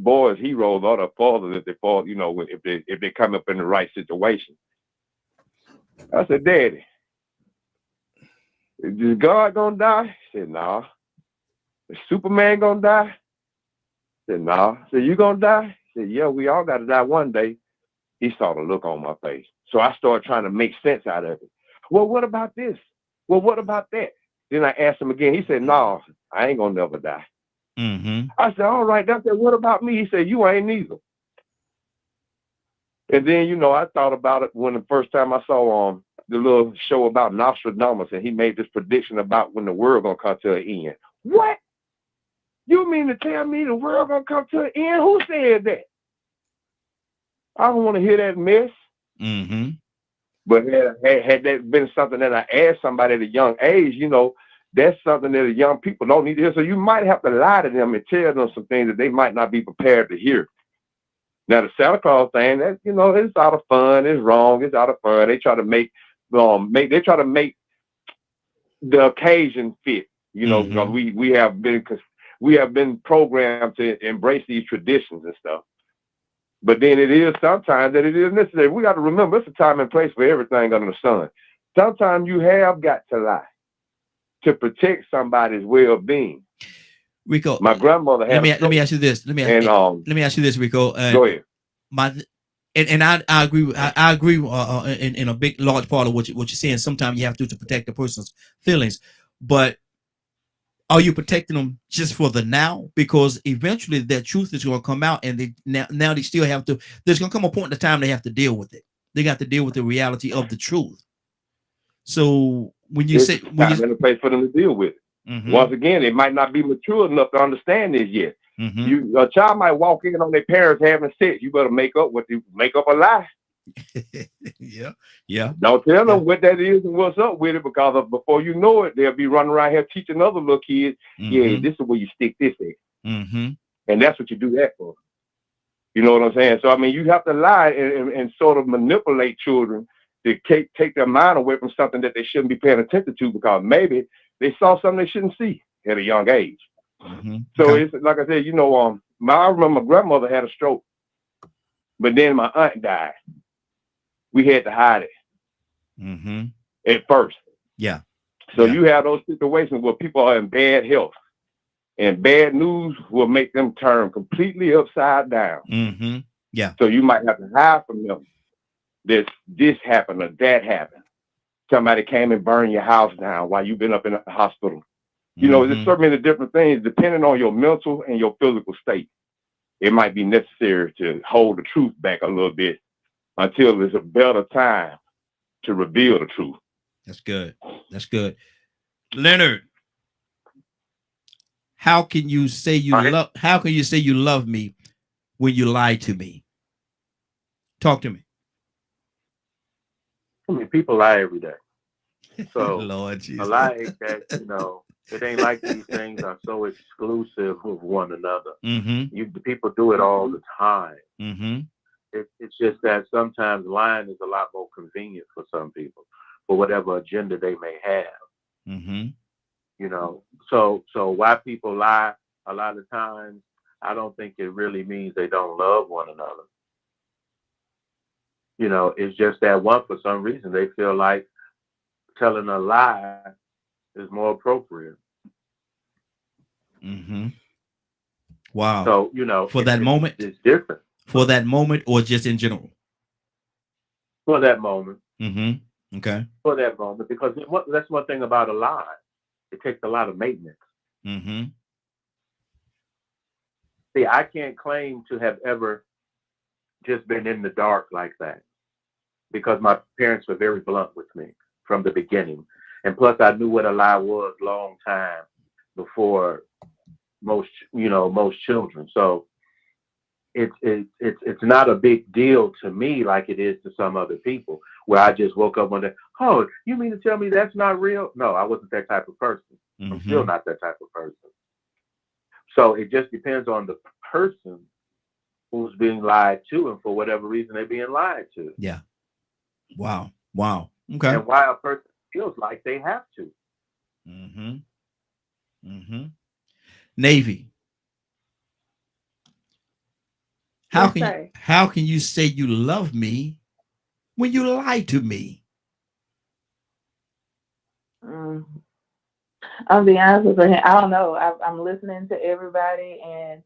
Speaker 4: boys' heroes are the fathers if they fall, you know, if they come up in the right situation. I said, Daddy, is God gonna die? He said, nah. Is Superman gonna die? He said, nah. I said, you gonna die? He said, yeah, we all gotta die one day. He saw the look on my face. So I started trying to make sense out of it. Well, what about this? Well, what about that? Then I asked him again. He said, no, I ain't gonna never die. I said, all right. I said, what about me? He said, you ain't neither. And then, you know, I thought about it when the first time I saw the little show about Nostradamus, and he made this prediction about when the world gonna come to an end. What? You mean to tell me the world gonna come to an end? Who said that? I don't want to hear that mess. But had that been something that I asked somebody at a young age, you know, that's something that the young people don't need to hear. So you might have to lie to them and tell them some things that they might not be prepared to hear. Now, the Santa Claus thing, that, you know, it's out of fun. It's wrong. It's out of fun. They try to make the occasion fit. You know, because we have been programmed to embrace these traditions and stuff. But then it is sometimes that it is necessary. We got to remember it's a time and place for everything under the sun. Sometimes you have got to lie to protect somebody's well-being.
Speaker 1: Rico,
Speaker 4: my grandmother had.
Speaker 1: Let me ask you this. Let me ask you this, Rico.
Speaker 4: Go ahead.
Speaker 1: I agree. I agree in a large part of what you're saying. Sometimes you have to protect the person's feelings, but are you protecting them just for the now? Because eventually that truth is going to come out, and now they still have to. There's going to come a point in the time they have to deal with it. They got to deal with the reality of the truth. So when you say
Speaker 4: time and a place for them to deal with it. Once again, they might not be mature enough to understand this yet. A child might walk in on their parents having sex. You better make up a lie.
Speaker 1: Yeah. Yeah.
Speaker 4: Don't tell
Speaker 1: Yeah.
Speaker 4: them what that is and what's up with it, because before you know it, they'll be running around here teaching other little kids, yeah, this is where you stick this in.
Speaker 1: Mm-hmm.
Speaker 4: And that's what you do that for. You know what I'm saying? So, I mean, you have to lie and sort of manipulate children to take their mind away from something that they shouldn't be paying attention to, because maybe they saw something they shouldn't see at a young age.
Speaker 1: Mm-hmm.
Speaker 4: So
Speaker 1: Okay.
Speaker 4: it's like I said, you know, I remember my grandmother had a stroke, but then my aunt died. We had to hide it
Speaker 1: Mm-hmm.
Speaker 4: at first.
Speaker 1: Yeah.
Speaker 4: So
Speaker 1: Yeah.
Speaker 4: you have those situations where people are in bad health, and bad news will make them turn completely upside down.
Speaker 1: Mm-hmm. Yeah.
Speaker 4: So you might have to hide from them that this happened or that happened. Somebody came and burned your house down while you've been up in the hospital. You know, there's so many different things depending on your mental and your physical state. It might be necessary to hold the truth back a little bit until there's a better time to reveal the truth.
Speaker 1: That's good. That's good. Leonard, how can you say you love me when you lie to me? Talk to me.
Speaker 11: I mean, people lie every day. So
Speaker 1: Lord
Speaker 11: a
Speaker 1: Jesus.
Speaker 11: lie ain't that, it ain't like these things are so exclusive of one another.
Speaker 1: Mm-hmm.
Speaker 11: The people do it all the time.
Speaker 1: Mm-hmm.
Speaker 11: It's just that sometimes lying is a lot more convenient for some people, for whatever agenda they may have.
Speaker 1: Mm-hmm.
Speaker 11: So why people lie a lot of times, I don't think it really means they don't love one another. It's just that one, for some reason, they feel like telling a lie is more appropriate.
Speaker 1: Mm-hmm. Wow.
Speaker 11: So,
Speaker 1: for that moment,
Speaker 11: it's different.
Speaker 1: For that moment, or just in general?
Speaker 11: For that moment.
Speaker 1: Mm-hmm. Okay.
Speaker 11: For that moment, because that's one thing about a lie. It takes a lot of maintenance.
Speaker 1: Mm-hmm.
Speaker 11: See, I can't claim to have ever just been in the dark like that, because my parents were very blunt with me from the beginning. And plus, I knew what a lie was long time before most children. So it's not a big deal to me like it is to some other people, where I just woke up one day, oh, you mean to tell me that's not real? No, I wasn't that type of person.
Speaker 1: Mm-hmm.
Speaker 11: I'm still not that type of person. So it just depends on the person who's being lied to, and for whatever reason they're being lied to.
Speaker 1: Yeah. Wow. Okay.
Speaker 11: And why a person feels like they have to.
Speaker 1: Mm-hmm. Mm-hmm. Navy. How can you say you love me when you lie to me?
Speaker 9: I'll be honest with you. I don't know. I'm listening to everybody, and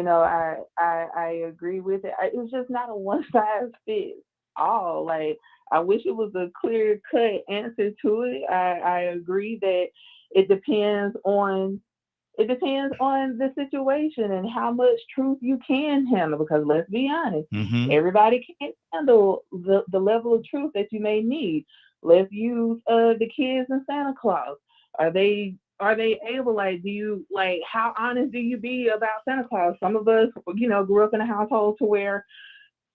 Speaker 9: I agree with it. It's just not a one size fits all. Like, I wish it was a clear cut answer to it. I agree that it depends on the situation and how much truth you can handle, because let's be honest, everybody can't handle the level of truth that you may need. Let's use the kids and Santa Claus. Are they able, like, how honest do you be about Santa Claus? Some of us, grew up in a household to where,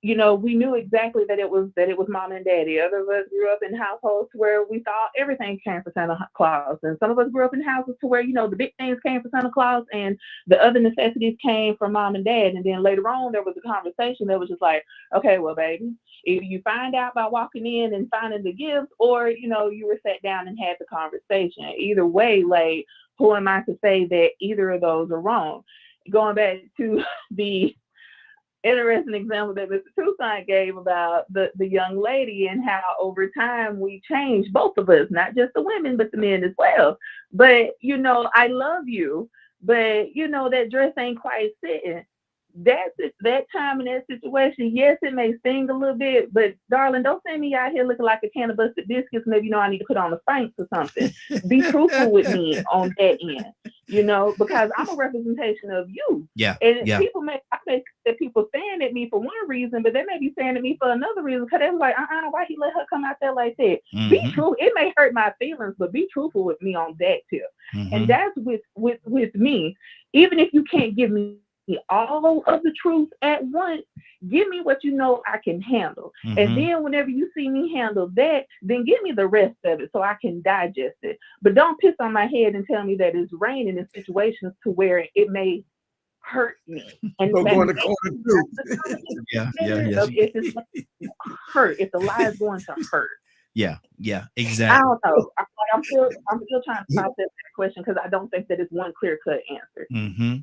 Speaker 9: we knew exactly that it was mom and daddy. Others of us grew up in households where we thought everything came from Santa Claus. And some of us grew up in houses to where, the big things came from Santa Claus and the other necessities came from mom and dad. And then later on, there was a conversation that was just like, okay, well, baby, if you find out by walking in and finding the gifts, or, you were sat down and had the conversation. Either way, like, who am I to say that either of those are wrong? Going back to the interesting example that Mr. Toussaint gave about the young lady and how over time we changed, both of us, not just the women, but the men as well. But, I love you, but, that dress ain't quite fitting. That time in that situation, yes, it may sting a little bit, but darling, don't send me out here looking like a can of busted biscuits. Maybe I need to put on the Spanx or something. Be truthful with me on that end, because I'm a representation of you.
Speaker 1: Yeah.
Speaker 9: And I think that people staring at me for one reason, but they may be staring at me for another reason, because they're like, why he let her come out there like that?
Speaker 1: Mm-hmm.
Speaker 9: Be true. It may hurt my feelings, but be truthful with me on that tip.
Speaker 1: Mm-hmm.
Speaker 9: And that's with me. Even if you can't give me all of the truth at once, Give me what you know I can handle. And
Speaker 1: Mhm.
Speaker 9: then whenever you see me handle that, then give me the rest of it so I can digest it. But don't piss on my head and tell me that it's raining in situations to where it may hurt me. And
Speaker 5: Don't
Speaker 9: that
Speaker 5: go in the
Speaker 9: may
Speaker 5: corner
Speaker 9: that's
Speaker 5: too.
Speaker 1: Yeah,
Speaker 9: of if it's going to hurt, if the lie is going to hurt.
Speaker 1: yeah,
Speaker 9: I
Speaker 1: exactly.
Speaker 9: don't know. I'm still trying to process that question because I don't think that it's one clear cut answer.
Speaker 1: Mm-hmm.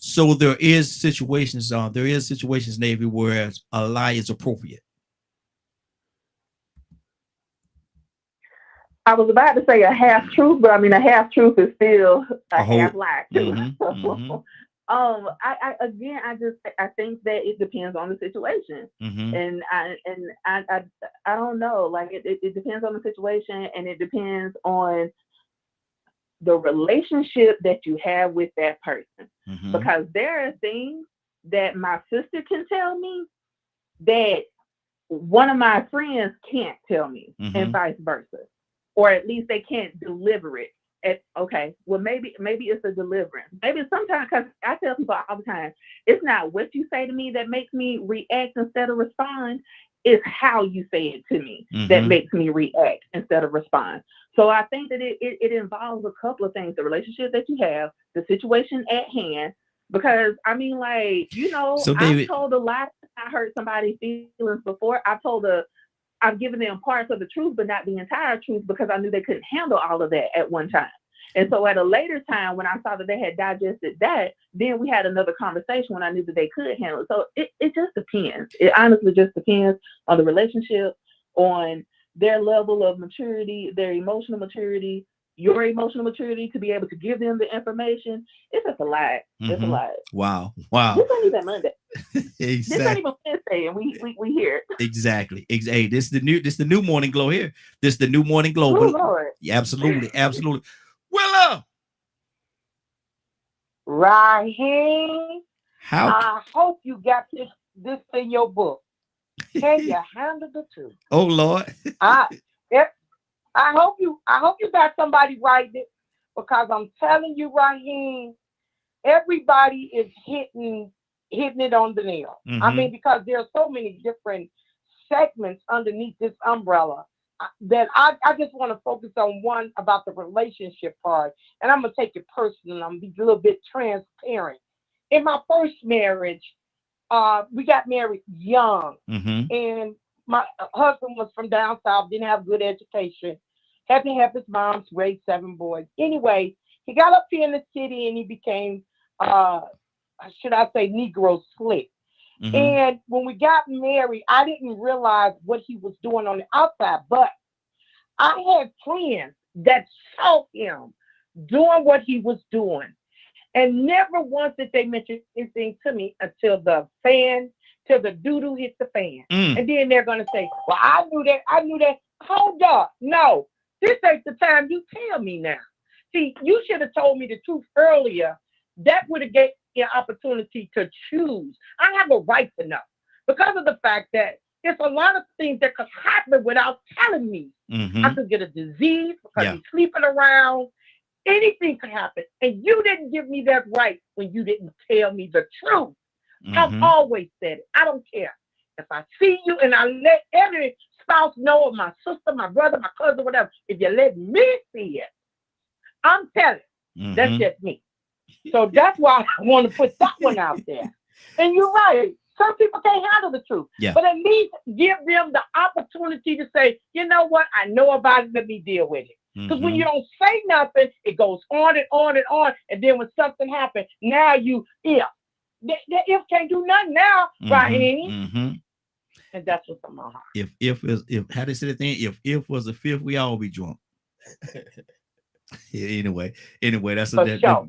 Speaker 1: So there is situations, Navy, where a lie is appropriate.
Speaker 9: I was about to say a half truth, but I mean a half truth is still a
Speaker 1: whole-
Speaker 9: half lie too.
Speaker 1: Mhm, mhm.
Speaker 9: I think that it depends on the situation,
Speaker 1: Mm-hmm.
Speaker 9: and I don't know. Like it depends on the situation, and it depends on the relationship that you have with that person.
Speaker 1: Mm-hmm.
Speaker 9: Because there are things that my sister can tell me that one of my friends can't tell me,
Speaker 1: Mhm.
Speaker 9: and vice versa, or at least they can't deliver it. Okay, well maybe it's a deliverance. Maybe sometimes, because I tell people all the time, it's not what you say to me that makes me react instead of respond. It's how you say it to me that
Speaker 1: Mhm.
Speaker 9: makes me react instead of respond. So I think that it involves a couple of things: the relationship that you have, the situation at hand. Because I mean, like,
Speaker 1: So, David-
Speaker 9: I've told a lie. I hurt somebody's feelings before. I've given them parts of the truth, but not the entire truth, because I knew they couldn't handle all of that at one time. And so at a later time, when I saw that they had digested that, then we had another conversation when I knew that they could handle it. So it just depends. It honestly just depends on the relationship, on their level of maturity, their emotional maturity, your emotional maturity to be able to give them the information. It's just a lot. It's a
Speaker 1: Mhm.
Speaker 9: lot.
Speaker 1: Wow.
Speaker 9: This ain't even Monday. This ain't
Speaker 1: Exactly.
Speaker 9: even Wednesday, and we here.
Speaker 1: Exactly. Hey, this is the new morning glow here. This is the new morning glow.
Speaker 9: Oh,
Speaker 1: But-
Speaker 9: Lord.
Speaker 1: yeah, absolutely. Absolutely. Willow,
Speaker 10: Raheem,
Speaker 1: how
Speaker 10: I hope you got this in your book. Can you handle the truth?
Speaker 1: oh Lord.
Speaker 10: I hope you got somebody writing it, because I'm telling you, Raheem, everybody is hitting it on the nail. I
Speaker 1: Mhm.
Speaker 10: mean, because there are so many different segments underneath this umbrella that I just want to focus on one about the relationship part. And I'm going to take it personal. I'm going to be a little bit transparent. In my first marriage, we got married young.
Speaker 1: Mhm.
Speaker 10: And my husband was from down south, didn't have good education, had to have his mom's raised 7 boys. Anyway, he got up here in the city and he became, should I say, Negro slick.
Speaker 1: Mhm.
Speaker 10: And when we got married, I didn't realize what he was doing on the outside, but I had friends that saw him doing what he was doing. And never once did they mention anything to me until till the doo-doo hit the fan.
Speaker 1: Mm.
Speaker 10: And then they're going to say, well, I knew that. Hold up. No, this ain't the time you tell me now. See, you should have told me the truth earlier. That would have gave me an opportunity to choose. I have a right to know, because of the fact that there's a lot of things that could happen without telling me.
Speaker 1: Mhm.
Speaker 10: I could get a disease because
Speaker 1: Yeah.
Speaker 10: he's sleeping around. Anything could happen. And you didn't give me that right when you didn't tell me the truth. I've
Speaker 1: Mhm.
Speaker 10: always said it. I don't care. If I see you and I let every spouse know, of my sister, my brother, my cousin, whatever, if you let me see it, I'm telling. That's
Speaker 1: Mhm.
Speaker 10: just me. So that's why I want to put that one out there. And you're right. Some people can't handle the truth.
Speaker 1: Yeah.
Speaker 10: But at least give them the opportunity to say, you know what? I know about it. Let me deal with it. Because when
Speaker 1: Mhm.
Speaker 10: you don't say nothing, it goes on and on and on. And then when something happens, now the if can't do nothing now, Raheem.
Speaker 1: Mhm.
Speaker 10: And that's what's on my heart.
Speaker 1: If how they say the thing, if was a fifth, we all be drunk. Yeah, anyway, that's
Speaker 10: For
Speaker 1: that,
Speaker 10: sure.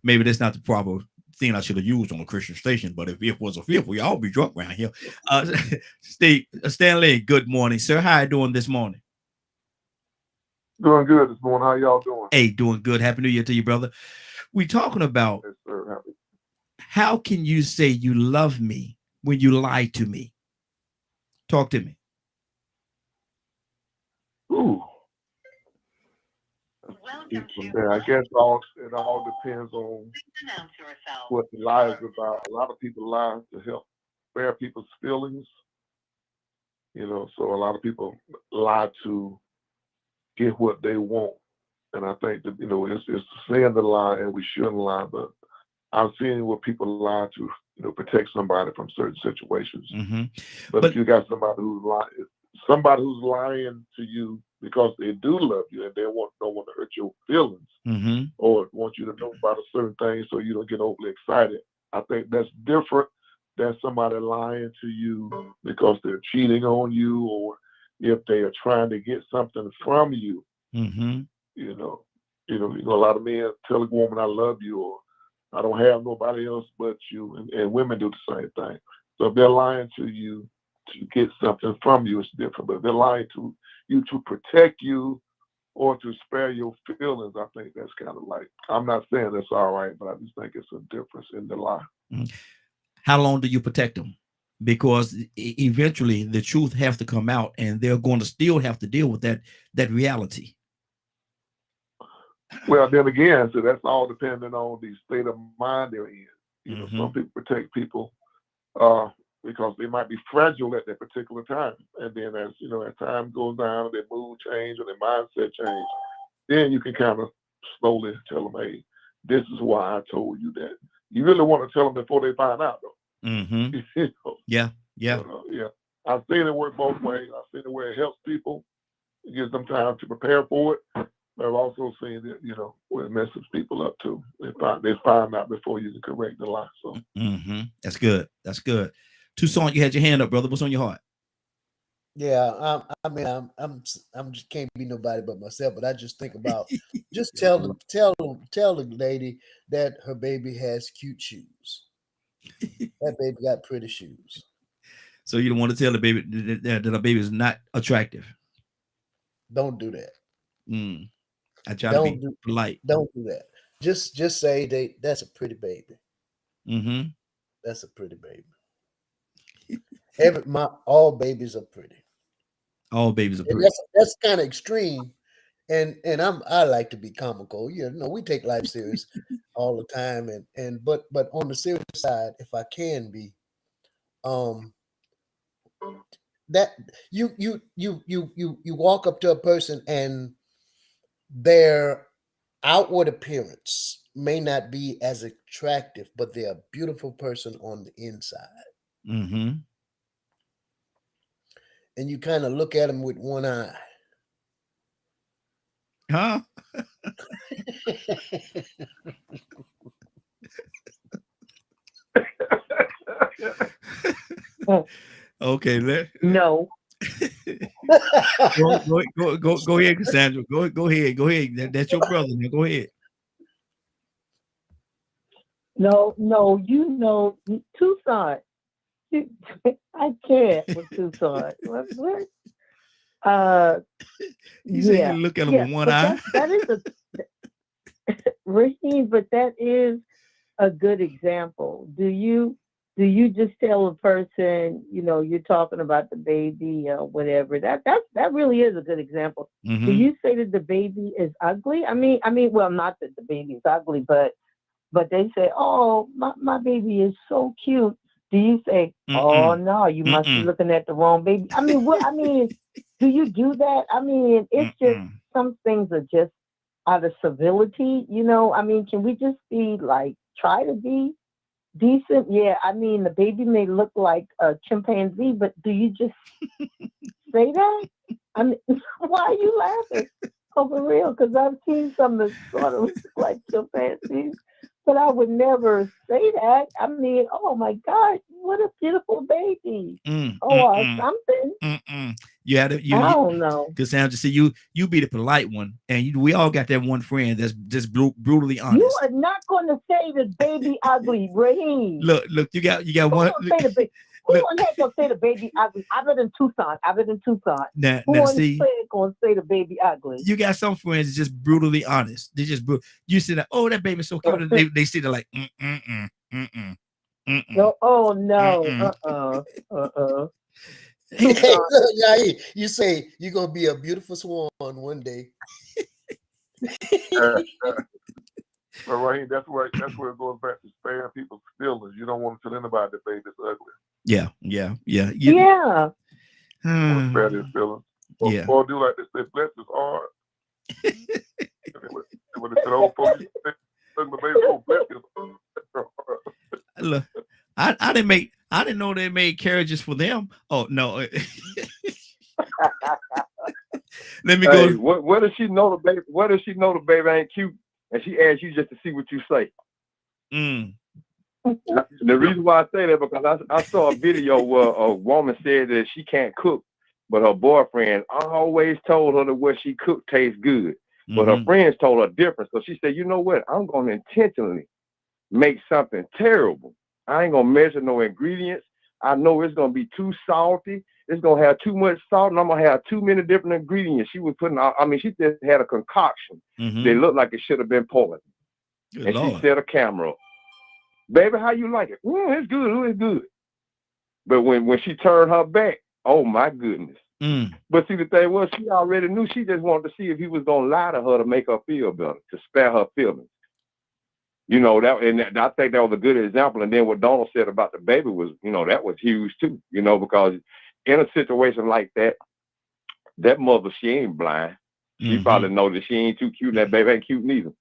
Speaker 1: maybe that's not the proper thing I should have used on a Christian station, but if was a fifth, we all be drunk around here. Steve Stanley, good morning, sir. How you doing this morning?
Speaker 12: Doing good this morning. How y'all doing?
Speaker 1: Hey, doing good. Happy New Year to you, brother. We talking about
Speaker 12: Yes, sir. Happy.
Speaker 1: how can you say you love me when you lie to me? Talk to me.
Speaker 12: Ooh. From there, I guess it all depends on what the lie is about. A lot of people lie to help spare people's feelings. You know, so a lot of people lie to get what they want. And I think that, you know, it's saying the lie and we shouldn't lie, but I've seen where people lie to, you know, protect somebody from certain situations.
Speaker 1: Mm-hmm.
Speaker 12: But if you got somebody who's lying to you because they do love you and they don't want to hurt your feelings
Speaker 1: Mm-hmm.
Speaker 12: or want you to know about a certain thing so you don't get overly excited, I think that's different than somebody lying to you because they're cheating on you or if they are trying to get something from you.
Speaker 1: Mm-hmm.
Speaker 12: You know, a lot of men tell a woman, I love you, or I don't have nobody else but you. And women do the same thing. So if they're lying to you to get something from you, it's different. But if they're lying to you to protect you or to spare your feelings, I think that's kind of like, I'm not saying that's all right, but I just think it's a difference in the lie.
Speaker 1: Mm-hmm. How long do you protect them? Because eventually the truth has to come out and they're going to still have to deal with that reality.
Speaker 12: Well, then again, so that's all depending on the state of mind they're in. You know,
Speaker 1: Mm-hmm.
Speaker 12: some people protect people because they might be fragile at that particular time. And then as time goes down, their mood change or their mindset change, then you can kind of slowly tell them, hey, this is why I told you that. You really want to tell them before they find out, though.
Speaker 1: Mm-hmm.
Speaker 12: You know?
Speaker 1: Yeah.
Speaker 12: Yeah. I've seen it work both ways. I've seen it where it helps people, it gives them time to prepare for it. But I've also seen that, where it messes people up too. They find out before you can correct the lie. So
Speaker 1: mm-hmm. That's good. That's good. Tucson, you had your hand up, brother. What's on your heart?
Speaker 3: Yeah, I'm just can't be nobody but myself. But I just think about just tell the lady that her baby has cute shoes. That baby got pretty shoes.
Speaker 1: So you don't want to tell the baby that a baby is not attractive.
Speaker 3: Don't do that.
Speaker 1: I try to be polite.
Speaker 3: Don't do that. Just say that's a pretty baby.
Speaker 1: Mm-hmm.
Speaker 3: That's a pretty baby. All babies are pretty.
Speaker 1: All babies are pretty.
Speaker 3: That's kind of extreme, and I like to be comical. We take life serious all the time, but on the serious side, if I can be, that you walk up to a person and their outward appearance may not be as attractive, but they're a beautiful person on the inside.
Speaker 1: Mm-hmm.
Speaker 3: And you kind of look at them with one eye.
Speaker 1: Huh? Okay,
Speaker 7: no.
Speaker 1: Go ahead, Cassandra. Go ahead. That's your brother. Now go ahead.
Speaker 7: No, Tucson. I can't with Tucson. What?
Speaker 1: You said you look at him with one eye.
Speaker 7: That is Raheem, but that is a good example. Do you just tell a person, you're talking about the baby or whatever? That really is a good example.
Speaker 1: Mm-hmm.
Speaker 7: Do you say that the baby is ugly? I mean, well, not that the baby is ugly, but they say, oh, my baby is so cute. Do you say, oh no, you must be looking at the wrong baby? I mean, do you do that? I mean, it's just some things are just out of civility, I mean, can we just be try to be decent? Yeah, I mean, the baby may look like a chimpanzee, but do you just say that? I mean, why are you laughing? Oh, for real? Because I've seen some that sort of look like chimpanzees. But I would never say that. I mean, oh my God, what a beautiful baby. Or something.
Speaker 1: You had
Speaker 7: I don't know.
Speaker 1: Cassandra, see, you be the polite one, and we all got that one friend that's just brutally honest.
Speaker 7: You are not going to say the baby ugly, Raheem.
Speaker 1: Look, you got one.
Speaker 7: Who on heck gonna say the baby ugly? Other than Tucson.
Speaker 1: Now see,
Speaker 7: gonna say the baby ugly?
Speaker 1: You got some friends that's just brutally honest. They just you say that, oh, that baby's so cute. And they see they're like,
Speaker 7: No, oh no,
Speaker 3: You say you're gonna be a beautiful swan one day.
Speaker 12: But Raheem, that's where it goes back to sparing people's feelings. You don't want to tell anybody that baby's ugly.
Speaker 1: Yeah.
Speaker 6: Yeah.
Speaker 12: You want to spare their feelings.
Speaker 1: Yeah.
Speaker 12: Or do like they say, bless his heart. When they said, "Oh, folks, ugly baby, oh, bless his heart."
Speaker 1: Look, I didn't know they made carriages for them. Oh no. Let me go.
Speaker 4: What does she know the baby? What does she know the baby ain't cute? And she asks you just to see what you say. The reason why I say that because I saw a video where a woman said that she can't cook, but her boyfriend always told her that what she cooked tastes good. But her friends told her different. So she said, you know what? I'm going to intentionally make something terrible. I ain't going to measure no ingredients. I know it's going to be too salty. It's going to have too much salt, and I'm going to have too many different ingredients. She was putting out, she just had a concoction. They looked like it should have been poison. And Lord. She set a camera up. Baby, how you like it? It's good. It's good. But when she turned her back, oh, my goodness. But see, the thing was, she already knew. She just wanted to see if he was going to lie to her to make her feel better, to spare her feelings. You know, I think that was a good example. And then what Donald said about the baby was, that was huge too, because in a situation like that, that mother, she ain't blind. She probably knows that she ain't too cute and that baby ain't cute neither.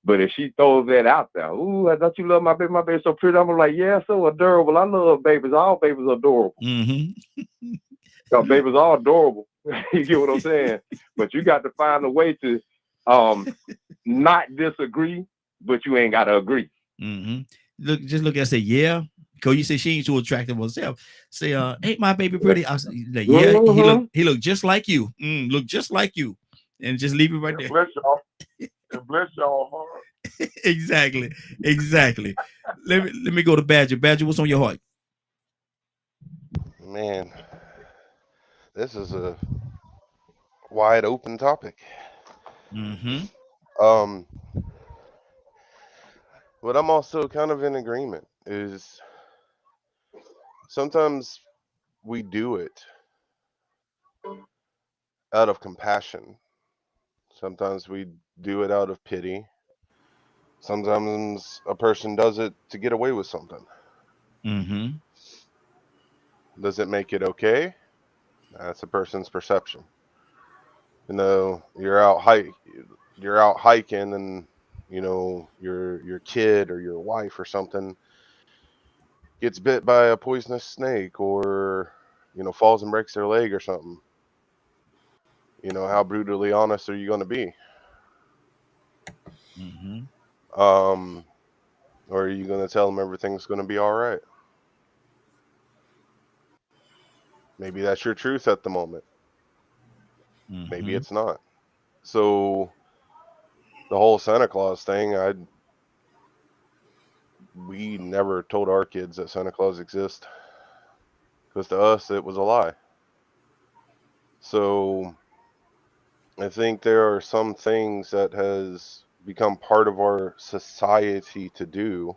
Speaker 4: But if she throws that out there, ooh, I thought you love my baby. My baby's so pretty. I'm like, yeah, so adorable. I love babies. All babies are adorable. Because babies are adorable. You get what I'm saying? But you got to find a way to not disagree, but you ain't got to agree.
Speaker 1: Just look and say, yeah. Because you say she ain't too attractive herself. Say, ain't my baby pretty? I say, like, yeah, he look just like you. Look just like you. And just leave it right there.
Speaker 12: Bless y'all. And bless y'all heart.
Speaker 1: Exactly. Let me go to Badger. Badger, what's on your heart?
Speaker 2: Man, this is a wide open topic. But I'm also kind of in agreement is sometimes we do it out of compassion. Sometimes we do it out of pity. Sometimes a person does it to get away with something. Does it make it okay? That's a person's perception. You're out hiking and your kid or your wife or something gets bit by a poisonous snake or falls and breaks their leg or something. How brutally honest are you going to be? Or are you going to tell them everything's going to be all right? Maybe that's your truth at the moment. Maybe it's not. So the whole Santa Claus thing, we never told our kids that Santa Claus exists, because to us it was a lie. So I think there are some things that has become part of our society to do,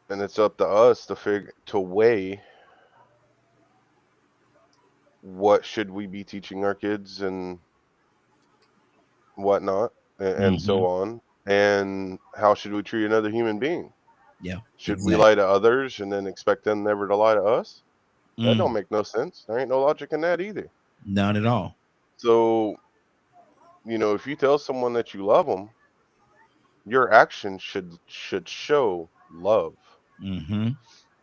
Speaker 2: and it's up to us to weigh what should we be teaching our kids and whatnot, and so on, and how should we treat another human being. Should we lie to others and then expect them never to lie to us? That don't make no sense. There ain't no logic in that either.
Speaker 1: None at all. So
Speaker 2: if you tell someone that you love them, your actions should show love.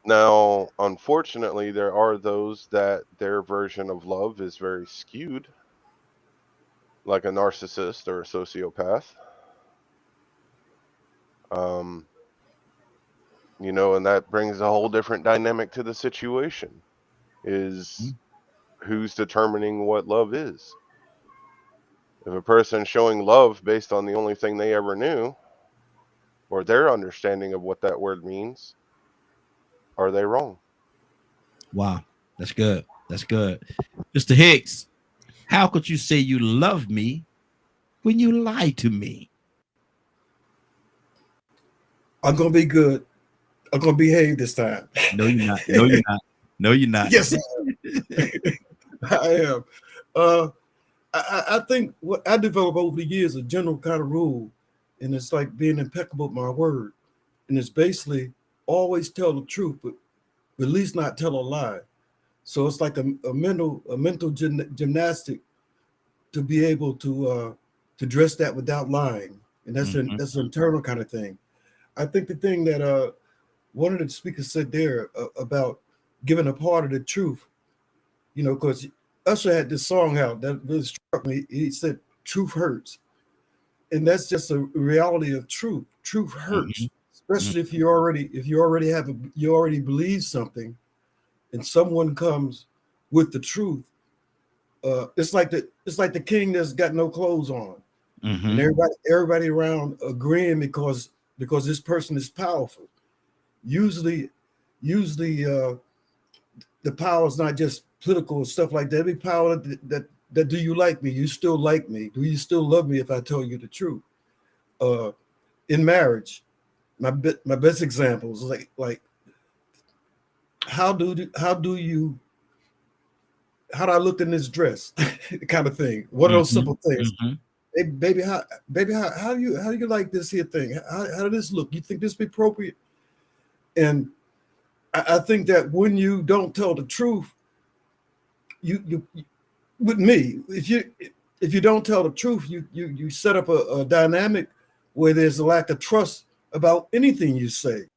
Speaker 2: Now, unfortunately, there are those that their version of love is very skewed, like a narcissist or a sociopath. And that brings a whole different dynamic to the situation, is who's determining what love is. If a person's showing love based on the only thing they ever knew, or their understanding of what that word means, are they wrong?
Speaker 1: Wow, that's good. Mr. Hicks, how could you say you love me when you lie to me?
Speaker 5: I'm gonna be good. I'm gonna behave this time.
Speaker 1: No, you're not. No, you're not. No, you're not.
Speaker 5: Yes, I am. I think what I developed over the years, a general kind of rule, and it's like being impeccable with my word. And it's basically always tell the truth, but at least not tell a lie. So it's like a mental gymnastic to be able to dress that without lying. And that's that's an internal kind of thing. I think the thing that one of the speakers said there about giving a part of the truth, you know, because Usher had this song out that really struck me. He said, "Truth hurts," and that's just a reality of truth. Truth hurts, especially if you already believe something, and someone comes with the truth. It's like the king that's got no clothes on, and everybody around agreeing because this person is powerful. Usually, the power is not just political stuff like that. Every power that do you like me? You still like me? Do you still love me if I tell you the truth? In marriage, my best example is like how do I look in this dress, kind of thing. What are those simple things? Hey, baby, how do you like this here thing? How did this look? You think this be appropriate? And I think that when you don't tell the truth, you with me, if you don't tell the truth, you set up a dynamic where there's a lack of trust about anything you say.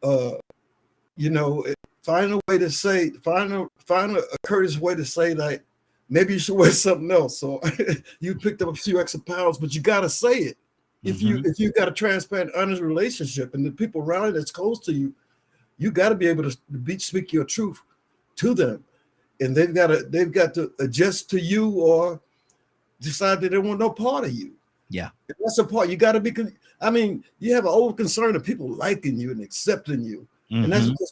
Speaker 5: You know, find a way to say, find a courteous way to say that maybe you should wear something else. So you picked up a few extra pounds, but you gotta say it. If you got a transparent, honest relationship, and the people around you that's close to you, you got to be able to speak your truth to them, and they've got to adjust to you or decide that they want no part of you.
Speaker 1: Yeah,
Speaker 5: that's a part. You got to be. I mean, you have an over concern of people liking you and accepting you, and that's because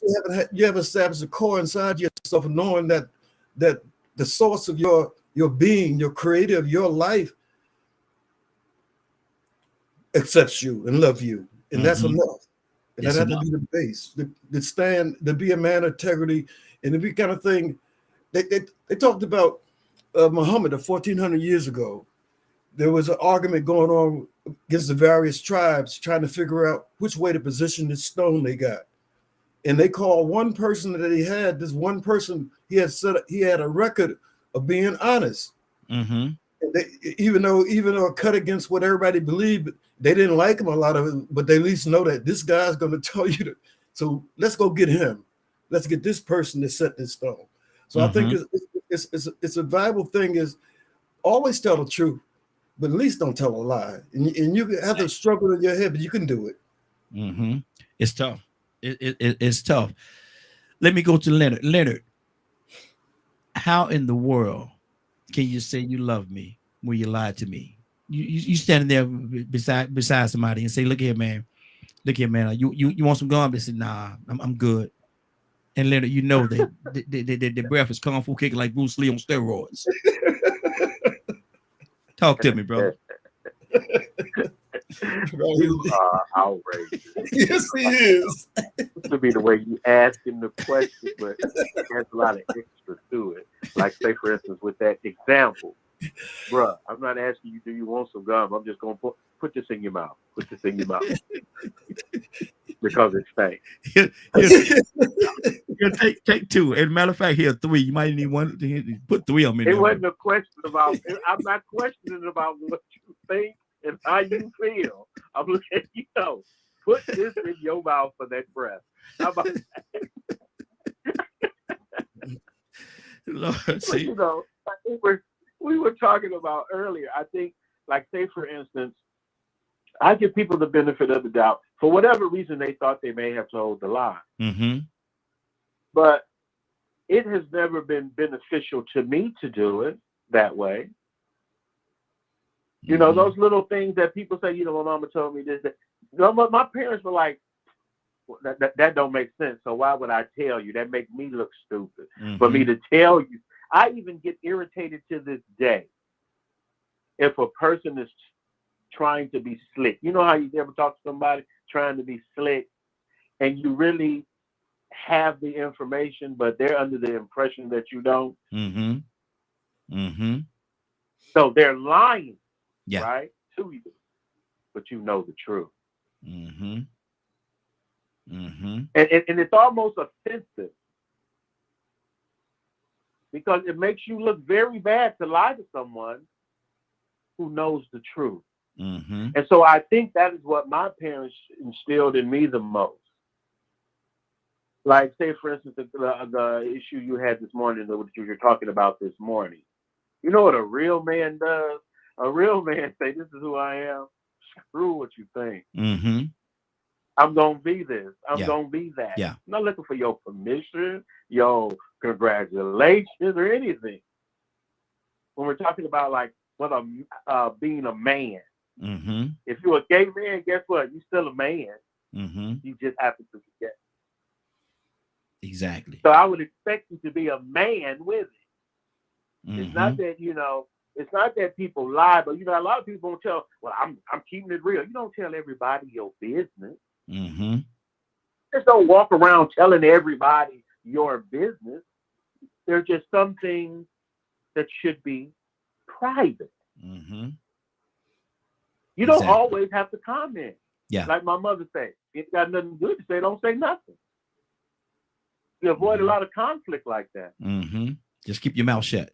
Speaker 5: you haven't established a core inside yourself, knowing that the source of your being, your creator of your life, accepts you and love you, and that's enough. And that has to be the base. To be a man of integrity, and to be kind of thing. They talked about Muhammad 1,400 years ago. There was an argument going on against the various tribes trying to figure out which way to position this stone they got. And they called one person that he had. This one person he had a record of being honest. Even though it cut against what everybody believed, they didn't like him a lot of it, but they at least know that this guy's going to tell you that. So let's go get him. Let's get this person to set this stone. So I think it's a valuable thing is always tell the truth, but at least don't tell a lie. And you have to struggle in your head, but you can do it.
Speaker 1: It's tough. It's tough. Let me go to Leonard. Leonard, how in the world can you say you love me when you lied to me? You standing there beside somebody and say, look here, man. You want some gum? They say, nah, I'm good. And Leonard, you know that the breath is kung fu kicking like Bruce Lee on steroids. Talk to me, brother.
Speaker 11: You are outrageous.
Speaker 5: Yes, he is.
Speaker 11: To be the way you asking the question, but there's a lot of extra to it. Like, say, for instance, with that example, bruh, I'm not asking you, do you want some gum? I'm just going to put this in your mouth. Put this in your mouth. Because it stinks.
Speaker 1: Take two. As a matter of fact, here 3. You might need one. Put 3 of them in there.
Speaker 11: It wasn't a question about, I'm not questioning about what you think and how you feel. I'm letting you know. Put this in your mouth for that breath. How about that?
Speaker 1: Lord, see.
Speaker 11: You know, I think we were talking about earlier. I think, like, say, for instance, I give people the benefit of the doubt for whatever reason they thought they may have told the lie. But it has never been beneficial to me to do it that way. You know, those little things that people say, you know, my mama told me this, that. My parents were like, that don't make sense. So why would I tell you? That makes me look stupid. For me to tell you. I even get irritated to this day if a person is trying to be slick. You know how you ever talk to somebody trying to be slick and you really have the information, but they're under the impression that you don't. So they're lying,
Speaker 1: Yeah.
Speaker 11: right, to you, but you know the truth.
Speaker 1: Mm-hmm. Mm-hmm.
Speaker 11: And it's almost offensive because it makes you look very bad to lie to someone who knows the truth.
Speaker 1: Mm-hmm.
Speaker 11: And so I think that is what my parents instilled in me the most. Like, say, for instance, the issue you had this morning, that you're talking about this morning. You know what a real man does? A real man say, "This is who I am. Screw what you think.
Speaker 1: Mm-hmm.
Speaker 11: I'm going to be this. I'm
Speaker 1: Yeah.
Speaker 11: going to be that.
Speaker 1: Yeah.
Speaker 11: I'm not looking for your permission, your congratulations, or anything." When we're talking about, like, being a man.
Speaker 1: Mm-hmm.
Speaker 11: If you're a gay man, guess what? You're still a man.
Speaker 1: Mm-hmm.
Speaker 11: You just happen to forget.
Speaker 1: Exactly.
Speaker 11: So I would expect you to be a man with it.
Speaker 1: Mm-hmm.
Speaker 11: It's not that, it's not that people lie, but a lot of people don't tell, well, I'm keeping it real. You don't tell everybody your business.
Speaker 1: Mm-hmm.
Speaker 11: Just don't walk around telling everybody your business. There's just some things that should be private.
Speaker 1: Mm-hmm.
Speaker 11: You don't
Speaker 1: Exactly.
Speaker 11: always have to comment.
Speaker 1: Yeah.
Speaker 11: Like my mother said, if you got nothing good to say, don't say nothing. You avoid a lot of conflict like that.
Speaker 1: Mm-hmm. Just keep your mouth shut.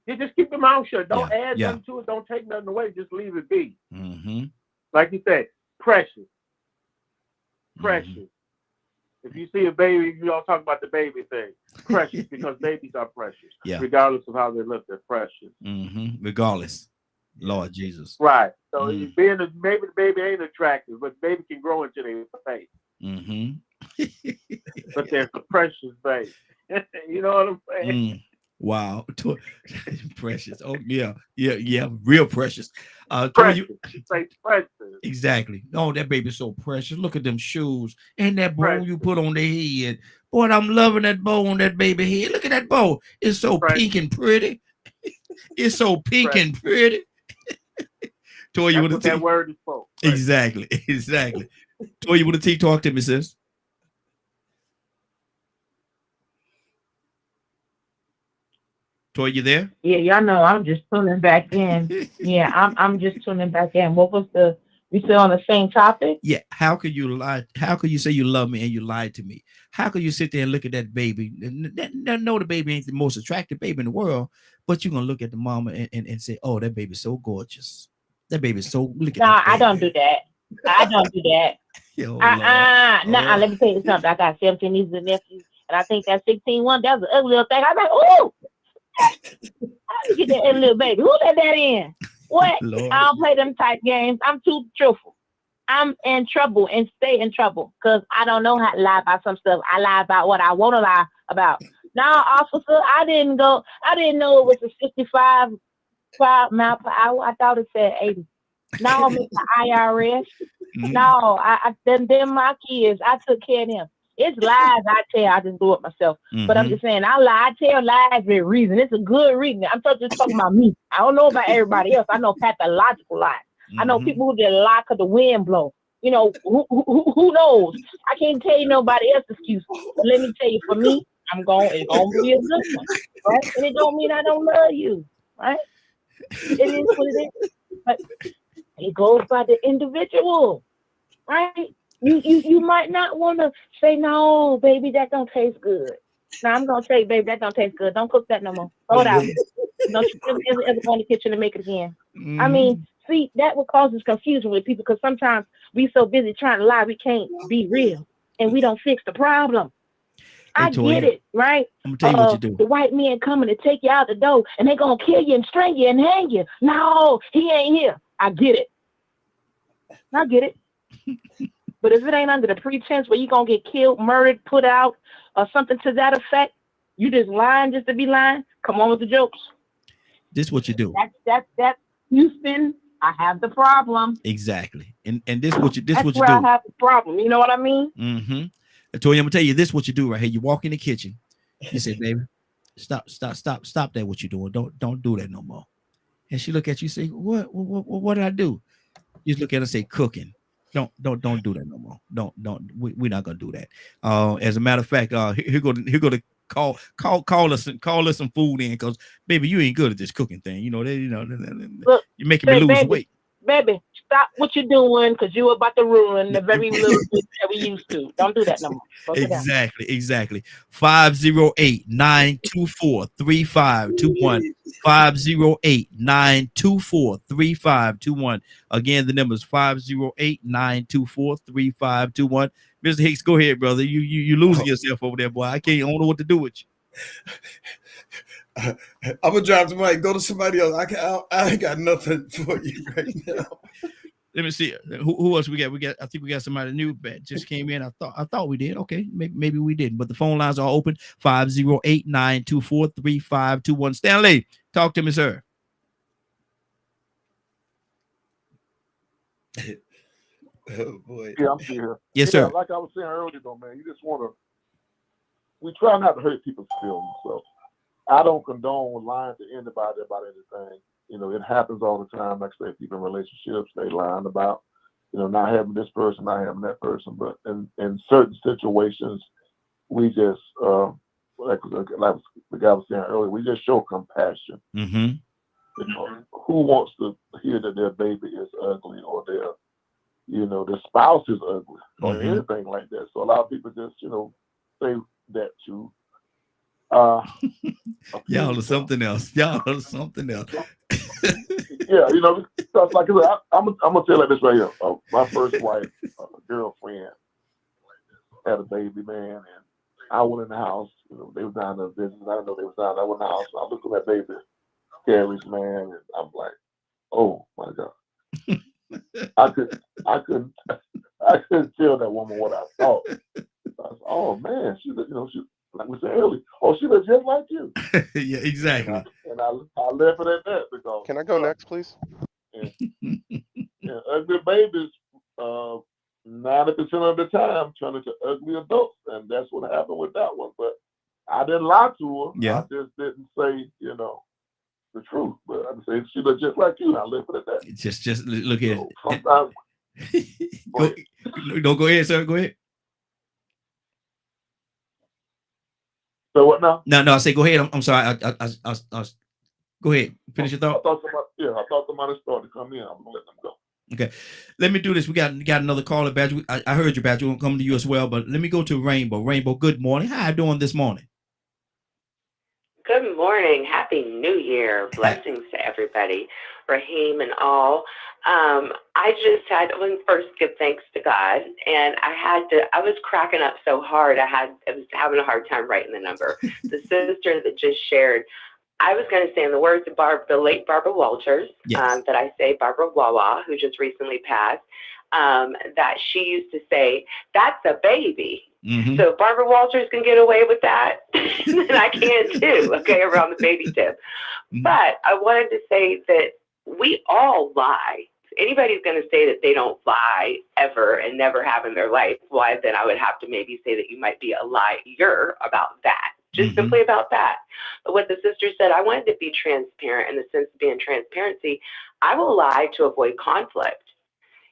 Speaker 11: You just keep your mouth shut. Don't
Speaker 1: Yeah,
Speaker 11: add
Speaker 1: yeah.
Speaker 11: nothing to it. Don't take nothing away. Just leave it be.
Speaker 1: Mm-hmm.
Speaker 11: Like you said, precious. Precious. If you see a baby, you don't talk about the baby thing. Precious, because babies are precious.
Speaker 1: Yeah.
Speaker 11: Regardless of how they look, they're precious.
Speaker 1: Mm-hmm. Regardless. Lord Jesus.
Speaker 11: Right. So maybe the baby ain't attractive, but the baby can grow into their face.
Speaker 1: Mm-hmm.
Speaker 11: But there's a precious baby. You know what I'm saying?
Speaker 1: Wow. Precious. Oh, yeah. Real precious.
Speaker 11: Precious. Say precious.
Speaker 1: Exactly. Oh, that baby's so precious. Look at them shoes and that bow
Speaker 11: Precious.
Speaker 1: you put on the head. Boy, I'm loving that bow on that baby head. Look at that bow. It's so pink and pretty. It's so pink and pretty. Toy, you
Speaker 11: That's
Speaker 1: want
Speaker 11: what
Speaker 1: to
Speaker 11: that word is for.
Speaker 1: Exactly. Toy, you want to talk to me, sis? Toy, you there?
Speaker 6: Yeah, y'all know I'm just tuning back in. Yeah, I'm just tuning back in. What was we still on the same topic?
Speaker 1: Yeah. How could you lie? How could you say you love me and you lied to me? How could you sit there and look at that baby? No, the baby ain't the most attractive baby in the world, but you're gonna look at the mama and say, "Oh, that baby's so gorgeous. That baby's so look at
Speaker 6: No,
Speaker 1: that
Speaker 6: I
Speaker 1: baby."
Speaker 6: don't do that. I don't do that.
Speaker 1: Yo,
Speaker 6: Nah, let me tell you something. I got 17 nieces and nephews, and I think that 16 one, that was an ugly little thing. I'm like, oh, how you get that ugly little baby? Who let that in? What?
Speaker 1: Lord.
Speaker 6: I don't play them type games. I'm too truthful. I'm in trouble and stay in trouble because I don't know how to lie about some stuff. I lie about what I want to lie about. Now, officer, I didn't know it was a 65 mile per hour. I thought it said 80. No, Mr. IRS. No, I them my kids. I took care of them. It's lies I tell. I just do it myself. But I'm just saying, I tell lies with reason. It's a good reason. I'm just talking about me. I don't know about everybody else. I know pathological lies. I know people who just lie because the wind blow. You know, who knows? I can't tell you nobody else's excuse. But let me tell you, for me, it's gonna be a good one, right? And it don't mean I don't love you, right? It is what it is. But it goes by the individual, right? You might not want to say, no, baby, that don't taste good. Now I'm gonna tell you, baby, that don't taste good. Don't cook that no more. Throw it out. Don't you ever go in the kitchen and make it again. I mean, see, that would cause us confusion with people because sometimes we so busy trying to lie, we can't be real, and we don't fix the problem. I get it, right?
Speaker 1: I'm gonna tell you what you do.
Speaker 6: The white men coming to take you out the door, and they're gonna kill you and string you and hang you. No, he ain't here. I get it. I get it. But if it ain't under the pretense where you're going to get killed, murdered, put out, or something to that effect, you just lying just to be lying, come on with the jokes.
Speaker 1: This is what you do.
Speaker 6: That's Houston, I have the problem.
Speaker 1: Exactly. And this is what you
Speaker 6: That's
Speaker 1: what you
Speaker 6: where
Speaker 1: do.
Speaker 6: I have the problem. You know what I mean?
Speaker 1: Mm-hmm. I told you, I'm going to tell you this is what you do right here. You walk in the kitchen. You say, baby, stop that what you're doing. Don't do that no more. And she look at you, say, what did I do? You just look at her and say, cooking. Don't do that no more. We're not gonna do that. As a matter of fact, here go the call us some food in, because baby, you ain't good at this cooking thing. You know,
Speaker 6: Look,
Speaker 1: you're making me lose weight.
Speaker 6: Baby, stop what you're doing, because you're about to ruin the very little bit that we used to. Don't do that no more. Go sit down.
Speaker 1: Exactly. 508-924-3521. 508-924-3521. Again, the number is 508-924-3521. Mr. Hicks, go ahead, brother. You losing yourself over there, boy. I don't know what to do with you.
Speaker 5: I'm gonna drop the mic. Go to somebody else. I ain't got nothing for you right now.
Speaker 1: Let me see who else we got. I think we got somebody new that just came in. I thought we did. Okay, maybe we didn't. But the phone lines are open. 508-924-3521. Stanley, talk to me, sir.
Speaker 5: Oh boy.
Speaker 12: Yeah, I'm still here.
Speaker 1: Yes, sir.
Speaker 12: Like I was saying earlier, though, man, you just we try not to hurt people's feelings. So I don't condone lying to anybody about anything. You know, it happens all the time. Like I say, people in relationships, they lying about, not having this person, not having that person. But in certain situations, we just, like the guy was saying earlier, we just show compassion.
Speaker 1: Mm-hmm.
Speaker 12: Who wants to hear that their baby is ugly, or their spouse is ugly, or anything like that? So a lot of people just, say that to
Speaker 1: y'all are something else.
Speaker 12: Yeah, because like I said, I'm gonna tell you like this right here. My first wife, girlfriend, had a baby, man, and I went in the house. They was down to business. I didn't know they was down. I went in the house. And I looked at that baby carriage, man, and I'm like, oh my God. I couldn't tell that woman what I thought. I was, oh man, she like we said earlier, she looks just like you.
Speaker 1: Yeah, exactly.
Speaker 12: And I left it at that, because
Speaker 2: Can I go next, please?
Speaker 12: Ugly babies, 90% of the time turn into ugly adults, and that's what happened with that one. But I didn't lie to her.
Speaker 1: Yeah.
Speaker 12: I just didn't say, the truth. But I said she looks just like you, and I left it at that.
Speaker 1: Just look at it.
Speaker 12: Sometimes.
Speaker 1: Go ahead, sir. Go ahead.
Speaker 12: So what now?
Speaker 1: No, I say go ahead. I'm sorry. I go ahead. Finish your thought.
Speaker 12: I thought somebody started to come in. I'm gonna let them go.
Speaker 1: Okay, let me do this. We got another caller, Badger. I heard you, Badger. We'll come to you as well, but let me go to Rainbow. Rainbow, good morning. How you doing this morning?
Speaker 13: Good morning. Happy New Year. Blessings to everybody, Raheem and all. I just had to first give thanks to God, and I was cracking up so hard. I was having a hard time writing the number. The sister that just shared, I was going to say in the words of the late Barbara Walters,
Speaker 1: yes.
Speaker 13: That I say Barbara Wawa, who just recently passed, that she used to say, that's a baby.
Speaker 1: Mm-hmm.
Speaker 13: So Barbara Walters can get away with that, and I can too, okay, around the baby tip.
Speaker 1: Mm-hmm.
Speaker 13: But I wanted to say that we all lie. If anybody's going to say that they don't lie ever and never have in their life, why then I would have to maybe say that you might be a liar about that. Just simply about that. But what the sister said, I wanted to be transparent in the sense of being transparency. I will lie to avoid conflict.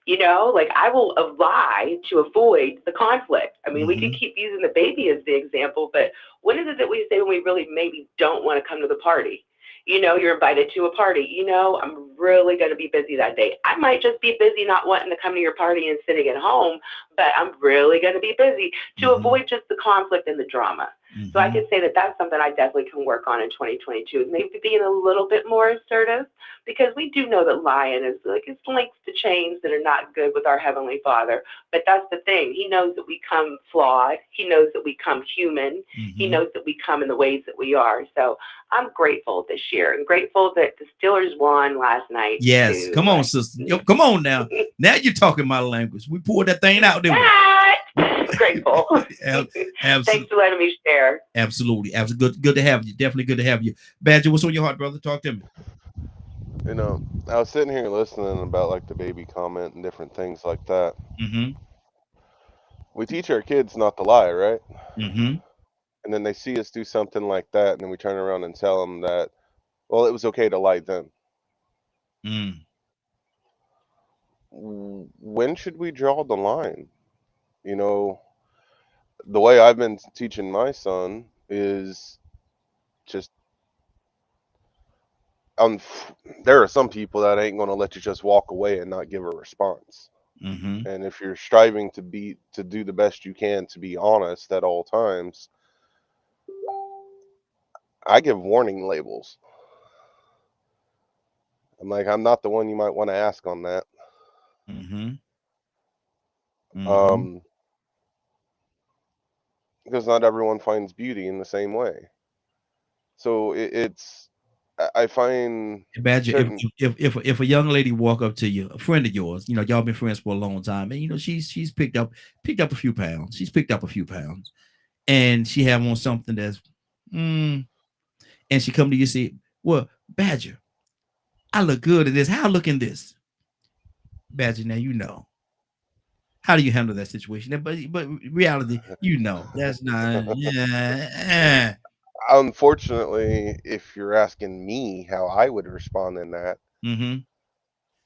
Speaker 13: Like I will lie to avoid the conflict. I mean, we could keep using the baby as the example, but what is it that we say when we really maybe don't want to come to the party? You're invited to a party. I'm really going to be busy that day. I might just be busy not wanting to come to your party and sitting at home, but I'm really going to be busy to avoid just the conflict and the drama. So I can say that that's something I definitely can work on in 2022, maybe being a little bit more assertive, because we do know that lying is like it's links to chains that are not good with our Heavenly Father. But that's the thing. He knows that we come flawed. He knows that we come human. He knows that we come in the ways that we are. So I'm grateful this year and grateful that the Steelers won last night.
Speaker 1: Yes. Come on, sister. Come on now. Now you're talking my language. We pulled that thing out, didn't we?
Speaker 13: Grateful. Thanks for letting me share.
Speaker 1: Absolutely. Good to have you. Definitely good to have you. Badger, what's on your heart, brother? Talk to me.
Speaker 2: I was sitting here listening about like the baby comment and different things like that. We teach our kids not to lie, right? And then they see us do something like that, and then we turn around and tell them that, well, it was okay to lie then. When should we draw the line? The way I've been teaching my son is just there are some people that ain't going to let you just walk away and not give a response.
Speaker 1: Mm-hmm.
Speaker 2: And if you're striving to do the best you can to be honest at all times, I give warning labels. I'm like, I'm not the one you might want to ask on that.
Speaker 1: Mm-hmm. Mm-hmm.
Speaker 2: Because not everyone finds beauty in the same way. So I find
Speaker 1: Badger,
Speaker 2: certain.
Speaker 1: if a young lady walk up to you, a friend of yours, you know, y'all been friends for a long time, and you know she's picked up a few pounds. She's picked up a few pounds, and she have on something that's, and she come to you and say, "Well, Badger, I look good in this. How I look in this?" Badger, now you know. How do you handle that situation? But reality, you know, that's not. Yeah.
Speaker 2: Unfortunately, if you're asking me how I would respond in that,
Speaker 1: Mm-hmm.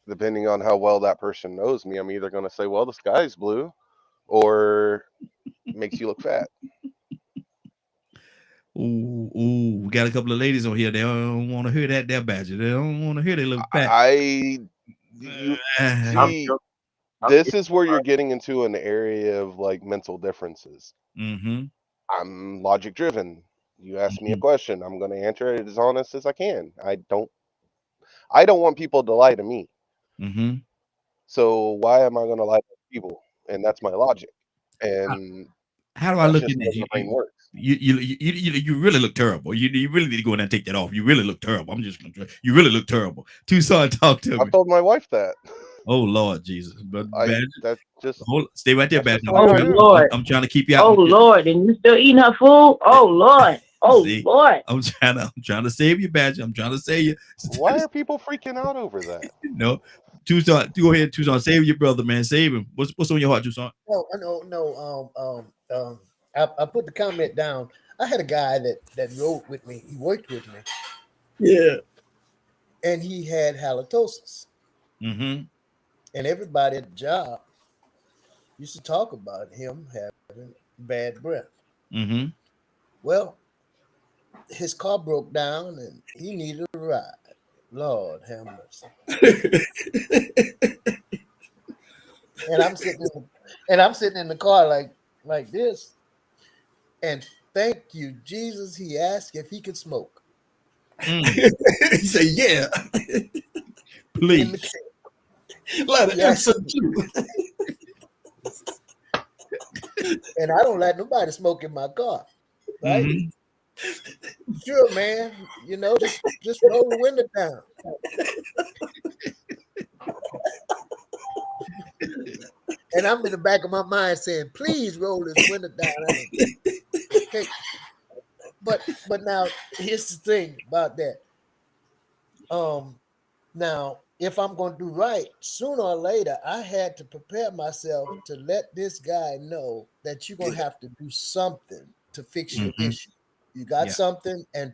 Speaker 2: depending on how well that person knows me, I'm either going to say, "Well, the sky's blue," or "Makes you look fat."
Speaker 1: Ooh, we got a couple of ladies on here. They don't want to hear that. Their Badger. They don't want to hear they look fat.
Speaker 2: You see, this is where you're getting into an area of like mental differences.
Speaker 1: Mm-hmm.
Speaker 2: I'm logic driven. You ask me a question, I'm going to answer it as honest as I can. I don't want people to lie to me.
Speaker 1: Mm-hmm.
Speaker 2: So why am I going to lie to people? And that's my logic. And
Speaker 1: how do I look in
Speaker 2: this?
Speaker 1: this?
Speaker 2: The brain works.
Speaker 1: You really look terrible. You really need to go in there and take that off. You really look terrible. You really look terrible. Tucson, talk to me.
Speaker 2: I told my wife that.
Speaker 1: Oh Lord Jesus! But
Speaker 2: that's just
Speaker 1: stay right there, Badger.
Speaker 6: Lord,
Speaker 1: I'm trying to keep you out.
Speaker 6: Oh Lord, and you still eating her food? Oh Lord, oh
Speaker 1: See,
Speaker 6: Lord.
Speaker 1: I'm trying to save you, Badger. I'm trying to save you.
Speaker 2: Why are people freaking out over that?
Speaker 1: No, Tucson, go ahead, Tucson. Save your brother, man. Save him. What's on your heart, Tucson?
Speaker 3: No. I put the comment down. I had a guy that wrote with me. He worked with me.
Speaker 5: Yeah.
Speaker 3: And he had halitosis.
Speaker 1: Mm-hmm.
Speaker 3: And everybody at the job used to talk about him having bad breath.
Speaker 1: Mm-hmm.
Speaker 3: Well, his car broke down and he needed a ride. Lord have mercy. And I'm sitting in the car like this. And thank you, Jesus. He asked if he could smoke.
Speaker 5: He said, "Yeah,
Speaker 1: please."
Speaker 5: Let it answer too.
Speaker 3: And I don't let nobody smoke in my car, right?
Speaker 1: Mm-hmm.
Speaker 3: Sure, man. You know, just roll the window down. And I'm in the back of my mind saying, "Please roll this window down." Okay. But now here's the thing about that. Now if I'm going to do right, sooner or later, I had to prepare myself to let this guy know that you're going to have to do something to fix your issue. You got something, and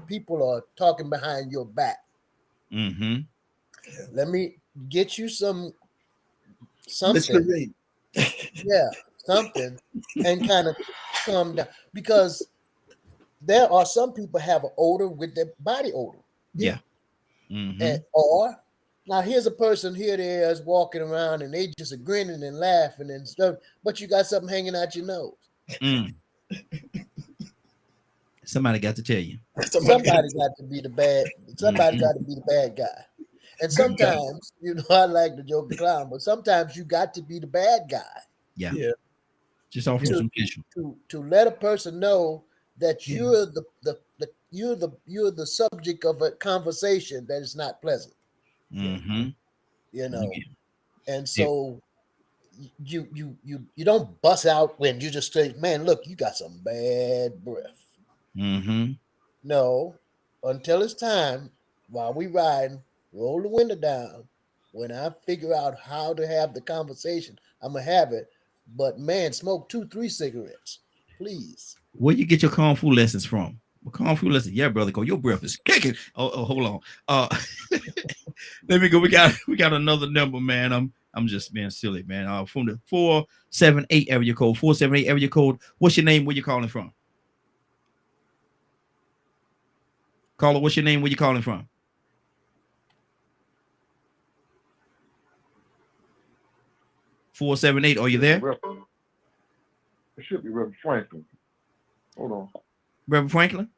Speaker 3: people are talking behind your back.
Speaker 1: Mm-hmm.
Speaker 3: Let me get you something. Yeah, something, and kind of calm down, because there are some people have an odor with their body odor.
Speaker 1: Yeah. Mm-hmm.
Speaker 3: And, or now here's a person here there is walking around and they just are grinning and laughing and stuff, but you got something hanging out your nose.
Speaker 1: Somebody got to tell you.
Speaker 3: Somebody got to be the bad. Somebody got to be the bad guy. And sometimes, you know, I like the joke and clown, but sometimes you got to be the bad guy.
Speaker 1: Yeah. Just offer some tissue
Speaker 3: to let a person know that you're the subject of a conversation that is not pleasant.
Speaker 1: Mm-hmm.
Speaker 3: You know, and so you don't bust out when you just say, "Man, look, you got some bad breath."
Speaker 1: Mm-hmm.
Speaker 3: No, until it's time, while we riding, roll the window down. When I figure out how to have the conversation, I'm gonna have it. But man, smoke 2-3 cigarettes, please.
Speaker 1: Where you get your kung fu lessons from? Well, kung fu lessons, yeah, brother. Your breath is kicking. Oh, hold on. Let me go. We got another number, man. I'm just being silly, man. From the 478 area code. 478 area code. What's your name? Where you calling from? Caller, what's your name? Where you calling from? (478). Are you there?
Speaker 12: It should be Reverend Franklin. Hold on.
Speaker 1: Reverend Franklin?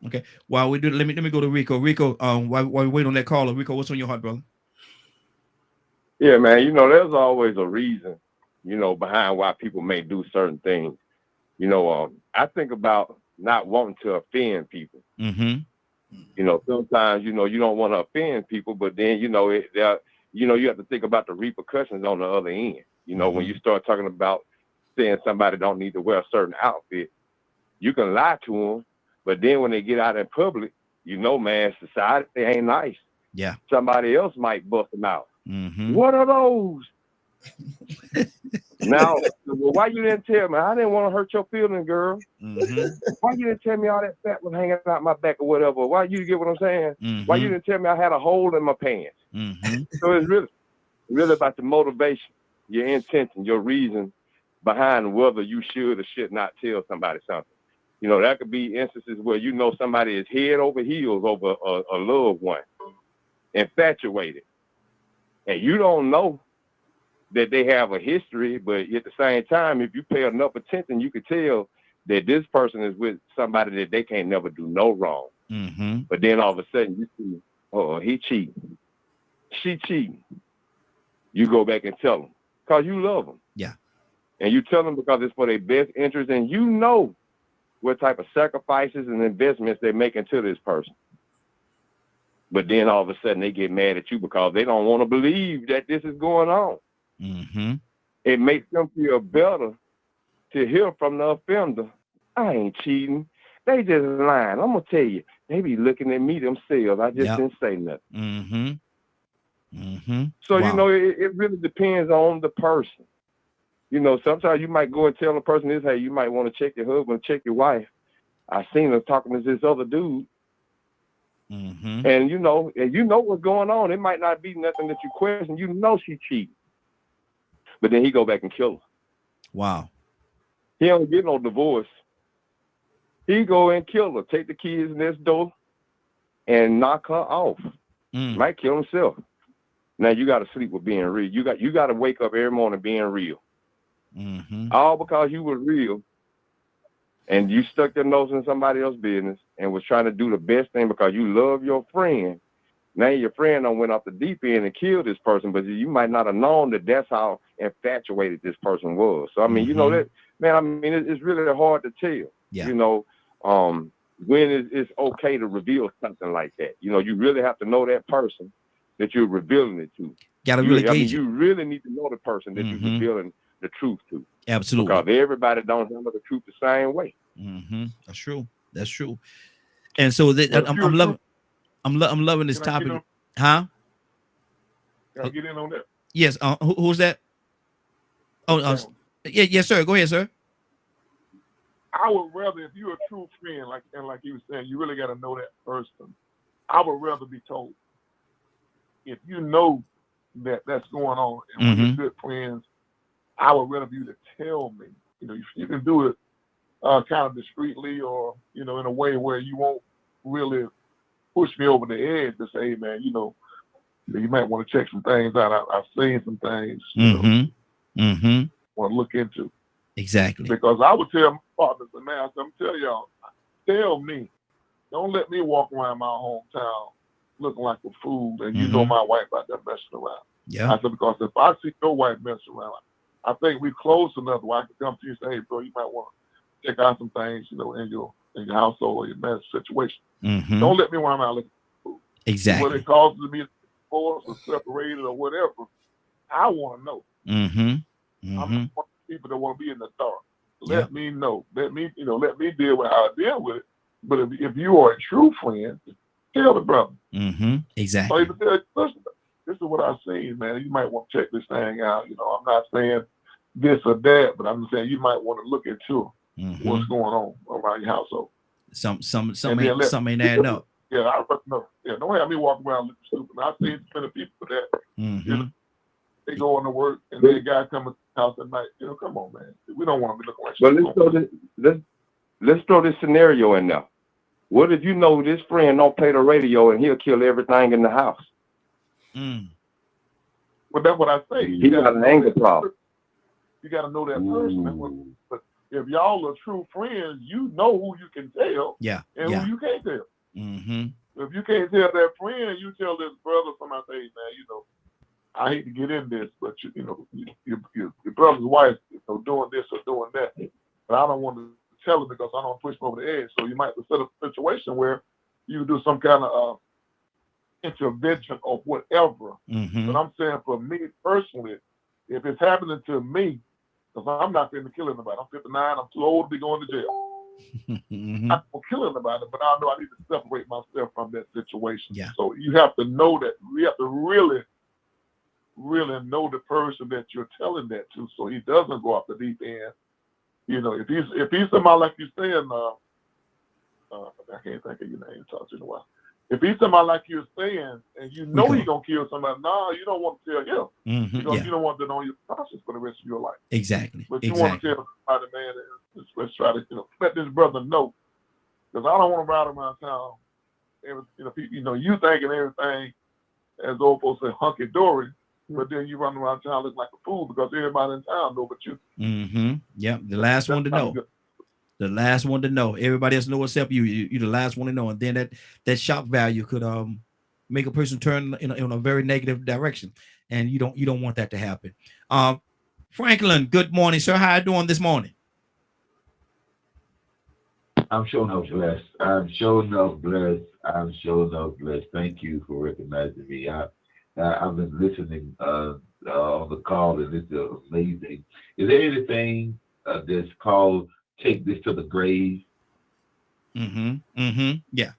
Speaker 1: Okay. While we do, let me go to Rico. Rico, while we wait on that caller, Rico, what's on your heart, brother?
Speaker 4: Yeah, man. You know, there's always a reason, you know, behind why people may do certain things. You know, I think about not wanting to offend people.
Speaker 1: Mm-hmm.
Speaker 4: You know, sometimes, you know, you don't want to offend people, but then, you know, you have to think about the repercussions on the other end. You know, when you start talking about saying somebody don't need to wear a certain outfit, you can lie to them, but then when they get out in public, you know, man, society ain't nice.
Speaker 1: Yeah.
Speaker 4: Somebody else might bust them out.
Speaker 1: Mm-hmm.
Speaker 4: What are those? Now, well, why you didn't tell me? I didn't want to hurt your feelings, girl.
Speaker 1: Mm-hmm.
Speaker 4: Why you didn't tell me all that fat was hanging out my back or whatever? Why you get what I'm saying?
Speaker 1: Mm-hmm.
Speaker 4: Why you didn't tell me I had a hole in my pants?
Speaker 1: Mm-hmm.
Speaker 4: So it's really about the motivation, your intention, your reason behind whether you should or should not tell somebody something. You know, that could be instances where you know somebody is head over heels over a loved one, infatuated, and you don't know that they have a history, but at the same time, if you pay enough attention, you could tell that this person is with somebody that they can't never do no wrong.
Speaker 1: Mm-hmm.
Speaker 4: But then all of a sudden you see, oh, he cheating, she cheating. You go back and tell them because you love them.
Speaker 1: Yeah.
Speaker 4: And you tell them because it's for their best interest, and you know what type of sacrifices and investments they're making to this person. But then all of a sudden they get mad at you because they don't want to believe that this is going on.
Speaker 1: Mm-hmm.
Speaker 4: It makes them feel better to hear from the offender. I ain't cheating. They just lying. I'm gonna tell you, they be looking at me themselves. I just didn't say nothing.
Speaker 1: Mm-hmm. Mm-hmm.
Speaker 4: So
Speaker 1: Wow.
Speaker 4: you know, it really depends on the person. You know, sometimes you might go and tell a person this, hey, you might want to check your husband, check your wife. I seen her talking to this other dude.
Speaker 1: Mm-hmm.
Speaker 4: And you know what's going on. It might not be nothing that you question. You know she cheating. But then he go back and kill her.
Speaker 1: Wow.
Speaker 4: He don't get no divorce. He go and kill her, take the kids next door, and knock her off. Might kill himself. Now you got to sleep with being real. You got to wake up every morning being real.
Speaker 1: Mm-hmm.
Speaker 4: All because you were real, and you stuck your nose in somebody else's business and was trying to do the best thing because you love your friend. Now your friend done went off the deep end and killed this person, but you might not have known that that's how infatuated this person was. So I mean, you know that, man. I mean, it's really hard to tell.
Speaker 1: Yeah.
Speaker 4: You know, when it's okay to reveal something like that. You know, you really have to know that person that you're revealing it to.
Speaker 1: Gotta really
Speaker 4: I mean,
Speaker 1: gauge it.
Speaker 4: you really need to know the person that you're revealing the truth to.
Speaker 1: Absolutely.
Speaker 4: Because everybody don't handle the truth the same way.
Speaker 1: Mm-hmm. That's true. That's true. And so I'm loving this topic. Huh?
Speaker 12: Can I get in on that?
Speaker 1: Yes. Who's that? Oh, yes, sir. Go ahead, sir.
Speaker 12: I would rather, if you're a true friend, like you were saying, you really got to know that person. I would rather be told. If you know that that's going on, and we're good friends, I would rather you to tell me. You know, you can do it kind of discreetly, or you know, in a way where you won't really push me over the edge to say, hey, man, you know, you might want to check some things out. I've seen some things. You know, want to look into.
Speaker 1: Exactly.
Speaker 12: Because I would tell my partners, man, I'm telling y'all, tell me, don't let me walk around my hometown looking like a fool, and you know my wife out there messing around.
Speaker 1: Yeah.
Speaker 12: I said, because if I see your wife messing around, I think we close enough where I can come to you and say, hey, bro, you might want to check out some things, you know, in your household or your marriage situation. Don't let me run around looking for food.
Speaker 1: Exactly.
Speaker 12: Whether it causes me to be divorced or separated or whatever, I want to know. I'm not one of the people that want to be in the dark. Let me know. Let me deal with how I deal with it. But if you are a true friend, tell the brother.
Speaker 1: Exactly.
Speaker 12: So listen, this is what I've seen, man. You might want to check this thing out. You know, I'm not saying this or that, but I'm saying you might want to look into what's going on around your household.
Speaker 1: Something ain't adding up.
Speaker 12: Yeah, I know. Yeah, don't have me walking around looking stupid. I've seen plenty of people for that. You know, they going to work and then a guy coming to the house at night. You know, come on, man. We don't want to be looking like
Speaker 4: But
Speaker 12: shit.
Speaker 4: let's throw this scenario in there. What if you know this friend don't play the radio and he'll kill everything in the house?
Speaker 12: But that's what I say.
Speaker 4: He got an anger problem.
Speaker 12: You got to know that person. But if y'all are true friends, you know who you can tell and who you can't tell. If you can't tell that friend, you tell this brother, somebody say, man, you know, I hate to get in this, but you know, your brother's wife, you know, doing this or doing that. But I don't want to tell him because I don't want to push him over the edge. So you might set up a situation where you do some kind of intervention or whatever. But I'm saying for me personally, if it's happening to me, because I'm not going to kill anybody. I'm 59. I'm too old to be going to jail. I'm not killing anybody, but I know I need to separate myself from that situation. So you have to know that. We have to really, really know the person that you're telling that to, so he doesn't go off the deep end. You know, if he's somebody like you're saying, I can't think of your name. Talk to you in a while. If he's somebody like you're saying, and you know he's gonna kill somebody, you don't want to tell him because you don't want that on your conscience for the rest of your life.
Speaker 1: Exactly.
Speaker 12: But you want to tell somebody, man, let's try to let this brother know, because I don't want to ride around town. You thinking everything, as old folks say, hunky dory, but then you run around town looking like a fool because everybody in town know but you.
Speaker 1: Yep. The last one to know. The last one to know. Everybody else know except you. You're the last one to know, and then that shock value could make a person turn in a very negative direction, and you don't want that to happen. Franklin, good morning, sir. How you doing this morning?
Speaker 14: I'm showing up blessed. I'm showing up blessed. Thank you for recognizing me. I've been listening on the call, and it's amazing. Is there anything that's called "Take This to the Grave"?
Speaker 1: Yeah.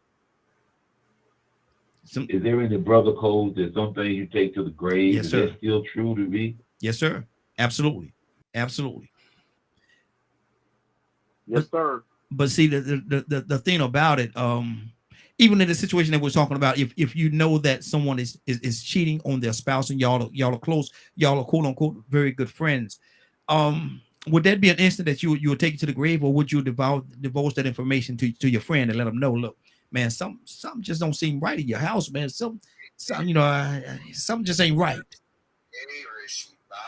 Speaker 14: Is there any brother code that some things you take to the grave?
Speaker 1: Yes,
Speaker 14: Is
Speaker 1: sir.
Speaker 14: that still true to me?
Speaker 1: Yes, sir. Absolutely.
Speaker 11: Yes, sir.
Speaker 1: But see, the thing about it, even in the situation that we're talking about, if you know that someone is cheating on their spouse and y'all are close, y'all are quote unquote very good friends, would that be an instant that you would take it to the grave, or would you divulge that information to your friend and let them know, look, man, something just don't seem right in your house, man. Something just ain't right.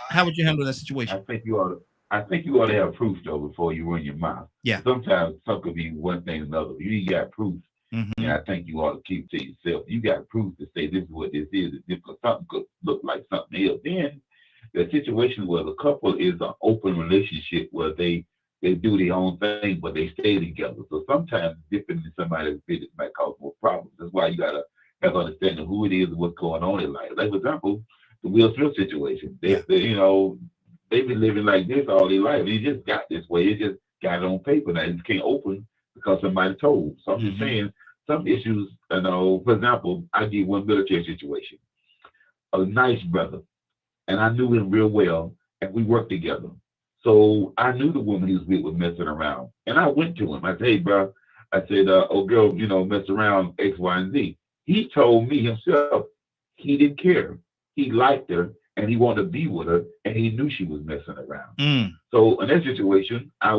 Speaker 1: How would you handle that situation?
Speaker 14: I think you ought to have proof though before you run your mouth.
Speaker 1: Yeah.
Speaker 14: Sometimes some could be one thing or another. You got proof, and I think you ought to keep to yourself. You got proof to say this is what this is. Because something could look like something else. Then the situation where the couple is an open relationship where they do their own thing, but they stay together. So sometimes different than somebody's business might cause more problems. That's why you gotta have understanding who it is and what's going on in life. Like for example, the Will Smith situation. They've been living like this all their life. He just got this way. He just got it on paper. Now it just can't open because somebody told. So I'm just saying some issues, for example, I give one military situation. A nice brother, and I knew him real well, and we worked together. So I knew the woman he was with was messing around. And I went to him. I said, hey, bro, I said, oh, girl, mess around X, Y, and Z. He told me himself he didn't care. He liked her, and he wanted to be with her, and he knew she was messing around. So in that situation, I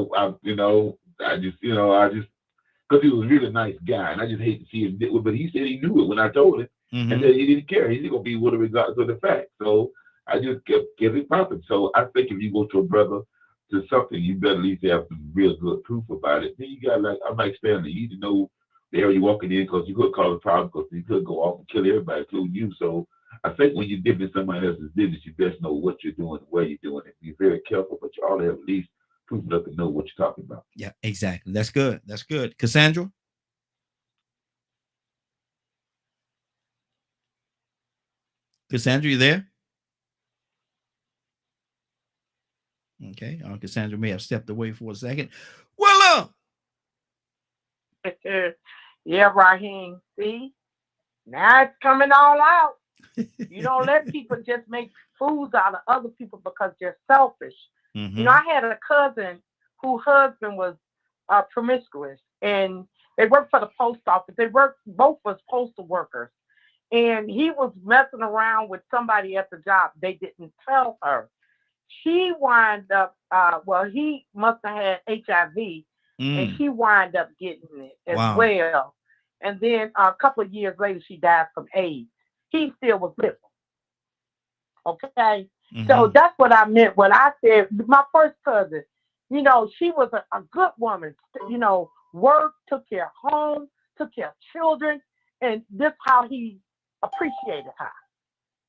Speaker 14: just, because he was a really nice guy, and I just hate to see him do it, but he said he knew it when I told him, and that he didn't care. He's going to be with her regardless of the fact. So I just kept it popping. So I think if you go to a brother to something, you better at least have some real good proof about it. Then you got I'm like family. You need to know the area you're walking in, because you could cause a problem, because you could go off and kill everybody, including you. So I think when you dip in somebody else's business, you best know what you're doing and where you're doing it. Be very careful, but you ought to have at least proof enough to know what you're talking about.
Speaker 1: Yeah, exactly. That's good. Cassandra? Cassandra, you there? Okay. Cassandra may have stepped away for a second. Well,
Speaker 10: yeah, Raheem. See, now it's coming all out. You don't let people just make fools out of other people because they're selfish. I had a cousin whose husband was promiscuous, and they worked for the post office. Both was postal workers, and he was messing around with somebody at the job. They didn't tell her. She wound up, well, he must have had HIV, and she wound up getting it as well. And then a couple of years later, she died from AIDS. He still was living. Okay? So that's what I meant when I said my first cousin, you know, she was a good woman, you know, worked, took care of home, took care of children, and this how he appreciated her.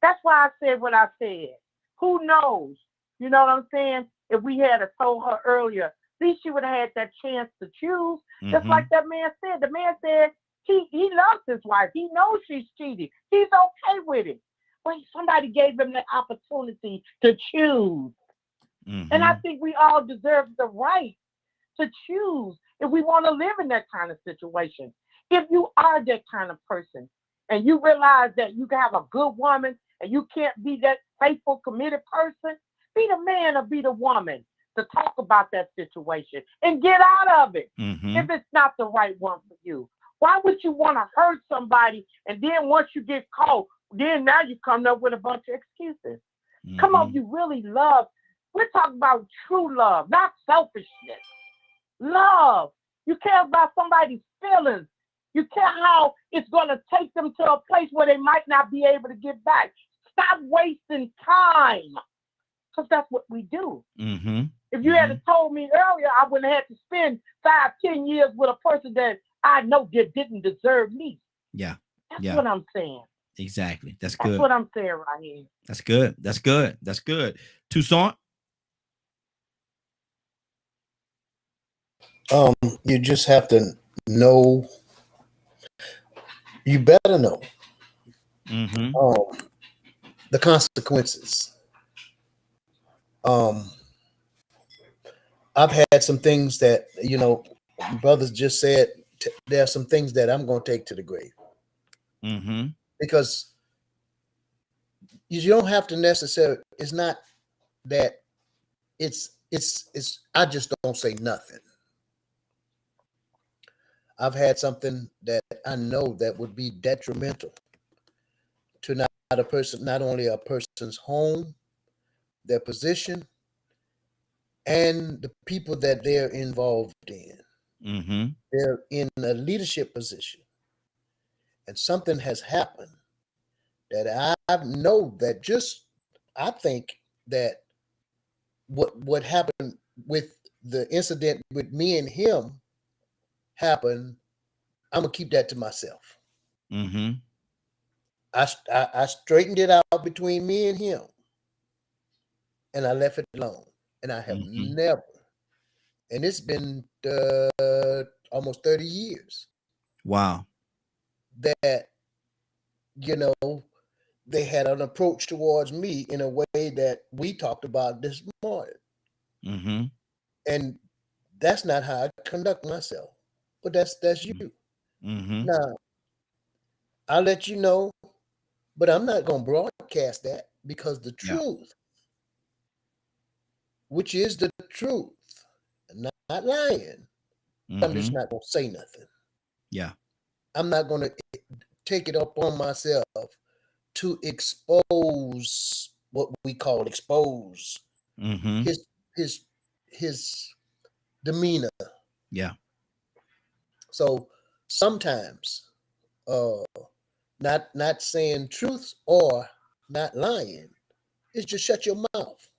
Speaker 10: That's why I said what I said. Who knows? You know what I'm saying? If we had told her earlier, at least she would have had that chance to choose. Just like that man said. The man said he loves his wife. He knows she's cheating. He's okay with it. But somebody gave him the opportunity to choose. And I think we all deserve the right to choose if we want to live in that kind of situation. If you are that kind of person and you realize that you can have a good woman and you can't be that faithful, committed person, be the man or be the woman to talk about that situation and get out of it if it's not the right one for you. Why would you want to hurt somebody and then once you get caught, then now you come up with a bunch of excuses? Come on, you really love. We're talking about true love, not selfishness. Love. You care about somebody's feelings. You care how it's going to take them to a place where they might not be able to get back. Stop wasting time. Because that's what we do. If you had told me earlier, I wouldn't have had to spend 5-10 years with a person that I know that didn't deserve me.
Speaker 1: Yeah.
Speaker 10: That's what I'm saying.
Speaker 1: Exactly. That's
Speaker 10: That's
Speaker 1: good.
Speaker 10: what I'm saying right here.
Speaker 1: That's good. That's good. That's good. Toussaint?
Speaker 3: You just have to know. You better know the consequences. I've had some things that, you know, brothers just said, there are some things that I'm going to take to the grave. Because you don't have to necessarily, it's not that it's, I just don't say nothing. I've had something that I know that would be detrimental to not a person, not only a person's home, their position, and the people that they're involved in. They're in a leadership position. And something has happened that I know that just, I think that what happened with the incident with me and him happened, I'm going to keep that to myself. I straightened it out between me and him, and I left it alone. And I have never, and it's been almost 30 years.
Speaker 1: Wow.
Speaker 3: That, you know, they had an approach towards me in a way that we talked about this morning. And that's not how I conduct myself. But that's you. Now, I'll let you know, but I'm not going to broadcast that because the truth, which is the truth, not lying, I'm just not going to say nothing.
Speaker 1: Yeah.
Speaker 3: I'm not going to take it up on myself to expose what we call expose his demeanor.
Speaker 1: Yeah.
Speaker 3: So sometimes not saying truths or not lying is just shut your mouth.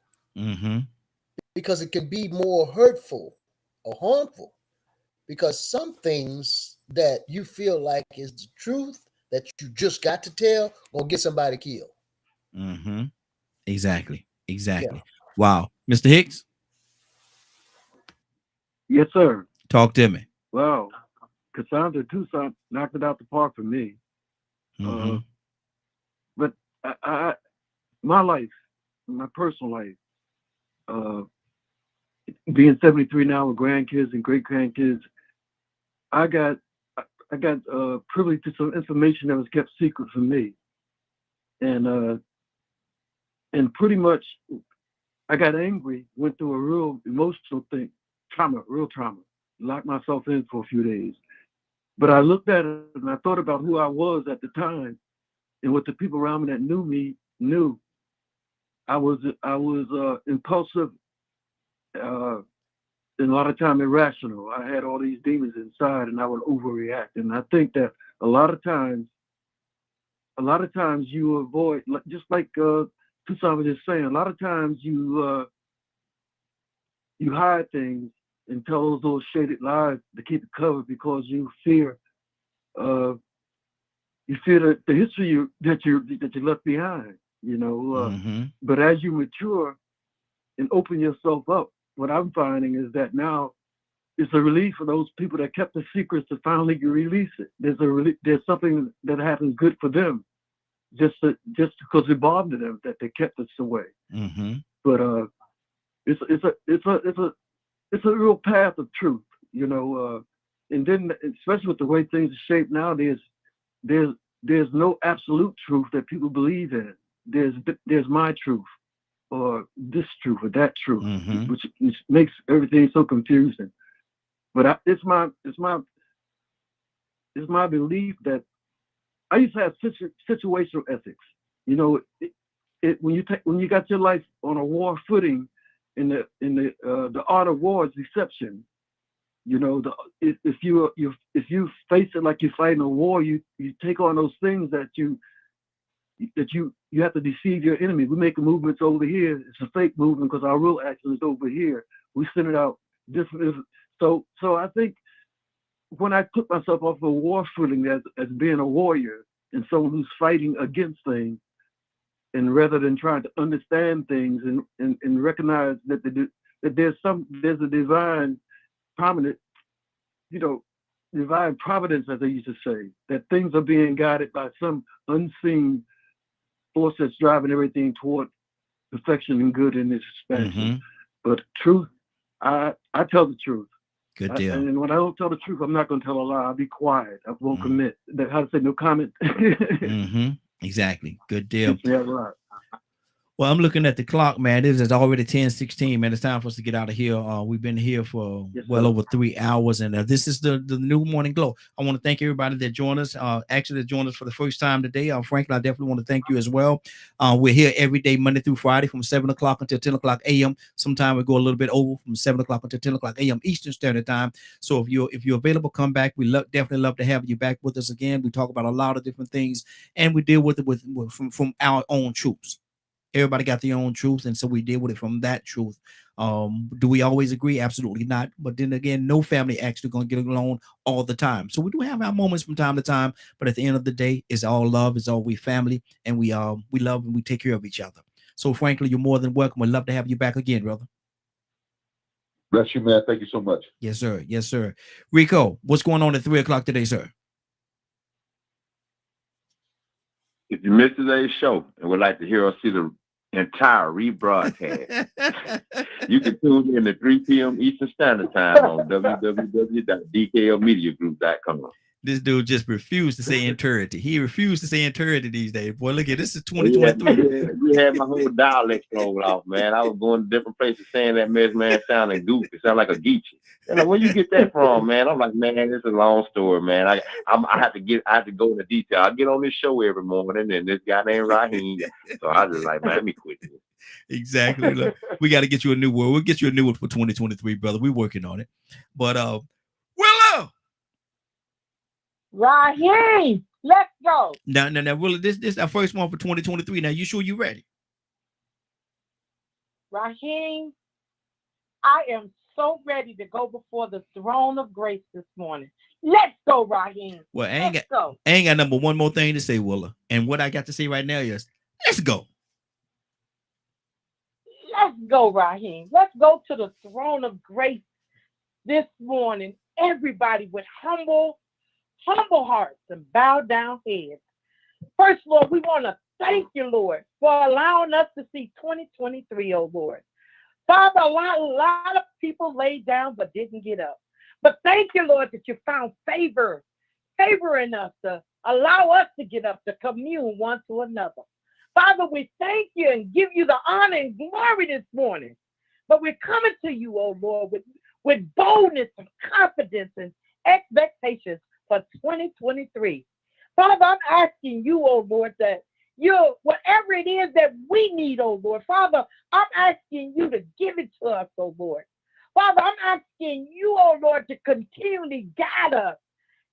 Speaker 3: Because it can be more hurtful or harmful, because some things that you feel like is the truth that you just got to tell or get somebody killed.
Speaker 1: Exactly. Wow. Mr. Hicks?
Speaker 15: Yes, sir.
Speaker 1: Talk to me.
Speaker 15: Well, Cassandra Toussaint knocked it out the park for me. But I my life, my personal life, being 73 now with grandkids and great grandkids, I got privy to some information that was kept secret from me, and pretty much I got angry, went through a real emotional thing, real trauma, locked myself in for a few days. But I looked at it and I thought about who I was at the time, and what the people around me that knew me knew. I was impulsive, and a lot of time irrational. I had all these demons inside, and I would overreact. And I think that a lot of times you avoid, just like Tucson was just saying. A lot of times you hide things and tell those little shaded lies to keep it covered because you fear the history that you left behind. But as you mature and open yourself up, what I'm finding is that now it's a relief for those people that kept the secrets to finally release it. There's something that happens good for them, just because it bothered them that they kept it away. But it's a real path of truth, and then especially with the way things are shaped now, there's no absolute truth that people believe in. There's my truth, or this truth, or that truth, which makes everything so confusing. But it's my belief that I used to have situational ethics. When you got your life on a war footing, in the art of war is deception. If you face it like you're fighting a war, you take on those things that you have to deceive your enemy. We make movements over here. It's a fake movement because our real action is over here. We send it out different. So I think when I put myself off a war footing as being a warrior and someone who's fighting against things, and rather than trying to understand things and recognize that there's a divine prominent, divine providence, as they used to say, that things are being guided by some unseen force that's driving everything toward perfection and good in this expansion. But truth, I tell the truth.
Speaker 1: Good deal.
Speaker 15: And when I don't tell the truth, I'm not going to tell a lie. I'll be quiet. I won't commit. How to say no comment?
Speaker 1: Exactly. Good deal.
Speaker 15: Yeah, right.
Speaker 1: Well, I'm looking at the clock, man. This is already 10:16, man. It's time for us to get out of here. We've been here for over 3 hours, and this is the new Morning Glow. I want to thank everybody that joined us. Actually, that joined us for the first time today. Franklin, I definitely want to thank you as well. We're here every day, Monday through Friday, from 7 o'clock until 10 o'clock a.m. Sometimes we go a little bit over from 7 o'clock until 10 o'clock a.m. Eastern Standard Time. So if you're available, come back. We definitely love to have you back with us again. We talk about a lot of different things, and we deal with it from our own truths. Everybody got their own truth, and so we deal with it from that truth. Do we always agree? Absolutely not. But then again, no family actually going to get along all the time. So we do have our moments from time to time, but at the end of the day, it's all love. It's all we family, and we love and we take care of each other. So frankly, you're more than welcome. We'd love to have you back again, brother.
Speaker 14: Bless you, man. Thank you so much.
Speaker 1: Yes, sir. Yes, sir. Rico, what's going on at 3 o'clock today, sir?
Speaker 4: If you missed today's show and would like to hear or see the entire rebroadcast, you can tune in at 3 p.m. Eastern Standard Time on www.dklmediagroup.com.
Speaker 1: This dude just refused to say eternity. He refused to say eternity these days. Boy, look at this is 2023.
Speaker 4: We had my whole dialect thrown off, man. I was going to different places saying that mess, man, sounding goofy. Sound like a Geechee. And like, where you get that from, man? I'm like, man, this is a long story, man. I have to go into detail. I get on this show every morning, and this guy named Raheem. So I just like, man, let me quit this.
Speaker 1: Exactly. Look, we got to get you a new word. We'll get you a new one for 2023, brother. We're working on it. But Willow.
Speaker 10: Raheem, let's go.
Speaker 1: Now, Willow, this is our first one for 2023. Now, you sure you ready?
Speaker 10: Raheem, I am so ready to go before the throne of grace this morning. Let's go, Raheem.
Speaker 1: Well, I ain't got number one more thing to say, Willow. And what I got to say right now is, let's go.
Speaker 10: Let's go, Raheem. Let's go to the throne of grace this morning. Everybody with humble hearts and bow down heads. First, Lord, we want to thank you, Lord, for allowing us to see 2023, oh Lord. Father, a lot of people laid down but didn't get up. But thank you, Lord, that you found favor in us to allow us to get up, to commune one to another. Father, we thank you and give you the honor and glory this morning. But we're coming to you, oh Lord, with boldness and confidence and expectations for 2023. Father, I'm asking you, oh Lord, that you, whatever it is that we need, oh Lord, Father, I'm asking you to give it to us, oh Lord. Father, I'm asking you, oh Lord, to continually guide us.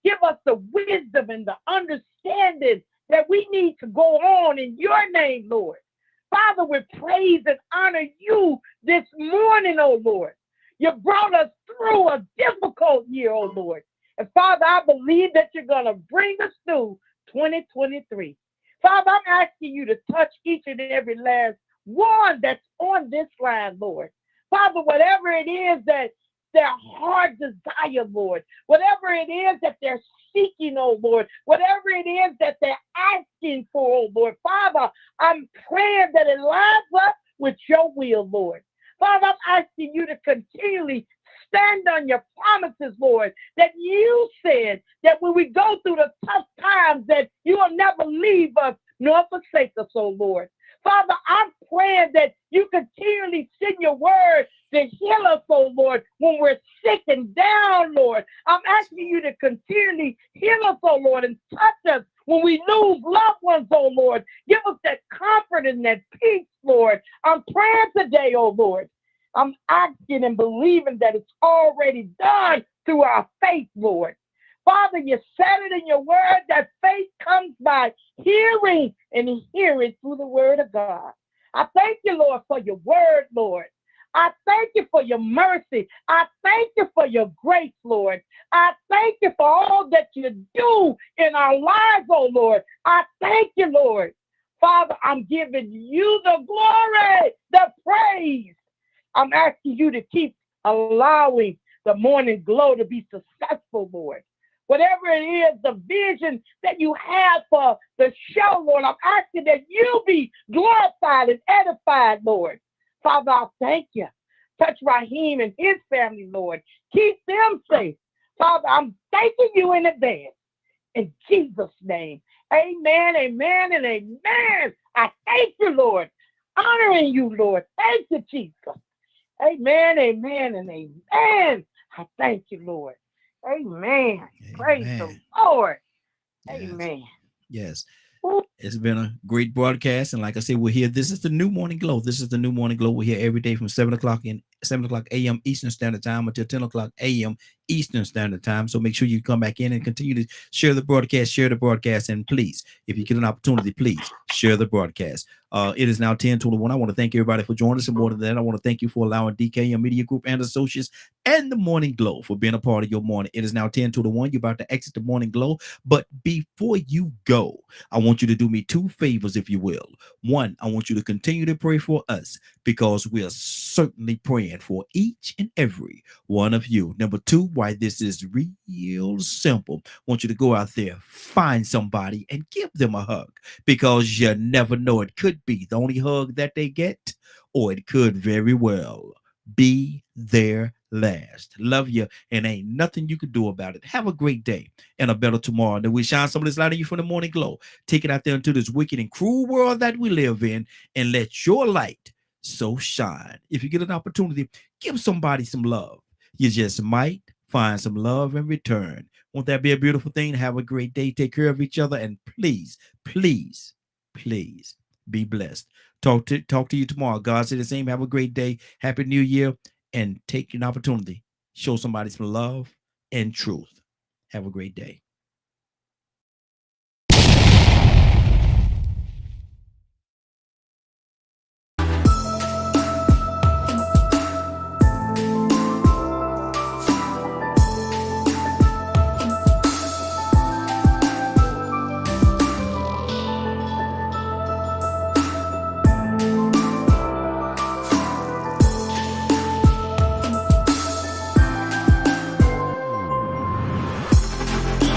Speaker 10: Give us the wisdom and the understanding that we need to go on in your name, Lord. Father, we praise and honor you this morning, oh Lord. You brought us through a difficult year, oh Lord. And Father, I believe that you're going to bring us through 2023. Father, I'm asking you to touch each and every last one that's on this line, Lord. Father, whatever it is that their heart desire, Lord, whatever it is that they're seeking, oh Lord, whatever it is that they're asking for, oh Lord, Father, I'm praying that it lines up with your will, Lord. Father, I'm asking you to continually stand on your promises, Lord, that you said that when we go through the tough times that you will never leave us nor forsake us, oh Lord. Father, I'm praying that you continually send your word to heal us, oh Lord, when we're sick and down, Lord. I'm asking you to continually heal us, oh Lord, and touch us when we lose loved ones, oh Lord. Give us that comfort and that peace, Lord. I'm praying today, oh Lord. I'm asking and believing that it's already done through our faith, Lord. Father, you said it in your word that faith comes by hearing and hearing through the word of God. I thank you, Lord, for your word, Lord. I thank you for your mercy. I thank you for your grace, Lord. I thank you for all that you do in our lives, oh Lord. I thank you, Lord. Father, I'm giving you the glory, the praise. I'm asking you to keep allowing the morning glow to be successful, Lord. Whatever it is, the vision that you have for the show, Lord, I'm asking that you be glorified and edified, Lord. Father, I thank you. Touch Raheem and his family, Lord. Keep them safe. Father, I'm thanking you in advance. In Jesus' name, amen, amen, and amen. I thank you, Lord. Honoring you, Lord. Thank you, Jesus. Amen, amen, and amen. I thank you, Lord. Amen. Praise the Lord. Amen.
Speaker 1: Yes. It's been a great broadcast. And like I said, we're here. This is the new Morning Glow. This is the new Morning Glow. We're here every day from 7 o'clock a.m. Eastern Standard Time until 10 o'clock a.m. Eastern Standard Time. So make sure you come back in and continue to share the broadcast, and please, if you get an opportunity, please share the broadcast. It is now 10:21. I want to thank everybody for joining us. And more than that, I want to thank you for allowing DKM Media Group and Associates and the Morning Glow for being a part of your morning. It is now 10:21. You're about to exit the Morning Glow. But before you go, I want you to do me two favors, if you will. One, I want you to continue to pray for us because we are certainly praying for each and every one of you. Number two, why this is real simple. I want you to go out there, find somebody and give them a hug because you never know. It could be the only hug that they get, or it could very well be their last. Love you, and ain't nothing you can do about it. Have a great day and a better tomorrow. And we shine some of this light on you from the Morning Glow. Take it out there into this wicked and cruel world that we live in, and let your light so shine. If you get an opportunity, give somebody some love. You just might find some love in return. Won't that be a beautiful thing? Have a great day. Take care of each other, and please, please, please be blessed. Talk to you tomorrow. God said the same. Have a great day. Happy New Year. And take an opportunity. Show somebody some love and truth. Have a great day.